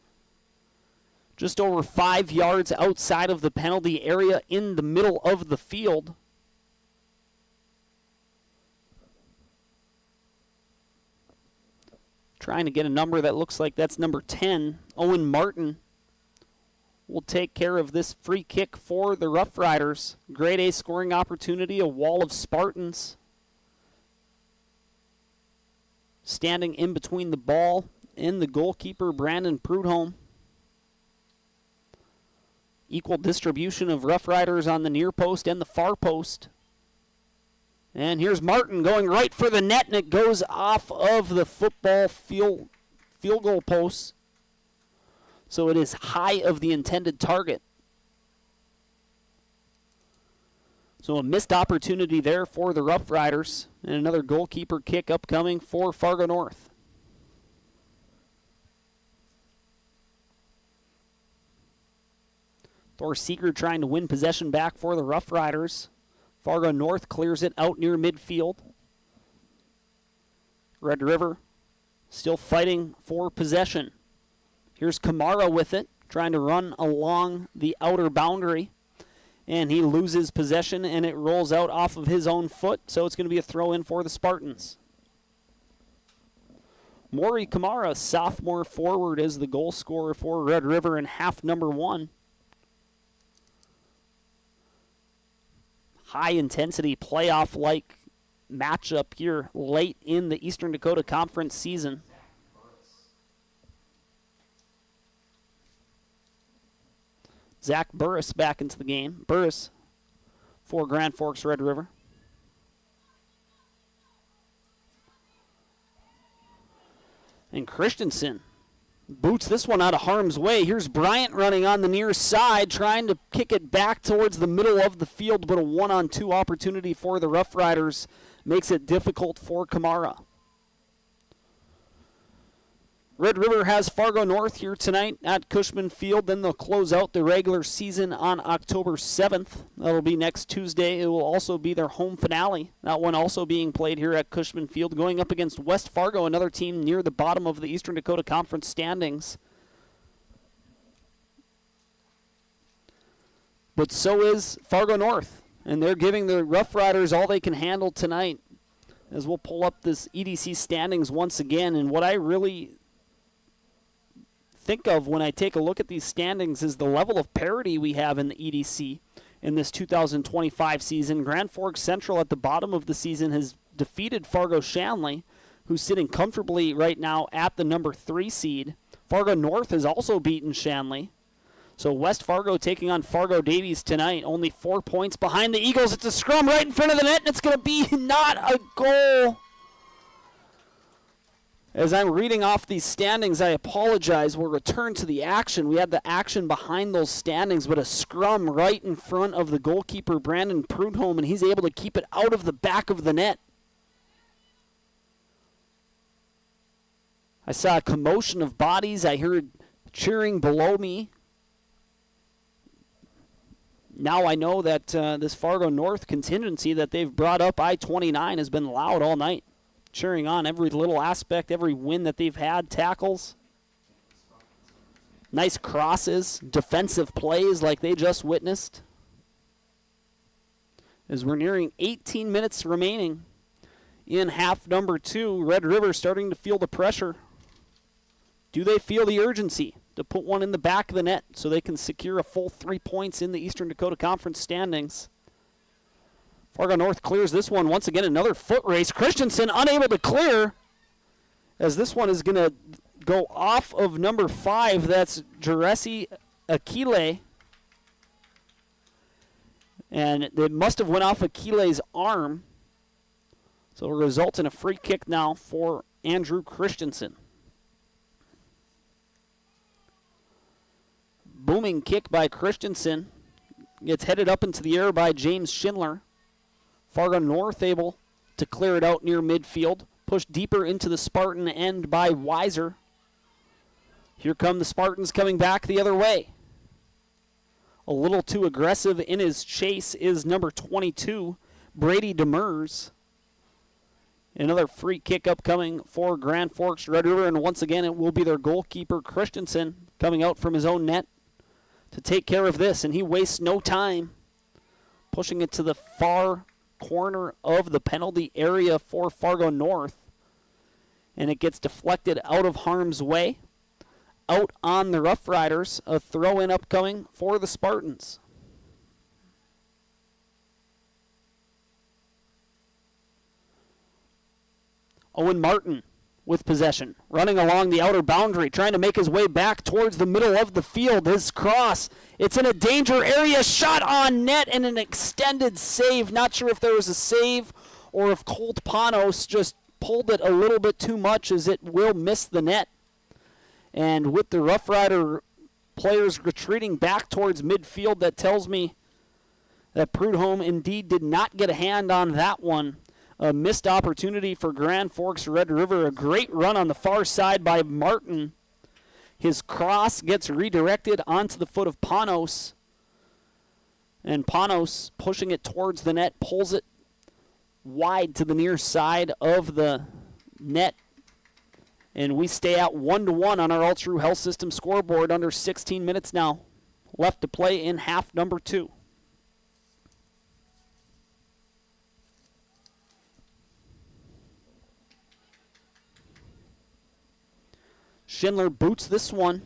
Speaker 1: Just over 5 yards outside of the penalty area in the middle of the field. Trying to get a number that looks like that's number 10. Owen Martin will take care of this free kick for the Rough Riders. Grade A scoring opportunity, a wall of Spartans standing in between the ball and the goalkeeper, Brandon Prudhomme. Equal distribution of Rough Riders on the near post and the far post. And here's Martin going right for the net, and it goes off of the football field goal post. So it is high of the intended target. So a missed opportunity there for the Rough Riders, and another goalkeeper kick upcoming for Fargo North. Thor Seeger trying to win possession back for the Rough Riders. Fargo North clears it out near midfield. Red River still fighting for possession. Here's Kamara with it, trying to run along the outer boundary. And he loses possession, and it rolls out off of his own foot, so it's going to be a throw-in for the Spartans. Maury Kamara, sophomore forward, is the goal scorer for Red River in half number 1. High-intensity playoff-like matchup here late in the Eastern Dakota Conference season. Zach Burris back into the game. Burris for Grand Forks Red River. And Christensen boots this one out of harm's way. Here's Bryant running on the near side, trying to kick it back towards the middle of the field, but a 1-on-2 opportunity for the Rough Riders makes it difficult for Kamara. Red River has Fargo North here tonight at Cushman Field. Then they'll close out the regular season on October 7th. That'll be next Tuesday. It will also be their home finale. That one also being played here at Cushman Field, going up against West Fargo, another team near the bottom of the Eastern Dakota Conference standings. But so is Fargo North, and they're giving the Rough Riders all they can handle tonight. As we'll pull up this EDC standings once again, and what I really think of when I take a look at these standings is the level of parity we have in the EDC in this 2025 season. Grand Forks Central at the bottom of the season has defeated Fargo Shanley. who's sitting comfortably right now at the number 3 seed. Fargo North has also beaten Shanley. So West Fargo taking on Fargo Davies tonight, only 4 points behind the Eagles. It's a scrum right in front of the net, and it's going to be not a goal. As I'm reading off these standings, I apologize. We'll return to the action. We had the action behind those standings, but a scrum right in front of the goalkeeper, Brandon Prudhomme, and he's able to keep it out of the back of the net. I saw a commotion of bodies. I heard cheering below me. Now I know that this Fargo North contingency that they've brought up I-29 has been loud all night, cheering on every little aspect, every win that they've had, tackles, nice crosses, defensive plays like they just witnessed. As we're nearing 18 minutes remaining in half number 2, Red River starting to feel the pressure. Do they feel the urgency to put one in the back of the net so they can secure a full 3 points in the Eastern Dakota Conference standings? Fargo North clears this one. Once again, another foot race. Christensen unable to clear, as this one is going to go off of number 5. That's Jeresi Akile. And it must have went off Akile's arm. So it will result in a free kick now for Andrew Christensen. Booming kick by Christensen. Gets headed up into the air by James Schindler. Fargo North able to clear it out near midfield. Pushed deeper into the Spartan end by Weiser. Here come the Spartans coming back the other way. A little too aggressive in his chase is number 22, Brady Demers. Another free kick upcoming for Grand Forks Red River, and once again it will be their goalkeeper Christensen coming out from his own net to take care of this, and he wastes no time pushing it to the far corner of the penalty area for Fargo North, and it gets deflected out of harm's way, out on the Rough Riders. A throw-in upcoming for the Spartans. Owen Martin with possession, running along the outer boundary, trying to make his way back towards the middle of the field. His cross, it's in a danger area, shot on net, and an extended save. Not sure if there was a save or if Colt Panos just pulled it a little bit too much, as it will miss the net. And with the Rough Rider players retreating back towards midfield, that tells me that Prudhomme indeed did not get a hand on that one. A missed opportunity for Grand Forks Red River. A great run on the far side by Martin. His cross gets redirected onto the foot of Panos. And Panos, pushing it towards the net, pulls it wide to the near side of the net. And we stay at 1-1 on our All-True Health System scoreboard. Under 16 minutes now left to play in half number 2. Schindler boots this one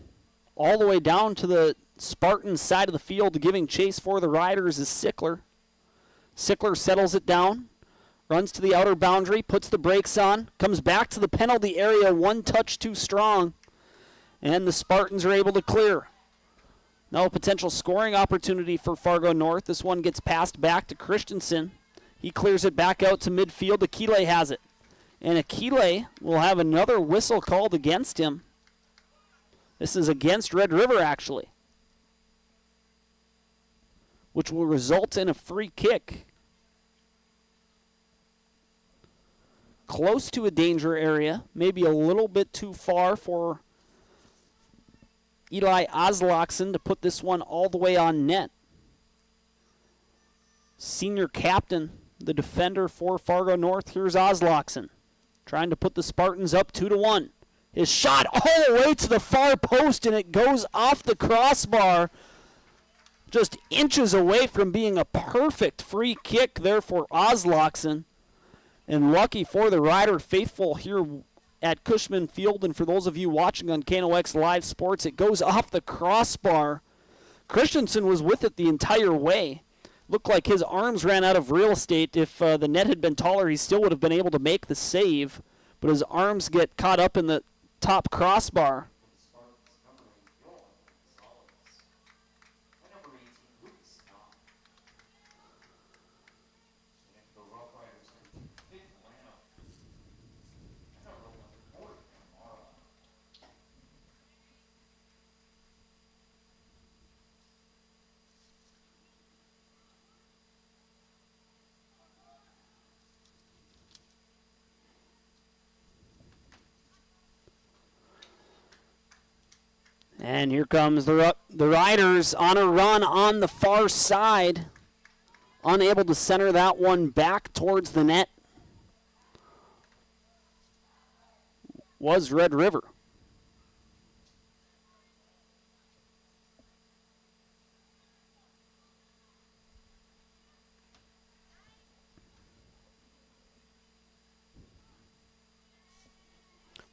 Speaker 1: all the way down to the Spartan side of the field. Giving chase for the Riders is Sickler. Sickler settles it down, runs to the outer boundary, puts the brakes on, comes back to the penalty area, one touch too strong, and the Spartans are able to clear. Now a potential scoring opportunity for Fargo North. This one gets passed back to Christensen. He clears it back out to midfield. Akile has it. And Akile will have another whistle called against him. This is against Red River, actually, which will result in a free kick. Close to a danger area, maybe a little bit too far for Eli Oslakson to put this one all the way on net. Senior captain, the defender for Fargo North, here's Oslakson, trying to put the Spartans up 2-1. His shot all the way to the far post, and it goes off the crossbar, just inches away from being a perfect free kick there for Oslakson. And lucky for the Rider faithful here at Cushman Field, and for those of you watching on KNOX Live Sports, it goes off the crossbar. Christensen was with it the entire way. Looked like his arms ran out of real estate. If the net had been taller, he still would have been able to make the save. but his arms get caught up in the top crossbar. And here comes the Riders on a run on the far side. Unable to center that one back towards the net was Red River.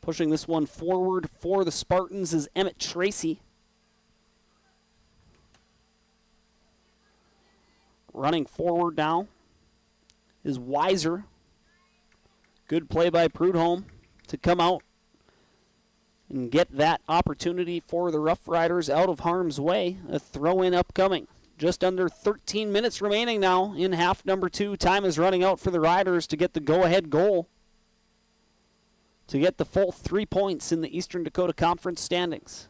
Speaker 1: Pushing this one forward for the Spartans is Emmett Tracy. Running forward now is Weiser. Good play by Prudhomme to come out and get that opportunity for the Rough Riders out of harm's way. A throw-in upcoming. Just under 13 minutes remaining now in half number 2. Time is running out for the Riders to get the go-ahead goal, to get the full 3 points in the Eastern Dakota Conference standings.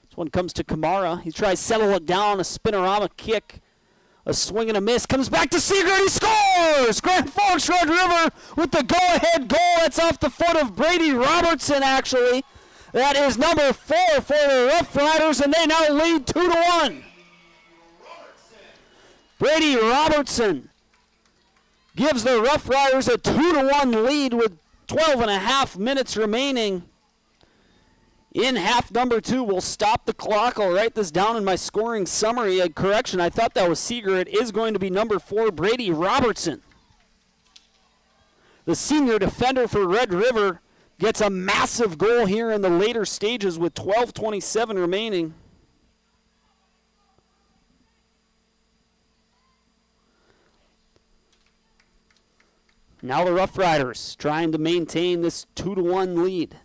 Speaker 1: This one comes to Kamara. He tries to settle it down, a spinorama kick, a swing and a miss. Comes back to Seeger and he scores! Grand Forks Red River with the go-ahead goal. That's off the foot of Brady Robertson, actually. That is number 4 for the Rough Riders, and they now lead 2-1. Brady Robertson gives the Rough Riders a 2-1 lead with 12 and a half minutes remaining in half number 2. We'll stop the clock. I'll write this down in my scoring summary. A correction, I thought that was Seeger. It is going to be number 4, Brady Robertson. The senior defender for Red River gets a massive goal here in the later stages with 12:27 remaining. Now the Rough Riders trying to maintain this 2-1 lead.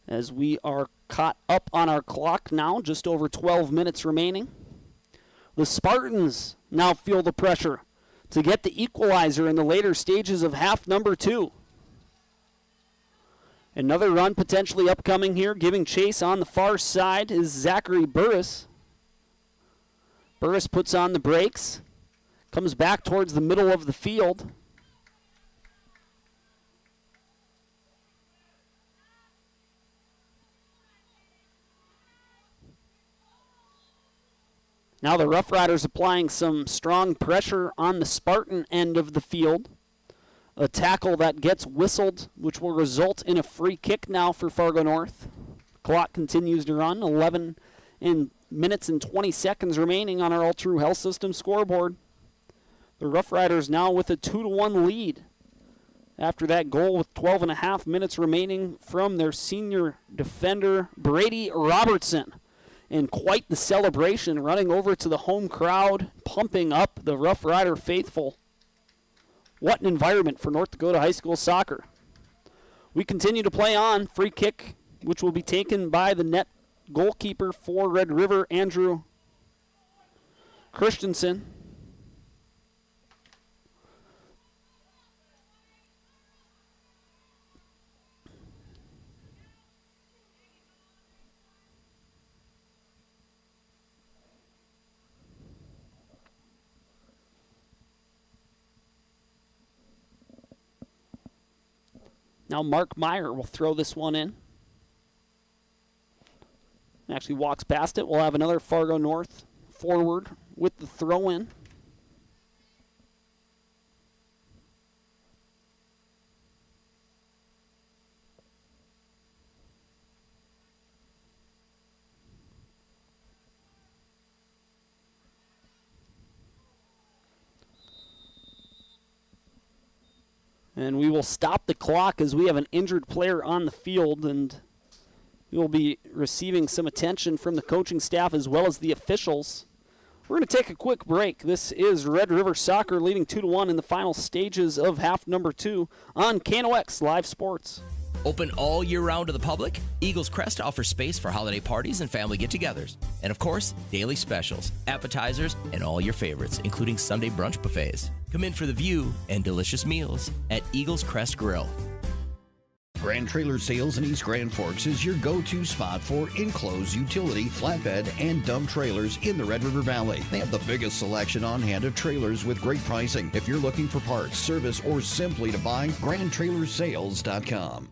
Speaker 1: As we are caught up on our clock now, just over 12 minutes remaining. The Spartans now feel the pressure to get the equalizer in the later stages of half number 2. Another run potentially upcoming here. Giving chase on the far side is Zachary Burris. Burris puts on the brakes. Comes back towards the middle of the field. Now the Rough Riders applying some strong pressure on the Spartan end of the field. A tackle that gets whistled, which will result in a free kick now for Fargo North. Clock continues to run. 11 minutes and 20 seconds remaining on our All True Health System scoreboard. The Rough Riders now with a 2-1 lead after that goal with 12 and a half minutes remaining from their senior defender, Brady Robertson. And quite the celebration, running over to the home crowd, pumping up the Rough Rider faithful. What an environment for North Dakota high school soccer. We continue to play on. Free kick, which will be taken by the net goalkeeper for Red River, Andrew Christensen. Now Mark Meyer will throw this one in. Actually walks past it. We'll have another Fargo North forward with the throw-in. And we will stop the clock as we have an injured player on the field, and we will be receiving some attention from the coaching staff as well as the officials. We're going to take a quick break. This is Red River Soccer leading 2-1 in the final stages of half number 2 on KNOX Live Sports.
Speaker 13: Open all year round to the public, Eagles Crest offers space for holiday parties and family get-togethers. And of course, daily specials, appetizers, and all your favorites, including Sunday brunch buffets. Come in for the view and delicious meals at Eagles Crest Grill.
Speaker 9: Grand Trailer Sales in East Grand Forks is your go-to spot for enclosed utility, flatbed, and dump trailers in the Red River Valley. They have the biggest selection on hand of trailers with great pricing. If you're looking for parts, service, or simply to buy, GrandTrailersSales.com.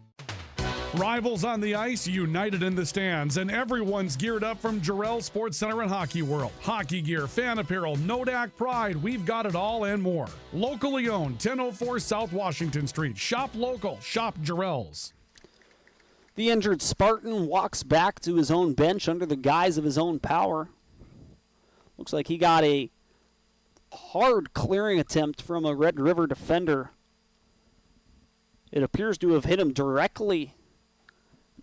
Speaker 4: Rivals on the ice, united in the stands, and everyone's geared up from Jarrell Sports Center and Hockey World. Hockey gear, fan apparel, Nodak Pride, we've got it all and more. Locally owned, 1004 South Washington Street. Shop local, shop Jarrell's.
Speaker 1: The injured Spartan walks back to his own bench under the guise of his own power. Looks like he got a hard clearing attempt from a Red River defender. It appears to have hit him directly.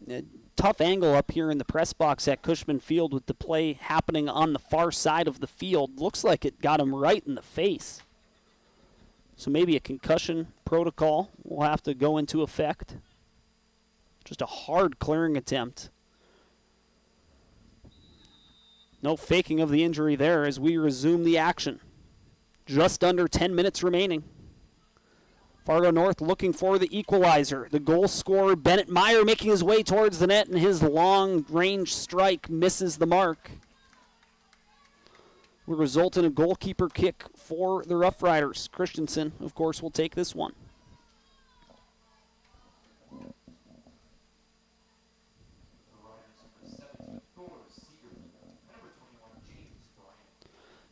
Speaker 1: A tough angle up here in the press box at Cushman Field with the play happening on the far side of the field. Looks like it got him right in the face. So maybe a concussion protocol will have to go into effect. Just a hard clearing attempt. No faking of the injury there as we resume the action. Just under 10 minutes remaining. Fargo North looking for the equalizer. The goal scorer, Bennett Meyer, making his way towards the net, and his long-range strike misses the mark. Will result in a goalkeeper kick for the Rough Riders. Christensen, of course, will take this one.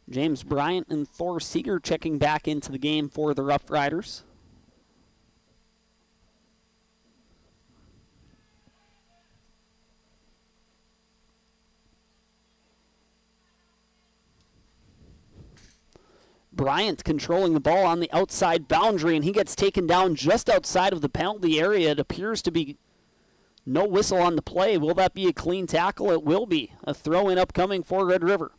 Speaker 1: James Bryant and Thor Seeger checking back into the game for the Rough Riders. Bryant controlling the ball on the outside boundary, and he gets taken down just outside of the penalty area. It appears to be no whistle on the play. Will that be a clean tackle? It will be. A throw-in upcoming for Red River.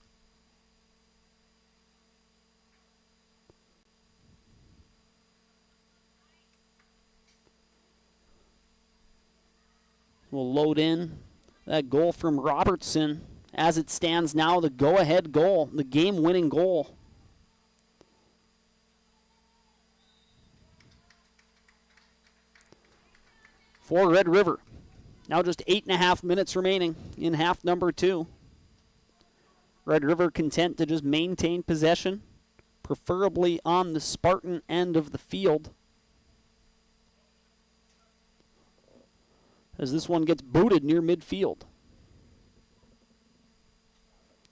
Speaker 1: We'll load in that goal from Robertson. As it stands now, the go-ahead goal, the game-winning goal. For Red River. Now just 8.5 minutes remaining in half number 2. Red River content to just maintain possession, preferably on the Spartan end of the field. As this one gets booted near midfield.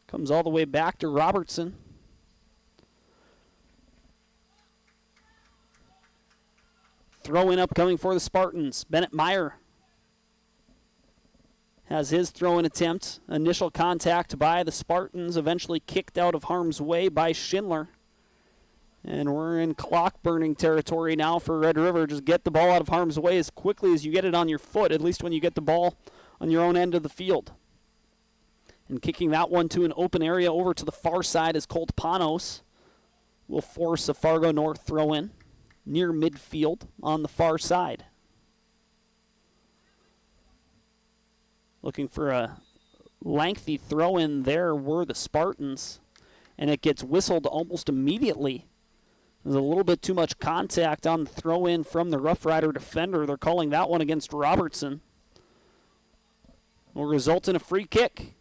Speaker 1: Comes all the way back to Robertson. Throw-in upcoming for the Spartans. Bennett Meyer has his throw-in attempt. Initial contact by the Spartans, eventually kicked out of harm's way by Schindler. And we're in clock-burning territory now for Red River. Just get the ball out of harm's way as quickly as you get it on your foot, at least when you get the ball on your own end of the field. And kicking that one to an open area over to the far side as Colt Panos will force a Fargo North throw-in near midfield on the far side. Looking for a lengthy throw-in there were the Spartans, and it gets whistled almost immediately. There's a little bit too much contact on the throw-in from the Rough Rider defender. They're calling that one against Robertson. Will result in a free kick.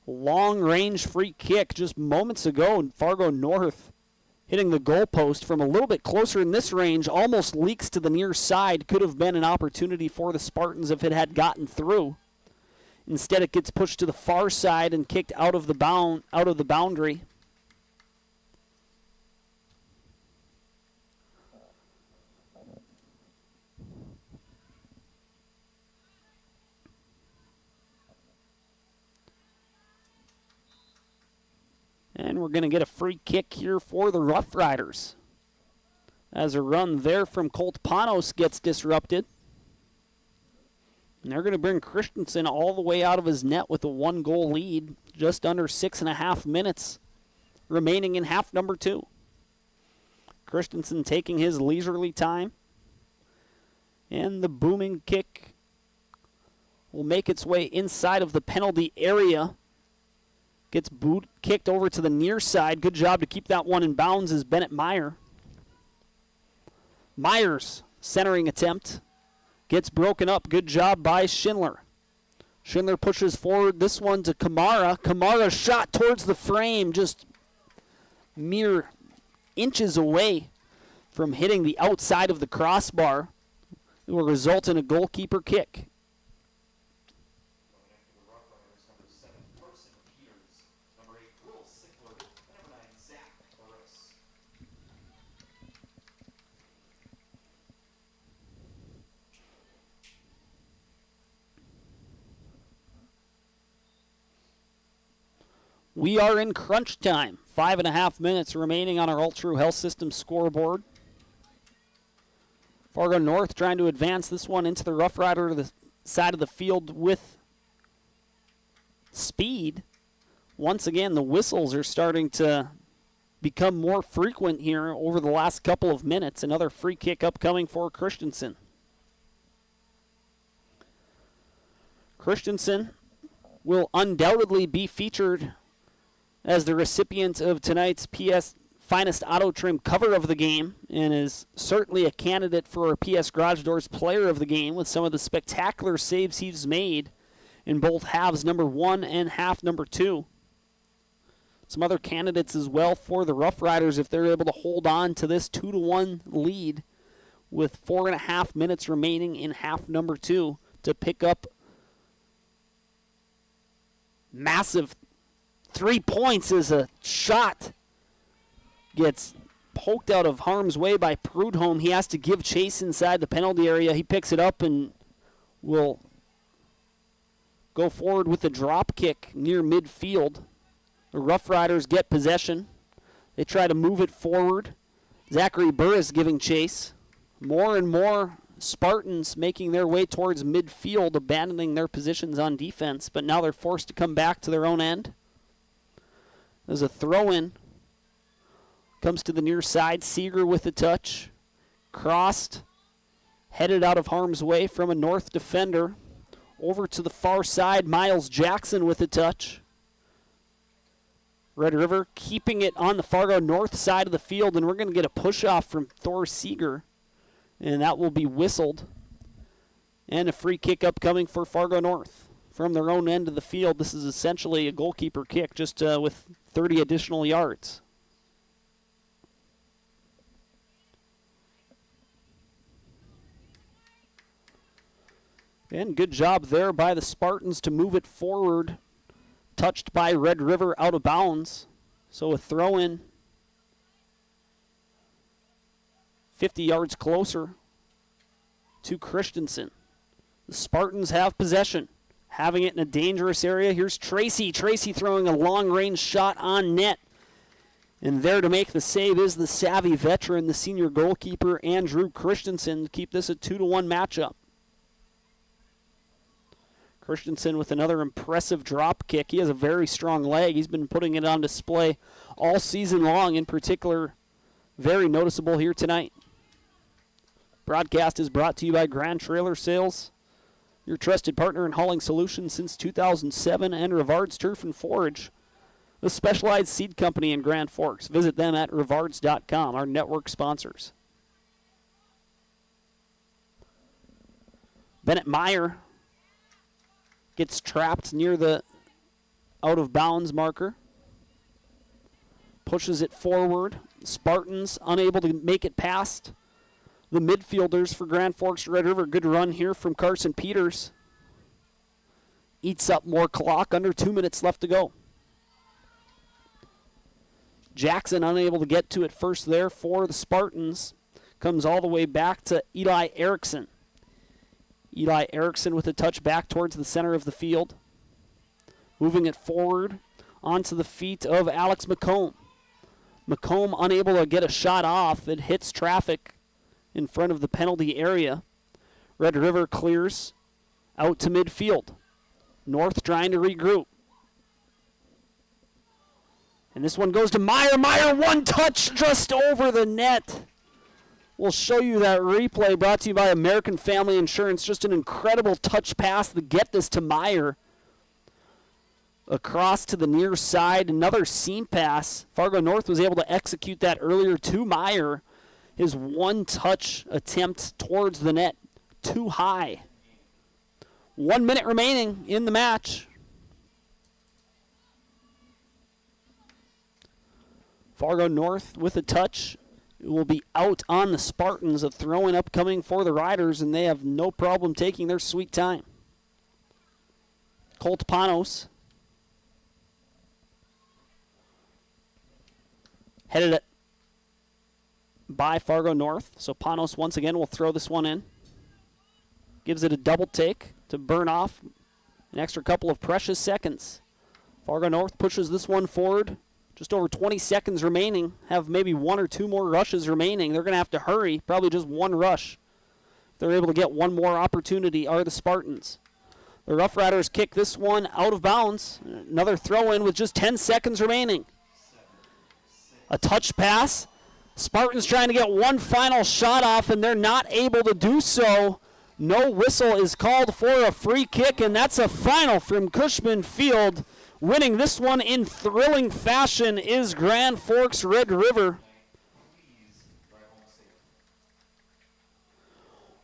Speaker 1: Long-range free kick just moments ago, and Fargo North hitting the goalpost from a little bit closer in this range, almost leaks to the near side. Could have been an opportunity for the Spartans if it had gotten through. Instead, it gets pushed to the far side and kicked out of the boundary. And we're going to get a free kick here for the Rough Riders. As a run there from Colt Panos gets disrupted. And they're going to bring Christensen all the way out of his net with a 1-goal lead, just under 6.5 minutes remaining in half number 2. Christensen taking his leisurely time. And the booming kick will make its way inside of the penalty area. Gets kicked over to the near side. Good job to keep that one in bounds is Bennett Meyer. Meyer's centering attempt gets broken up. Good job by Schindler. Schindler pushes forward this one to Kamara. Kamara shot towards the frame, just mere inches away from hitting the outside of the crossbar. It will result in a goalkeeper kick. We are in crunch time. 5.5 minutes remaining on our Ultra Health System scoreboard. Fargo North trying to advance this one into the Rough Rider to the side of the field with speed. Once again, the whistles are starting to become more frequent here over the last couple of minutes. Another free kick upcoming for Christensen. Christensen will undoubtedly be featured as the recipient of tonight's PS Finest Auto Trim cover of the game, and is certainly a candidate for our PS Garage Doors Player of the Game with some of the spectacular saves he's made in both halves number 1 and half number 2. Some other candidates as well for the Rough Riders if they're able to hold on to this 2-1 lead with 4.5 minutes remaining in half number 2 to pick up massive 3 points as a shot gets poked out of harm's way by Prudhomme. He has to give chase inside the penalty area. He picks it up and will go forward with a drop kick near midfield. The Rough Riders get possession. They try to move it forward. Zachary Burris giving chase. More and more Spartans making their way towards midfield, abandoning their positions on defense, but now they're forced to come back to their own end. There's a throw-in. Comes to the near side. Seeger with the touch. Crossed. Headed out of harm's way from a North defender. Over to the far side. Miles Jackson with the touch. Red River keeping it on the Fargo North side of the field, and we're going to get a push-off from Thor Seeger, and that will be whistled. And a free kick upcoming for Fargo North from their own end of the field. This is essentially a goalkeeper kick, just with 30 additional yards. And good job there by the Spartans to move it forward. Touched by Red River out of bounds. So a throw-in 50 yards closer to Christensen. The Spartans have possession. Having it in a dangerous area. Here's Tracy. Tracy throwing a long-range shot on net. And there to make the save is the savvy veteran, the senior goalkeeper, Andrew Christensen, to keep this a 2-1 matchup. Christensen with another impressive drop kick. He has a very strong leg. He's been putting it on display all season long, in particular, very noticeable here tonight. Broadcast is brought to you by Grand Trailer Sales, your trusted partner in hauling solutions since 2007, and Rivard's Turf and Forage, a specialized seed company in Grand Forks. Visit them at rivards.com, our network sponsors. Bennett Meyer gets trapped near the out-of-bounds marker. Pushes it forward. Spartans unable to make it past the midfielders for Grand Forks Red River. Good run here from Carson Peters. Eats up more clock. Under 2 minutes left to go. Jackson unable to get to it first there for the Spartans. Comes all the way back to Eli Erickson. Eli Erickson with a touch back towards the center of the field. Moving it forward onto the feet of Alex McComb. McComb unable to get a shot off. It hits traffic in front of the penalty area. Red River clears Out to midfield. North trying to regroup. And this one goes to Meyer. Meyer, one touch just over the net. We'll show you that replay brought to you by American Family Insurance. Just an incredible touch pass to get this to Meyer. Across to the near side, another seam pass. Fargo North was able to execute that earlier to Meyer. His one-touch attempt towards the net, too high. 1 minute remaining in the match. Fargo North with a touch. It will be out on the Spartans. A throw-in upcoming for the Riders, and they have no problem taking their sweet time. Colt Panos. Headed it by Fargo North. So Panos once again will throw this one in. Gives it a double take to burn off an extra couple of precious seconds. Fargo North pushes this one forward. Just over 20 seconds remaining. Have maybe one or two more rushes remaining. They're going to have to hurry. Probably just one rush. If they're able to get one more opportunity, are the Spartans. The Rough Riders kick this one out of bounds. Another throw-in with just 10 seconds remaining. A touch pass. Spartans trying to get one final shot off, and they're not able to do so. No whistle is called for a free kick, and that's a final from Cushman Field. Winning this one in thrilling fashion is Grand Forks Red River.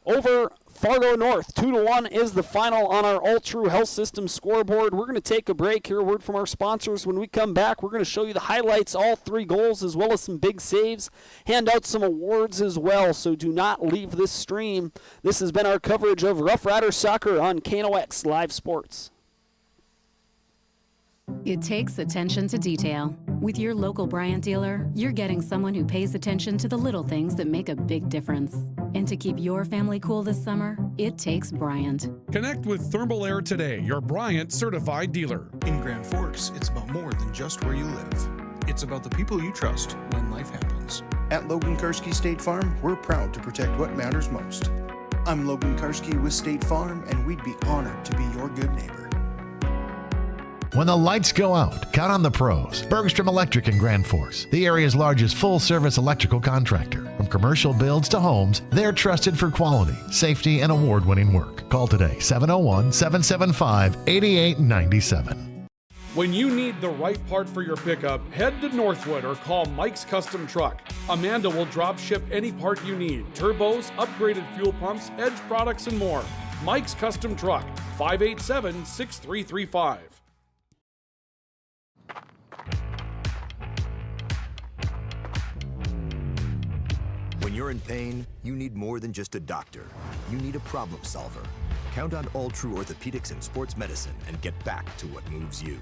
Speaker 1: Over Fargo North, 2-1 is the final on our All True Health System scoreboard. We're going to take a break here. A word from our sponsors. When we come back, we're going to show you the highlights, all 3 goals, as well as some big saves. Hand out some awards as well, so do not leave this stream. This has been our coverage of Rough Rider Soccer on KNOX Live Sports.
Speaker 7: It takes attention to detail. With your local Bryant dealer, you're getting someone who pays attention to the little things that make a big difference. And to keep your family cool this summer, it takes Bryant.
Speaker 4: Connect with Thermal Air today, your Bryant certified dealer.
Speaker 8: In Grand Forks, it's about more than just where you live. It's about the people you trust when life happens.
Speaker 18: At Logan Karski State Farm, we're proud to protect what matters most. I'm Logan Karski with State Farm, and we'd be honored to be your good neighbor.
Speaker 19: When the lights go out, count on the pros. Bergstrom Electric in Grand Forks, the area's largest full-service electrical contractor. From commercial builds to homes, they're trusted for quality, safety, and award-winning work. Call today, 701-775-8897.
Speaker 4: When you need the right part for your pickup, head to Northwood or call Mike's Custom Truck. Amanda will drop ship any part you need. Turbos, upgraded fuel pumps, Edge products, and more. Mike's Custom Truck, 587-6335.
Speaker 6: When you're in pain, you need more than just a doctor. You need a problem solver. Count on All True Orthopedics and Sports Medicine and get back to what moves you.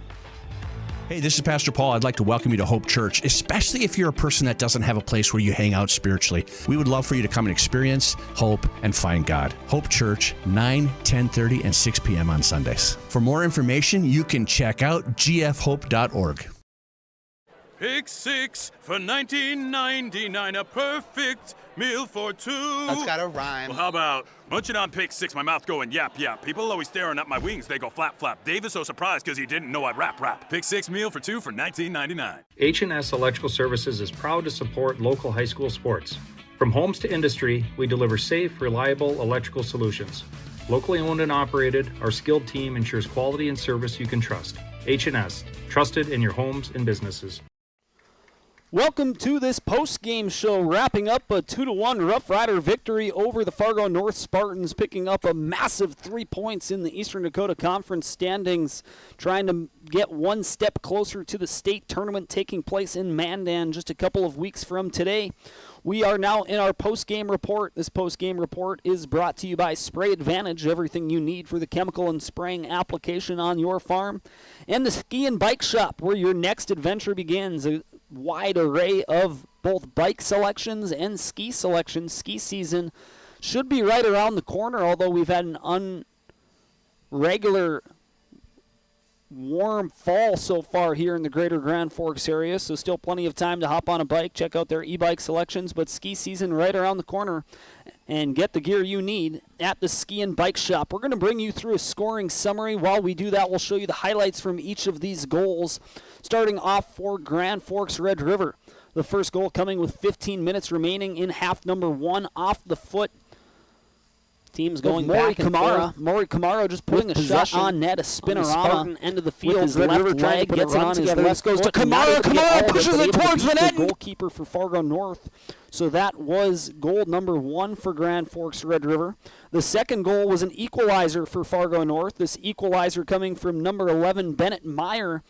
Speaker 20: Hey, this is Pastor Paul. I'd like to welcome you to Hope Church, especially if you're a person that doesn't have a place where you hang out spiritually. We would love for you to come and experience hope and find God. Hope Church, 9, 10:30, and 6 p.m. on Sundays. For more information, you can check out gfhope.org.
Speaker 21: Pick 6 for $19.99, a perfect meal for two.
Speaker 22: That's gotta rhyme.
Speaker 21: Well, how about munching on Pick 6, my mouth going yap, yap. People always staring at my wings, they go flap, flap. Dave is so surprised because he didn't know I'd rap. Pick 6 meal for two for $19.99.
Speaker 24: H&S Electrical Services is proud to support local high school sports. From homes to industry, we deliver safe, reliable electrical solutions. Locally owned and operated, our skilled team ensures quality and service you can trust. H&S, trusted in your homes and businesses.
Speaker 1: Welcome to this post-game show, wrapping up a 2-1 Rough Rider victory over the Fargo North Spartans, picking up a massive 3 points in the Eastern Dakota Conference standings, trying to get one step closer to the state tournament taking place in Mandan just a couple of weeks from today. We are now in our post-game report. This post-game report is brought to you by Spray Advantage, everything you need for the chemical and spraying application on your farm, and the Ski and Bike Shop, where your next adventure begins. A wide array of both bike selections and ski selections. Ski season should be right around the corner, although we've had an irregular warm fall so far here in the greater Grand Forks area, so still plenty of time to hop on a bike, check out their e-bike selections, but ski season right around the corner, and get the gear you need at the Ski and Bike Shop. We're going to bring you through a scoring summary. While we do that, we'll show you the highlights from each of these goals, starting off for Grand Forks Red River. The first goal coming with 15 minutes remaining in half number 1 off the foot. Team's going back and forth. Maury Camaro just putting a shot on net, a spinorama end of the field. His left leg gets it on his left, goes to Camaro. Camaro pushes it towards the net. Goalkeeper for Fargo North. So that was goal number 1 for Grand Forks Red River. The second goal was an equalizer for Fargo North. This equalizer coming from number 11, Bennett Meyer.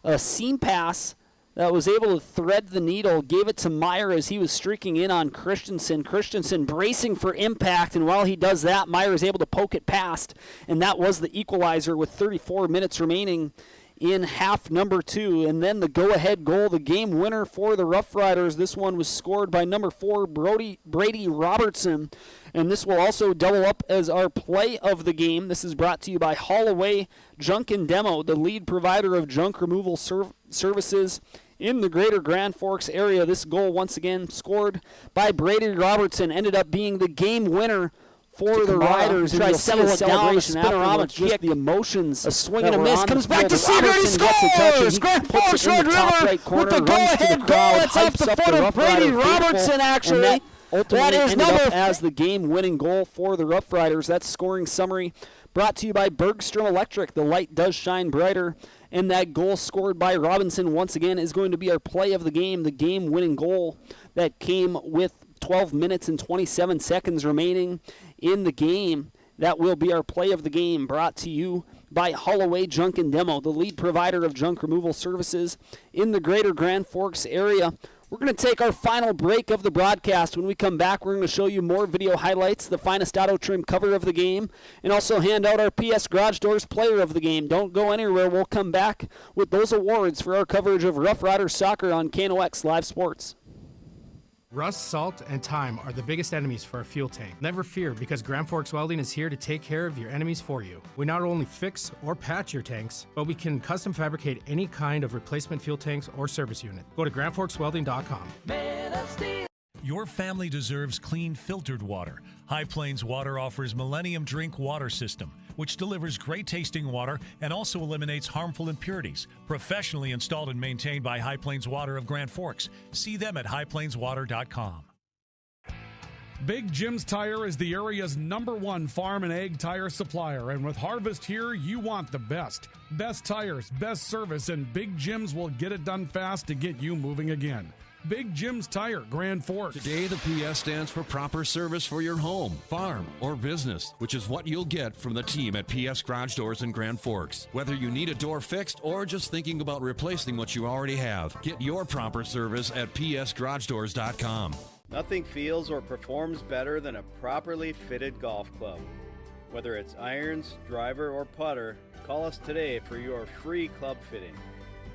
Speaker 1: A seam pass that was able to thread the needle, gave it to Meyer as he was streaking in on Christensen. Christensen bracing for impact, and while he does that, Meyer is able to poke it past, and that was the equalizer with 34 minutes remaining in half number 2. And then the go-ahead goal, the game winner for the Rough Riders. This one was scored by number 4, Brady Robertson, and this will also double up as our play of the game. This is brought to you by Holloway Junk and Demo, the lead provider of junk removal services in the greater Grand Forks area. This goal, once again, scored by Brady Robertson, ended up being the game winner for the Riders. And you'll see a celebration afterwards, just the emotions. A swing and a miss, comes back to Seager, and he scores! Grand Forks Red River with the go-ahead goal. It's off the foot of Brady Robertson, actually. That is number as the game-winning goal for the Rough Riders. That's scoring summary brought to you by Bergstrom Electric. The light does shine brighter. And that goal scored by Robinson, once again, is going to be our play of the game, the game-winning goal that came with 12 minutes and 27 seconds remaining in the game. That will be our play of the game, brought to you by Holloway Junk and Demo, the lead provider of junk removal services in the greater Grand Forks area. We're going to take our final break of the broadcast. When we come back, we're going to show you more video highlights, the finest auto trim cover of the game, and also hand out our PS Garage Doors player of the game. Don't go anywhere. We'll come back with those awards for our coverage of Rough Riders soccer on KNOX Live Sports.
Speaker 2: Rust, salt, and time are the biggest enemies for a fuel tank. Never fear, because Grand Forks Welding is here to take care of your enemies for you. We not only fix or patch your tanks, but we can custom fabricate any kind of replacement fuel tanks or service unit. Go to grandforkswelding.com.
Speaker 14: Your family deserves clean, filtered water. High Plains Water offers Millennium Drink Water System, which delivers great-tasting water and also eliminates harmful impurities. Professionally installed and maintained by High Plains Water of Grand Forks. See them at highplainswater.com.
Speaker 4: Big Jim's Tire is the area's #1 farm and ag tire supplier, and with Harvest here, you want the best. Best tires, best service, and Big Jim's will get it done fast to get you moving again. Big Jim's Tire, Grand Forks.
Speaker 15: Today, the PS stands for proper service for your home, farm, or business, which is what you'll get from the team at PS Garage Doors in Grand Forks. Whether you need a door fixed or just thinking about replacing what you already have, get your proper service at psgaragedoors.com.
Speaker 16: Nothing feels or performs better than a properly fitted golf club. Whether it's irons, driver, or putter, call us today for your free club fitting.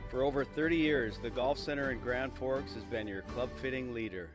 Speaker 16: For over 30 years, the Golf Center in Grand Forks has been your club fitting leader.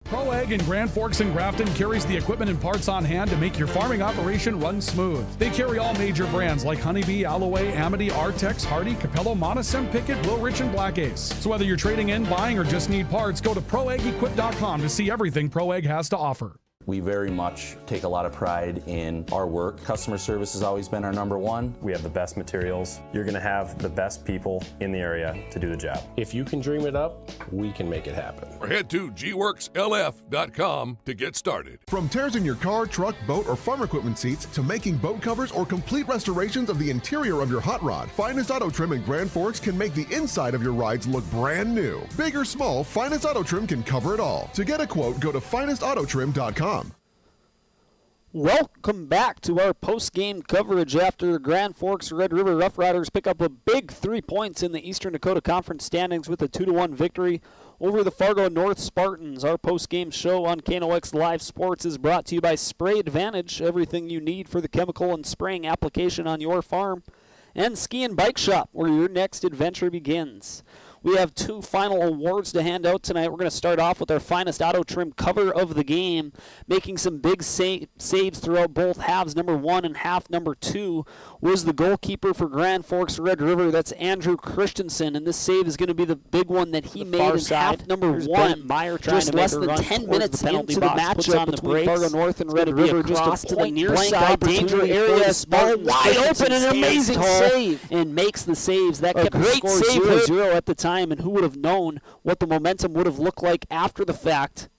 Speaker 4: Pro Ag in Grand Forks and Grafton carries the equipment and parts on hand to make your farming operation run smooth. They carry all major brands like Honeybee, Alloway, Amity, Artex, Hardy, Capello, Monosem, Pickett, Wilrich, and Black Ace. So whether you're trading in, buying, or just need parts, go to ProAgEquip.com to see everything Pro Ag has to offer.
Speaker 17: We very much take a lot of pride in our work. Customer service has always been our #1.
Speaker 26: We have the best materials. You're going to have the best people in the area to do the job.
Speaker 27: If you can dream it up, we can make it happen.
Speaker 28: Or head to gworkslf.com to get started.
Speaker 3: From tears in your car, truck, boat, or farm equipment seats to making boat covers or complete restorations of the interior of your hot rod, Finest Auto Trim in Grand Forks can make the inside of your rides look brand new. Big or small, Finest Auto Trim can cover it all. To get a quote, go to finestautotrim.com.
Speaker 1: Welcome back to our post-game coverage after the Grand Forks Red River Rough Riders pick up a big 3 points in the Eastern Dakota Conference standings with a 2-1 victory over the Fargo North Spartans. Our post-game show on KNOX Live Sports is brought to you by Spray Advantage, everything you need for the chemical and spraying application on your farm, and Ski and Bike Shop, where your next adventure begins. We have 2 final awards to hand out tonight. We're going to start off with our finest auto trim cover of the game, making some big saves throughout both halves. Number 1 and half number 2 was the goalkeeper for Grand Forks Red River. That's Andrew Christensen, and this save is going to be the big one that he made in half number 1.
Speaker 5: Meyer trying
Speaker 1: just
Speaker 5: to
Speaker 1: less
Speaker 5: make a
Speaker 1: than
Speaker 5: run
Speaker 1: 10
Speaker 5: towards
Speaker 1: minutes
Speaker 5: the penalty
Speaker 1: into the
Speaker 5: box, puts
Speaker 1: matchup
Speaker 5: on the
Speaker 1: between
Speaker 5: brakes.
Speaker 1: Fargo North and
Speaker 5: It's
Speaker 1: Red
Speaker 5: gonna be
Speaker 1: River. Just
Speaker 5: across
Speaker 1: a
Speaker 5: to the near
Speaker 1: point-blank
Speaker 5: side,
Speaker 1: danger
Speaker 5: opportunity
Speaker 1: area.
Speaker 5: for the
Speaker 1: Spartans.
Speaker 5: wide open,
Speaker 1: Christensen
Speaker 5: an
Speaker 1: stands
Speaker 5: amazing
Speaker 1: tall
Speaker 5: save.
Speaker 1: and makes the saves. That kept the
Speaker 5: great
Speaker 1: score
Speaker 5: save
Speaker 1: 0-0 at the time, and who would have known what the momentum would have looked like after the fact.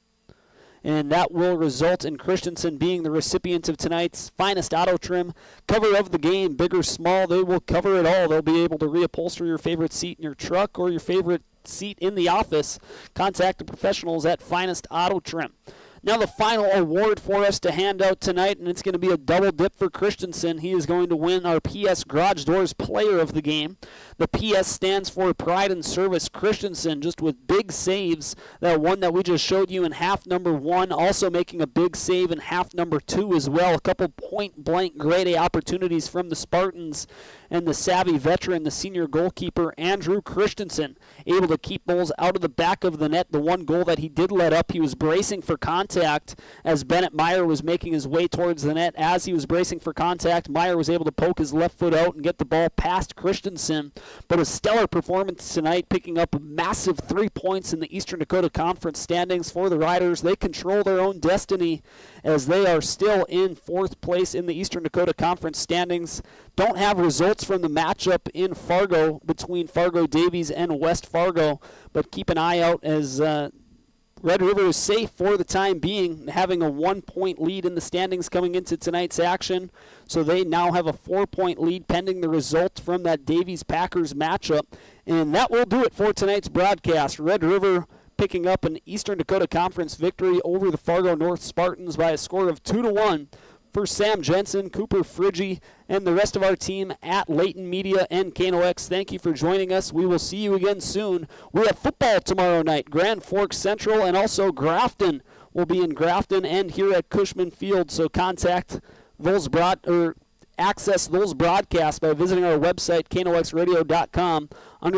Speaker 1: And that will result in Christensen being the recipient of tonight's finest auto trim cover of the game. Big or small, they will cover it all. They'll be able to reupholster your favorite seat in your truck or your favorite seat in the office. Contact the professionals at Finest Auto Trim. Now the final award for us to hand out tonight, and it's going to be a double dip for Christensen. He is going to win our PS Garage Doors Player of the Game. The PS stands for Pride and Service. Christensen, just with big saves. That one that we just showed you in half number 1, also making a big save in half number 2 as well. A couple point-blank grade A opportunities from the Spartans, and the savvy veteran, the senior goalkeeper, Andrew Christensen, able to keep balls out of the back of the net. The one goal that he did let up, he was bracing for contact as Bennett Meyer was making his way towards the net. As he was bracing for contact, Meyer was able to poke his left foot out and get the ball past Christensen. But a stellar performance tonight, picking up a massive 3 points in the Eastern Dakota Conference standings for the Riders. They control their own destiny as they are still in 4th place in the Eastern Dakota Conference standings. Don't have results from the matchup in Fargo between Fargo Davies and West Fargo, but keep an eye out as Red River is safe for the time being, having a 1-point lead in the standings coming into tonight's action. So they now have a 4-point lead pending the result from that Davies-Packers matchup. And that will do it for tonight's broadcast. Red River picking up an Eastern Dakota Conference victory over the Fargo North Spartans by a score of 2-1. For Sam Jensen, Cooper Friggy, and the rest of our team at Layton Media and KNOX, thank you for joining us. We will see you again soon. We have football tomorrow night. Grand Forks Central and also Grafton will be in Grafton and here at Cushman Field. So contact those access those broadcasts by visiting our website, knoxradio.com. Under